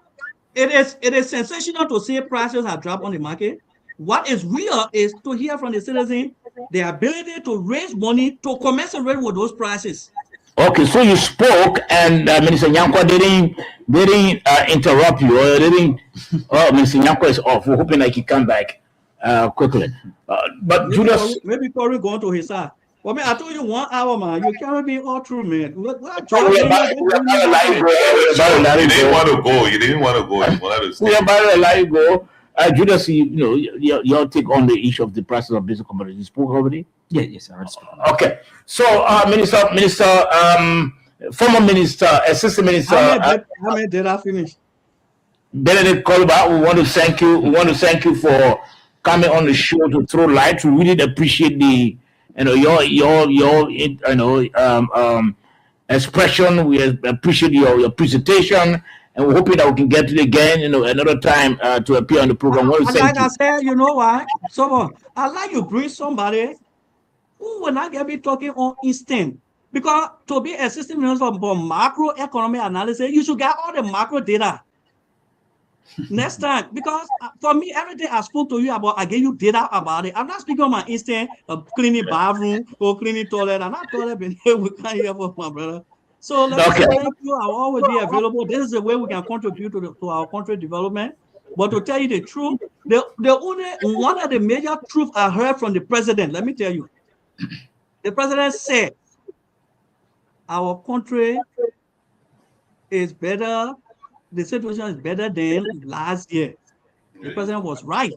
it is sensational to say prices have dropped on the market. What is real is to hear from the citizen the ability to raise money to commensurate with those prices. Okay, so you spoke, and Minister Nyankwa didn't interrupt you, or didn't. Oh, Minister Nyankwa is off. We're hoping that he come back quickly. But Julius, maybe Corey going to his side. Well, man, I told you 1 hour, man. You can't be all true, man. You didn't want to go. You didn't want to go. You wanted to stay. We are about to let you go. Julius, your take on the issue of the prices of basic commodities. You spoke already? Yeah, yes, I already spoke. Okay. So, former minister, assistant minister. How many did I finish? Benedict Koluba, we want to thank you. We want to thank you for coming on the show to throw light. We really appreciate the, your expression. We appreciate your presentation, and we're hoping that we can get it again, another time to appear on the program. Like I said, you know why? So I like you bring somebody who will not get me talking on instant. Because to be assistant minister for macroeconomic analysis, you should get all the macro data. Next time, because for me, everything I spoke to you about, I gave you data about it. I'm not speaking on my instant of cleaning bathroom or cleaning toilet. I'm not toilet, but we can't hear from my brother. So let me thank you. I'll always be available. This is the way we can contribute to our country development. But to tell you the truth, the only one of the major truths I heard from the president, let me tell you, the president said our country is better. The situation is better than last year. The president was right.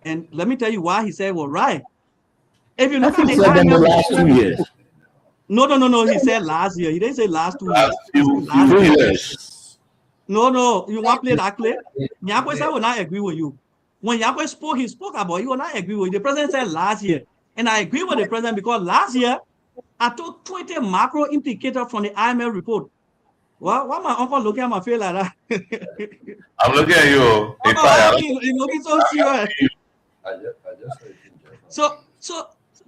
And let me tell you why he said it was right. If you look at the last 2 years. No. He said last year. He didn't say last 2 years. Last 2 years. No. You want to play that clip? Nyakwe said, I will not agree with you. When Nyakwe spoke, he spoke about you will not agree with you. The president said last year. And I agree with the president because last year, I took 20 macro indicators from the IMF report. Why my uncle looking at my face like that? I'm looking at you. He's looking so serious. So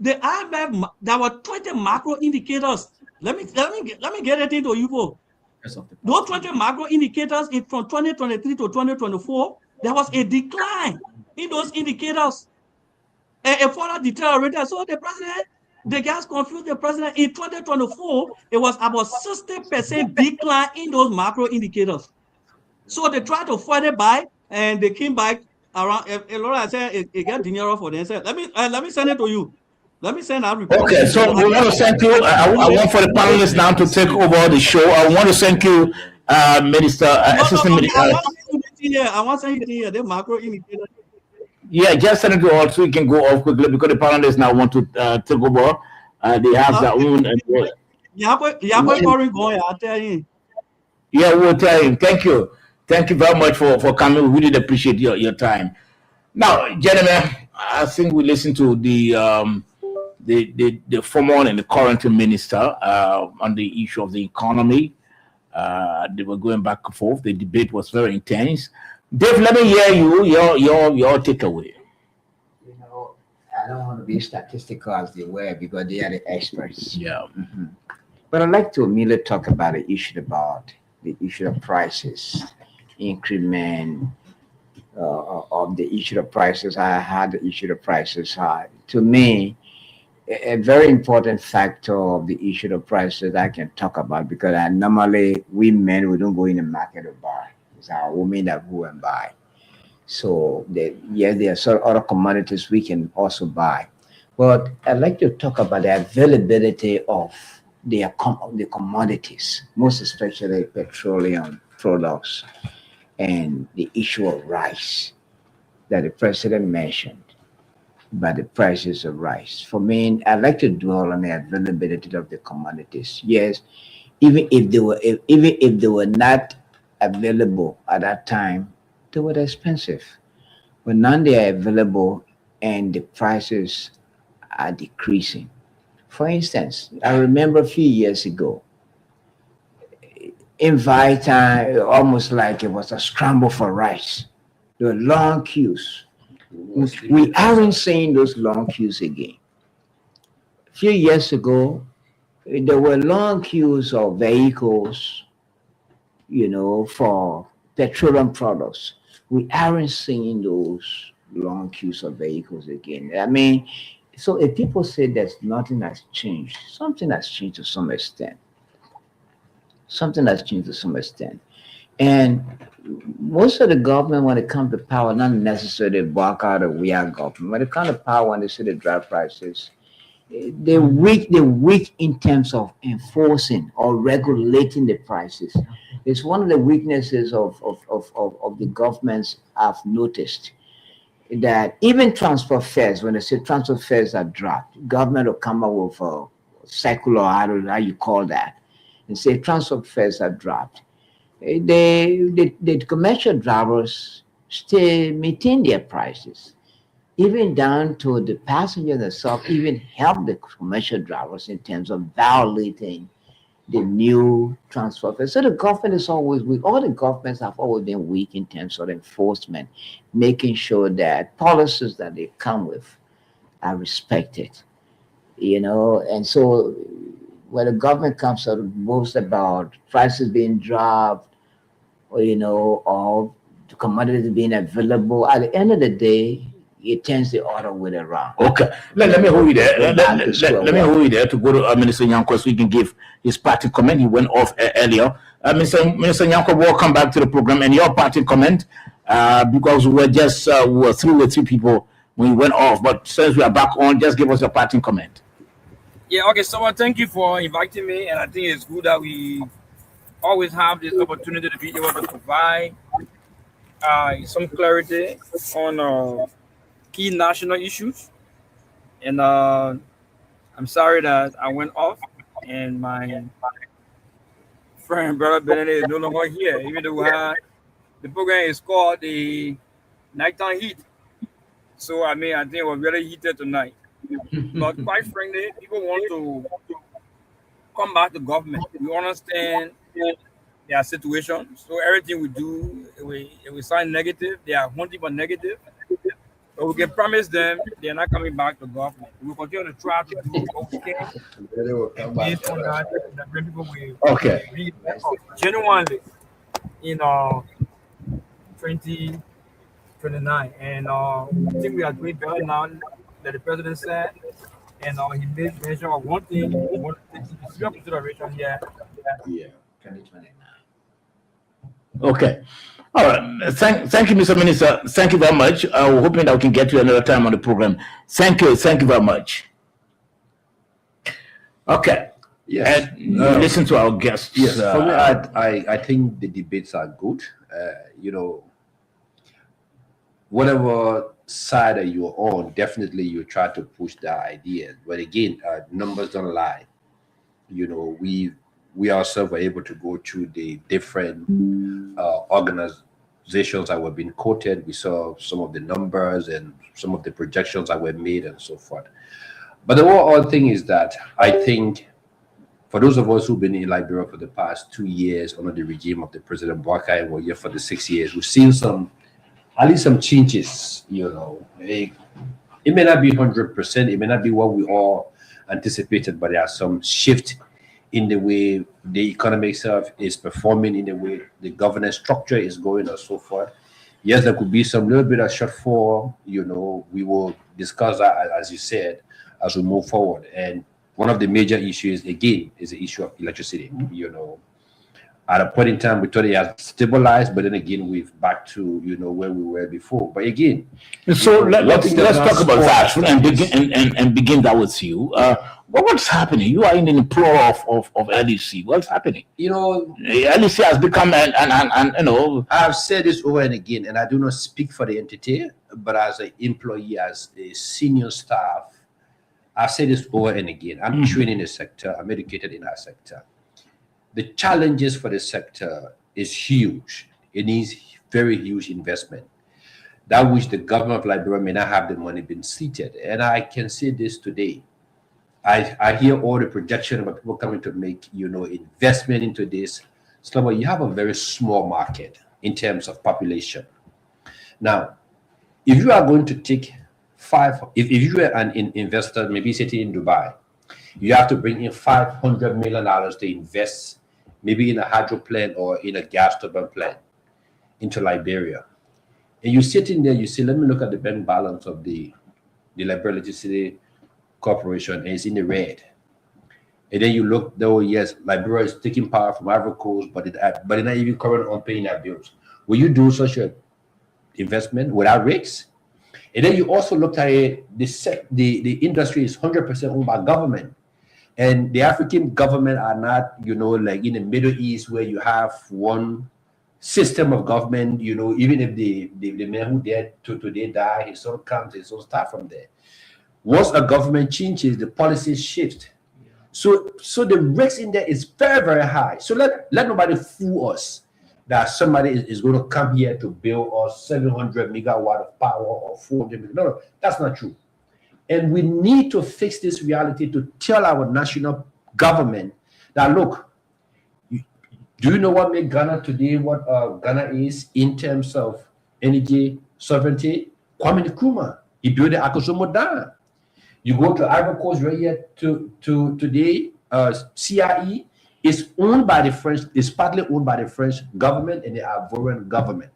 the IMF, there were 20 macro indicators. Let me get it into you for. Those 20 macro indicators from 2023 to 2024, there was a decline in those indicators. A further deteriorated. So the president, the guys confused the president. In 2024, it was about 60% decline in those macro indicators. So they tried to fight it by, and they came back around. Laura said it got dinero for them. Said, let me send it to you. Let me send that report. Okay, so we want to thank you. I want for the panelists now to take over the show. I want to thank you, Minister, Assistant Minister. I want to send you here. The macro indicators. Yeah, just send it to us so we can go off quickly because the panelists now want to take over. They have their own. I'll tell you. Yeah, we'll tell him. Thank you. Thank you very much for coming. We really appreciate your time. Now, gentlemen, I think we listened to the former and the current minister on the issue of the economy. They were going back and forth. The debate was very intense. Dave, let me hear your takeaway. I don't want to be statistical as they were because they are the experts. Yeah. Mm-hmm. But I'd like to immediately talk about the issue of prices, increment of the issue of prices. I had the issue of prices high. To me, a very important factor of the issue of prices I can talk about because normally we men, we don't go in the market to buy. It's our women that go and buy. So there are sort of other commodities we can also buy. But I'd like to talk about the availability of the commodities, most especially petroleum products and the issue of rice that the president mentioned, about the prices of rice. For me, I'd like to dwell on the availability of the commodities. Yes, even if they were not available at that time, they were expensive. But now they are available and the prices are decreasing. For instance, I remember a few years ago, in Vita, almost like it was a scramble for rice. There were long queues. We aren't seeing those long queues again. A few years ago, there were long queues of vehicles, for petroleum products. We aren't seeing those long queues of vehicles again. I mean, so if people say there's nothing has changed, something has changed to some extent. Something has changed to some extent. And most of the government, when it comes to power, not necessarily back out of we are government. When it comes to power, when they say they drive prices, they're weak in terms of enforcing or regulating the prices. It's one of the weaknesses of the governments I've noticed, that even transfer fares, when they say transfer fares are dropped, government will come up with a circular, I don't know how you call that, and say transfer fares are dropped. The commercial drivers still maintain their prices, even down to the passenger themselves, even help the commercial drivers in terms of violating the new transfer fare. So the government is always weak. All the governments have always been weak in terms of enforcement, making sure that policies that they come with are respected. And so when the government comes out and boasts about prices being dropped, or the commodities being available, at the end of the day, it turns the other way around. Okay, let me hold you there. Let me hold you there to go to Minister Nyanko so he can give his party comment. He went off earlier. Minister Nyanko, welcome back to the program. And your party comment, because we were through with 3 people when we went off. But since we are back on, just give us your party comment. Yeah, okay. So thank you for inviting me. And I think it's good that we always have this opportunity to be able to provide some clarity on key national issues. And I'm sorry that I went off and my friend, brother Benedict, is no longer here, even though the program is called the Nighttime Heat. So, I think it was really heated tonight. But quite frankly, people want to come back to government. We understand their situation. So everything we do, we sound negative. They are hunting for negative. But we can promise them they're not coming back to government. We'll continue to try to do what we can. Based on that people will Okay. be genuinely in 2029. And I think we are doing better now that the president said. And he made mention of one thing we want to take into serious consideration here. Yeah, 2029. Okay. All right. Thank you, Mr. Minister. Thank you very much. We're hoping that we can get you another time on the program. Thank you. Thank you very much. Okay. Yes. And listen to our guests. Yes. For me, I think the debates are good. Whatever side that you're on, definitely you try to push the idea. But again, numbers don't lie. We ourselves were able to go through the different organizations that were being quoted. We saw some of the numbers and some of the projections that were made and so forth. But the overall thing is that I think for those of us who've been in Liberia for the past 2 years under the regime of the President Bouakai and were here for the 6 years, we've seen at least some changes. It may not be 100%, it may not be what we all anticipated, but there are some shift in the way the economy itself is performing, in the way the governance structure is going, and so forth. Yes, there could be some little bit of shortfall. We will discuss that, as you said, as we move forward. And one of the major issues, again, is the issue of electricity. At a point in time, we thought it had stabilized, but then again, we've back to where we were before. But again, So let's talk about that sport and is- begin that with you. What's happening? You are in the employ of LEC. What's happening? LEC has become an I've said this over and again, and I do not speak for the entity, but as an employee, as a senior staff, I've said this over and again. I'm trained in the sector. I'm educated in our sector. The challenges for the sector is huge. It needs very huge investment. That which the government of Liberia may not have the money been seated. And I can say this today. I hear all the projection about people coming to make, investment into this. So you have a very small market in terms of population. Now, if you are going to take if you are an investor, maybe sitting in Dubai, you have to bring in $500 million to invest, maybe in a hydro plant or in a gas turbine plant into Liberia. And you're sitting there, you say, let me look at the bank balance of the Liberia Electricity Corporation, and it's in the red. And then you look, though, yes, Liberia is taking power from Ivory Coast, but they're not even current on paying their bills. Will you do such an investment without risks? And then you also look at it, the industry is 100% owned by government. And the African government are not, like in the Middle East where you have one system of government, even if the man who died today die, his son comes, his son start from there. Once a government changes, the policies shift. So the risk in there is very, very high. So let nobody fool us that somebody is going to come here to build us 700 megawatt of power or 400 megawatt. No, that's not true. And we need to fix this reality to tell our national government that, look, do you know what made Ghana today, what Ghana is in terms of energy sovereignty? Kwame Nkrumah, he built the Akosombo Dam. You go to Ivory Coast right here to today, CRE is owned by the French, is partly owned by the French government and the Ivorian government.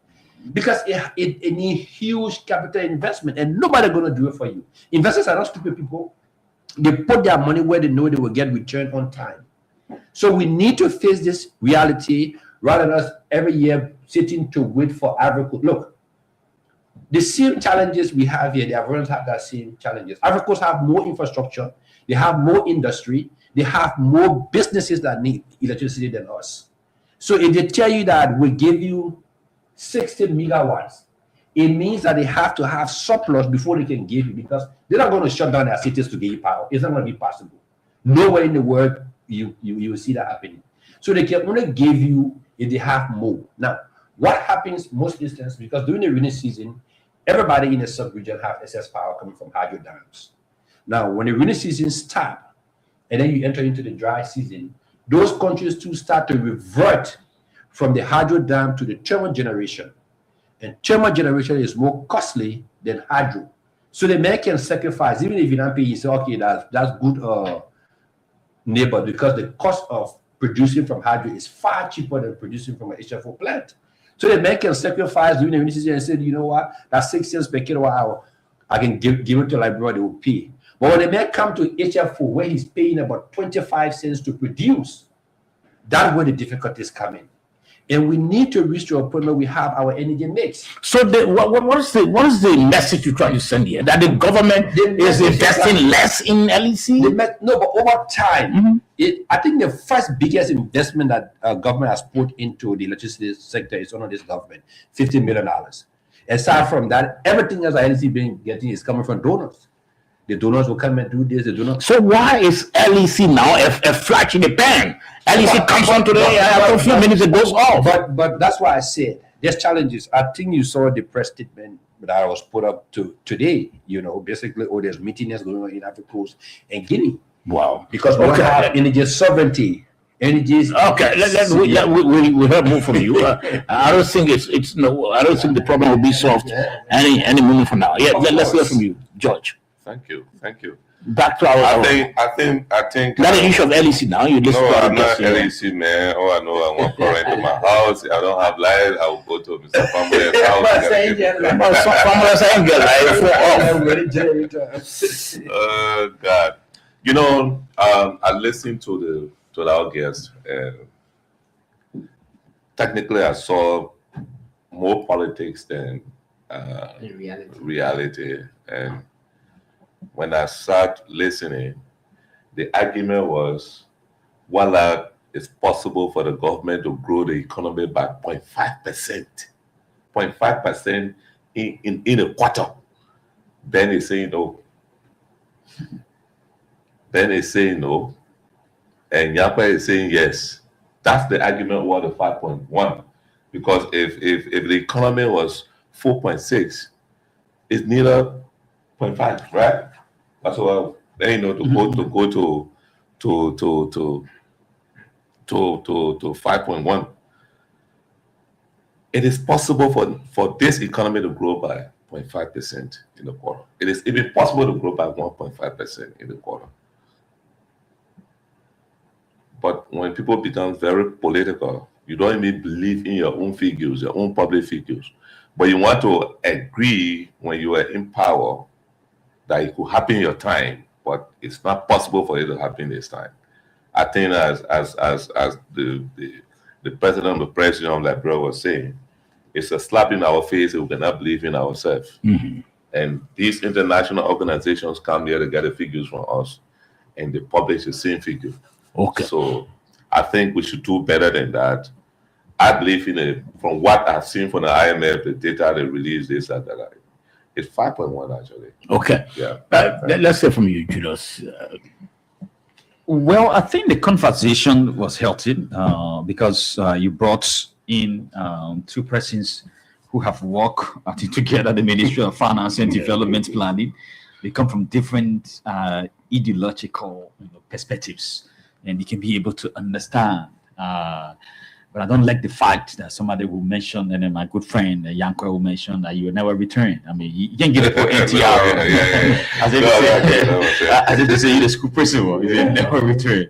Because it needs huge capital investment and nobody going to do it for you. Investors are not stupid people. They put their money where they know they will get return on time. So we need to face this reality rather than us every year sitting to wait for Ivory Coast. Look, the same challenges we have here, the Ivorians have that same challenges. Ivory Coast have more infrastructure, they have more industry, they have more businesses that need electricity than us. So if they tell you that we give you 60 megawatts, it means that they have to have surplus before they can give you, because they're not going to shut down their cities to give you power. It's not going to be possible. Nowhere in the world you will see that happening. So they can only give you if they have more. Now, what happens most instances, because during the rainy season, everybody in the sub-region have excess power coming from hydro dams. Now, when the rainy season starts, and then you enter into the dry season, those countries too start to revert from the hydro dam to the thermal generation. And thermal generation is more costly than hydro. So the man can sacrifice, even if you don't pay, you say, okay, that's good neighbor, because the cost of producing from hydro is far cheaper than producing from an HFO plant. So the man can sacrifice during the rainy season and say, you know what, that's 6 cents per kilowatt hour. I can give it to Liberia, they will pay. But when the man come to HFO, where he's paying about 25 cents to produce, that's where the difficulties come in. And we need to reach to a point where we have our energy mix. So what is the message you're trying to send here? That the government is investing less in LEC? No, but over time, I think the first biggest investment that government has put into the electricity sector is under this government, $50 million. Aside from that, everything else LEC been getting is coming from donors. The donors will come and do this. The donors. So why is LEC now a flash in the pan? LEC comes on today, after a few minutes it goes off. But that's why I said there's challenges. I think you saw the press statement that was put up today. Basically, there's meetings going on in Ivory Coast and Guinea. Wow. Because we don't have energy sovereignty. Energy. Okay, we heard more from you. I don't think I don't think the problem will be solved any moment from now. Yeah, let's hear from you, George. Thank you. Back to our. I think. Not the issue of LEC now. You just. No, I'm not LEC, man. Oh, I know. I want current in my house. I don't have light. I will go to Mr. Famboy's house. Oh God. I listened to our guest, and technically I saw more politics than In reality. reality. And when I sat listening, the argument was, voila, it's possible for the government to grow the economy by 0.5%. 0.5% in a quarter. Ben is saying no. Ben is saying no. And Yapa is saying yes. That's the argument worth of 5.1. Because if the economy was 4.6, it's neither 0.5, right? That's what to go to 5.1. It is possible for this economy to grow by 0.5% in the quarter. It is even possible to grow by 1.5% in the quarter. But when people become very political, you don't even believe in your own figures, your own public figures. But you want to agree when you are in power that it could happen in your time, but it's not possible for it to happen this time. I think as the president of the president, like bro was saying, it's a slap in our face if we cannot believe in ourselves. Mhm. And these international organizations come here to get the figures from us, and they publish the same figure. Okay. So I think we should do better than that. I believe in it. From what I've seen from the IMF, the data they released is that it's 5.1 actually. Okay. Yeah. Let's hear from you, Julius. Well, I think the conversation was healthy because you brought in two persons who have worked together, the Ministry of Finance and Development Planning. They come from different ideological perspectives, and you can be able to understand. But I don't like the fact that somebody will mention, and then my good friend Yanko will mention that you will never return. I mean, you can get it for NTR. As if they say you're the school principal, you will never return.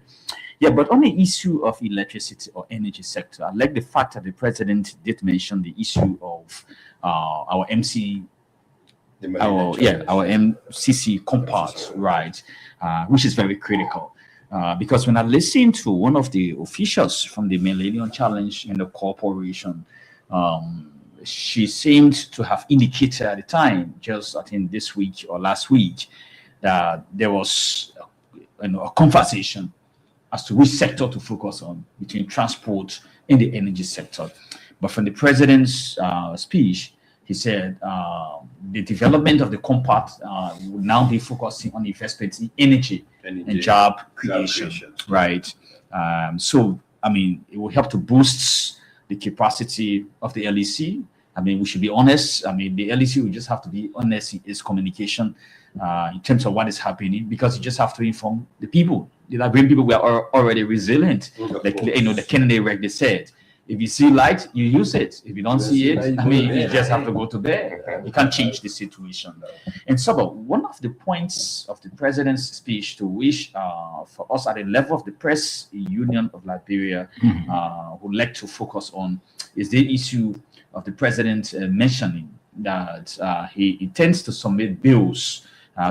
Yeah, but on the issue of electricity or energy sector, I like the fact that the president did mention the issue of our our MCC compact, right, which is very critical. Because when I listened to one of the officials from the Millennium Challenge in the corporation, she seemed to have indicated at the time, just I think this week or last week, that there was a conversation as to which sector to focus on between transport and the energy sector. But from the president's speech, he said the development of the compact will now be focusing on investment in energy and job creation, right? So, I mean, it will help to boost the capacity of the LEC. I mean, we should be honest. I mean, the LEC will just have to be honest in its communication in terms of what is happening, because you just have to inform the people. The Liberian people were already resilient. The Kennedy Reg, they said, if you see light, you use it. If you don't see it, I mean, you just have to go to bed. You can't change the situation. And so, one of the points of the president's speech to which, for us at the level of the Press Union of Liberia, would like to focus on is the issue of the president mentioning that he intends to submit bills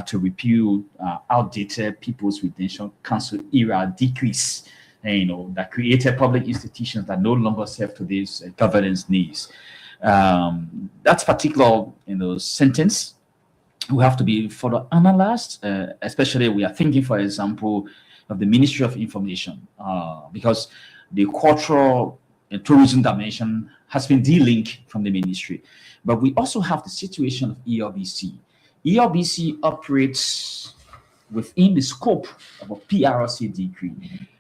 to repeal outdated People's Redemption Council era decrees, that created public institutions that no longer serve today's governance needs. That particular, sentence will have to be further analyzed, especially we are thinking, for example, of the Ministry of Information, because the cultural and tourism dimension has been de-linked from the ministry. But we also have the situation of ELBC. ELBC operates within the scope of a PRC decree.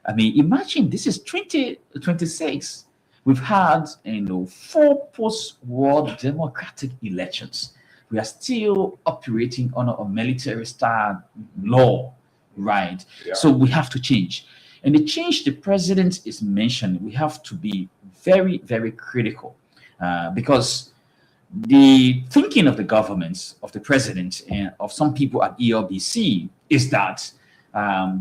I mean, imagine this is 2026. We've had 4 post-war democratic elections. We are still operating under a military-style law, right? Yeah. So we have to change. And the change the president is mentioning, we have to be very, very critical because the thinking of the government, of the president, and of some people at ELBC is that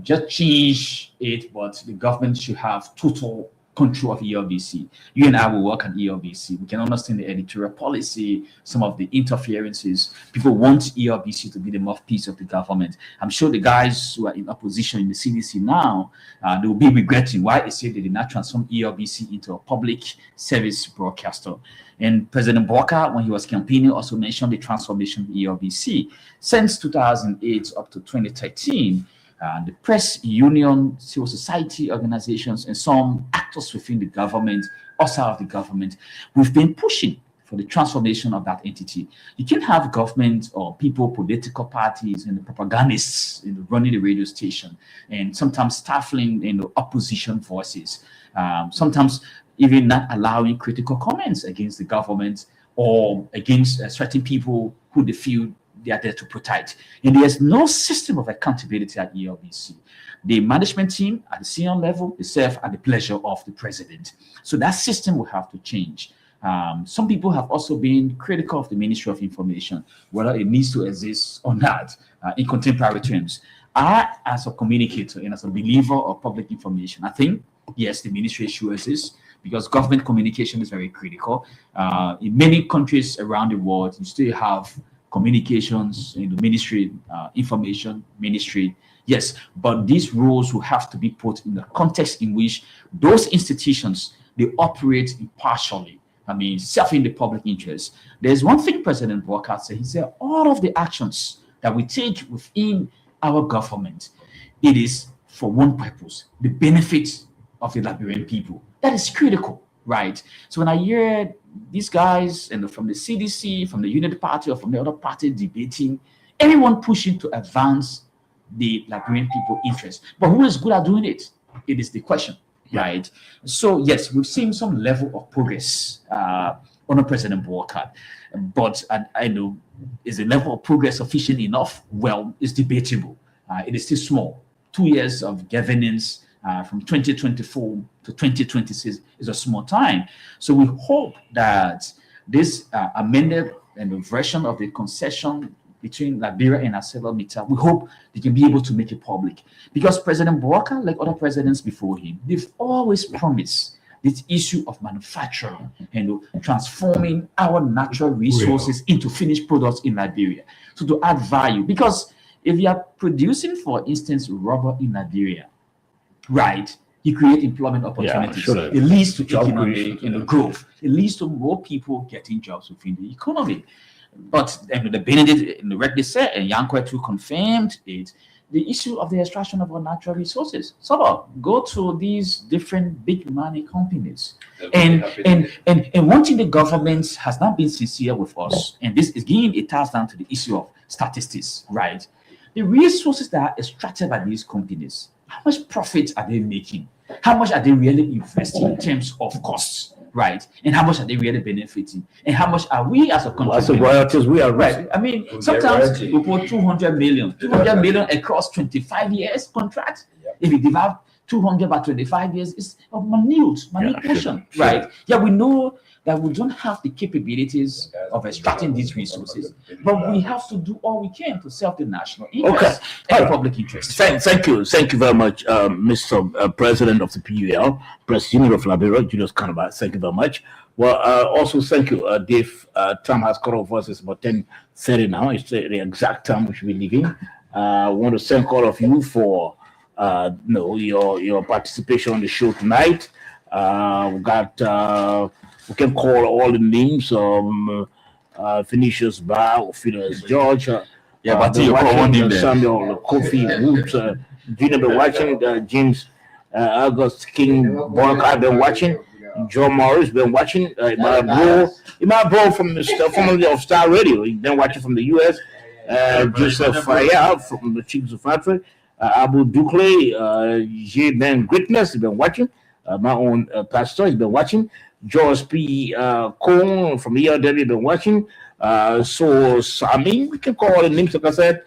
just change it, but the government should have total control of ELBC. You and I will work on ELBC. We can understand the editorial policy, some of the interferences. People want ELBC to be the mouthpiece of the government. I'm sure the guys who are in opposition in the CDC now, they will be regretting why they say they did not transform ELBC into a public service broadcaster. And President Mbaka, when he was campaigning, also mentioned the transformation of ELBC. Since 2008 up to 2013, the press union, civil society organizations, and some actors within the government, outside of the government, we've been pushing for the transformation of that entity. You can't have government or people, political parties, and the propagandists running the radio station, and sometimes stifling opposition voices, sometimes even not allowing critical comments against the government or against certain people who they feel they are there to protect. And there's no system of accountability at ELBC. The management team at the senior level, they serve at the pleasure of the president. So that system will have to change. Some people have also been critical of the Ministry of Information, whether it needs to exist or not, in contemporary terms. I, as a communicator and as a believer of public information, I think, yes, the ministry should exist, because government communication is very critical. In many countries around the world, you still have communications in the ministry, information ministry. Yes, but these rules will have to be put in the context in which those institutions, they operate impartially. I mean, serving the public interest. There's one thing President Mbaka said. He said, all of the actions that we take within our government, it is for one purpose, the benefit of the Liberian people. That is critical, right? So when I hear these guys from the CDC, from the Unity Party, or from the other party debating, everyone pushing to advance the Liberian people interest. But who is good at doing it? It is the question, right? So yes, we've seen some level of progress under President Mbaka, but I know, is the level of progress sufficient enough? Well, it's debatable. It is still small. 2 years of governance from 2024 to 2026 is a small time. So we hope that this amended version of the concession between Liberia and ArcelorMittal, we hope they can be able to make it public. Because President Mbaka, like other presidents before him, they've always promised this issue of manufacturing and transforming our natural resources into finished products in Liberia. So to add value, because if you are producing, for instance, rubber in Liberia, right, you create employment opportunities. Sure. It leads to economic growth. It leads to more people getting jobs within the economy. But the Benedict rightly said, and Yankwe confirmed it, the issue of the extraction of our natural resources. So go to these different big money companies. And one thing the government has not been sincere with us, and this is giving a task down to the issue of statistics, right? The resources that are extracted by these companies, how much profit are they making? How much are they really investing in terms of costs, right? And how much are they really benefiting? And how much are we as a country? Lots of royalties we are right. I mean, sometimes we put 200 million across 25 years contract. If you divide 200 by 25 years, it's a minute portion, right? Yeah, we know that we don't have the capabilities of extracting these resources, but we have to do all we can to serve the national interest and the public interest. Thank you very much, Mr. President of the PUL, Press Union of Liberia, Julius Kanaba. Thank you very much. Well, also thank you, Dave. Time has cut off us. It's about 10:30 now. It's the exact time we should be leaving. I want to thank all of you for your participation on the show tonight. We can call all the names. Phoenicius Bar, Phineas George. But you call one name there. Samuel Kofi Woods. Gina been watching. James August King Bonka been watching. Joe Morris been watching. My bro from the formerly of Star Radio. He been watching from the US. Joseph Fayad from the Chiefs of Factory. Abu Dukle, J. Ben Greatness, he's been watching. My own pastor, he's been watching. George P. Cone from ERW, been watching. So Sami, we can call all the names, like I said.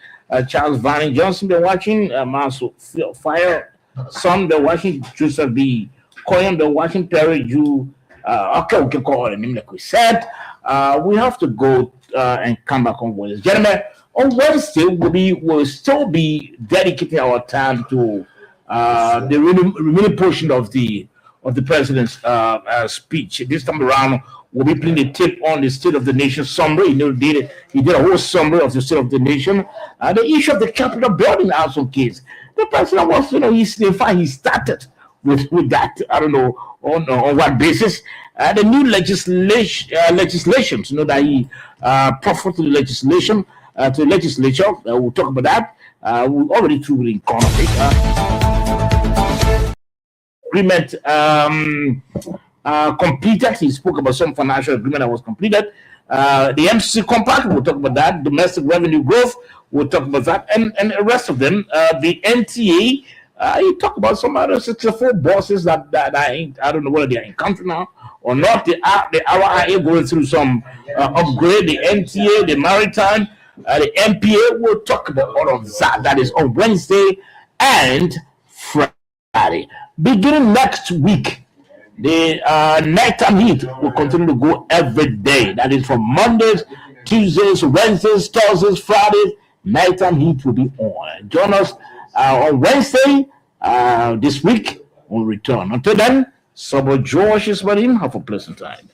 Charles Vanny Johnson, been watching. Master Fire, Son, been watching. Joseph B. Cohen, been watching. Perry Jew. Okay, we can call all the names, like we said. We have to go and come back on Wednesday. Gentlemen, on Wednesday, we'll still be dedicating our time to the remaining portion of the of the president's speech. This time around, we'll be playing the tape on the State of the Nation summary. He did a whole summary of the State of the Nation. The issue of the Capitol building are some case. The president was, he started with that. I don't know on what basis. The new legislations, that he proffered to the legislation, to the legislature. We'll talk about that. We're already through with the economy. Agreement completed. He spoke about some financial agreement that was completed. The MCC compact, we'll talk about that. Domestic revenue growth, we'll talk about that. And the rest of them, the NTA, he talked about some other 64 bosses that I don't know whether they are in country now or not. The RIA going through some upgrade, the NTA, the maritime, the MPA. We'll talk about all of that. That is on Wednesday and Friday. Beginning next week, the nighttime heat will continue to go every day. That is from Mondays, Tuesdays, Wednesdays, Thursdays, Fridays. Nighttime heat will be on. Join us on Wednesday this week. We'll return. Until then, Sabo George is with him. Have a pleasant time.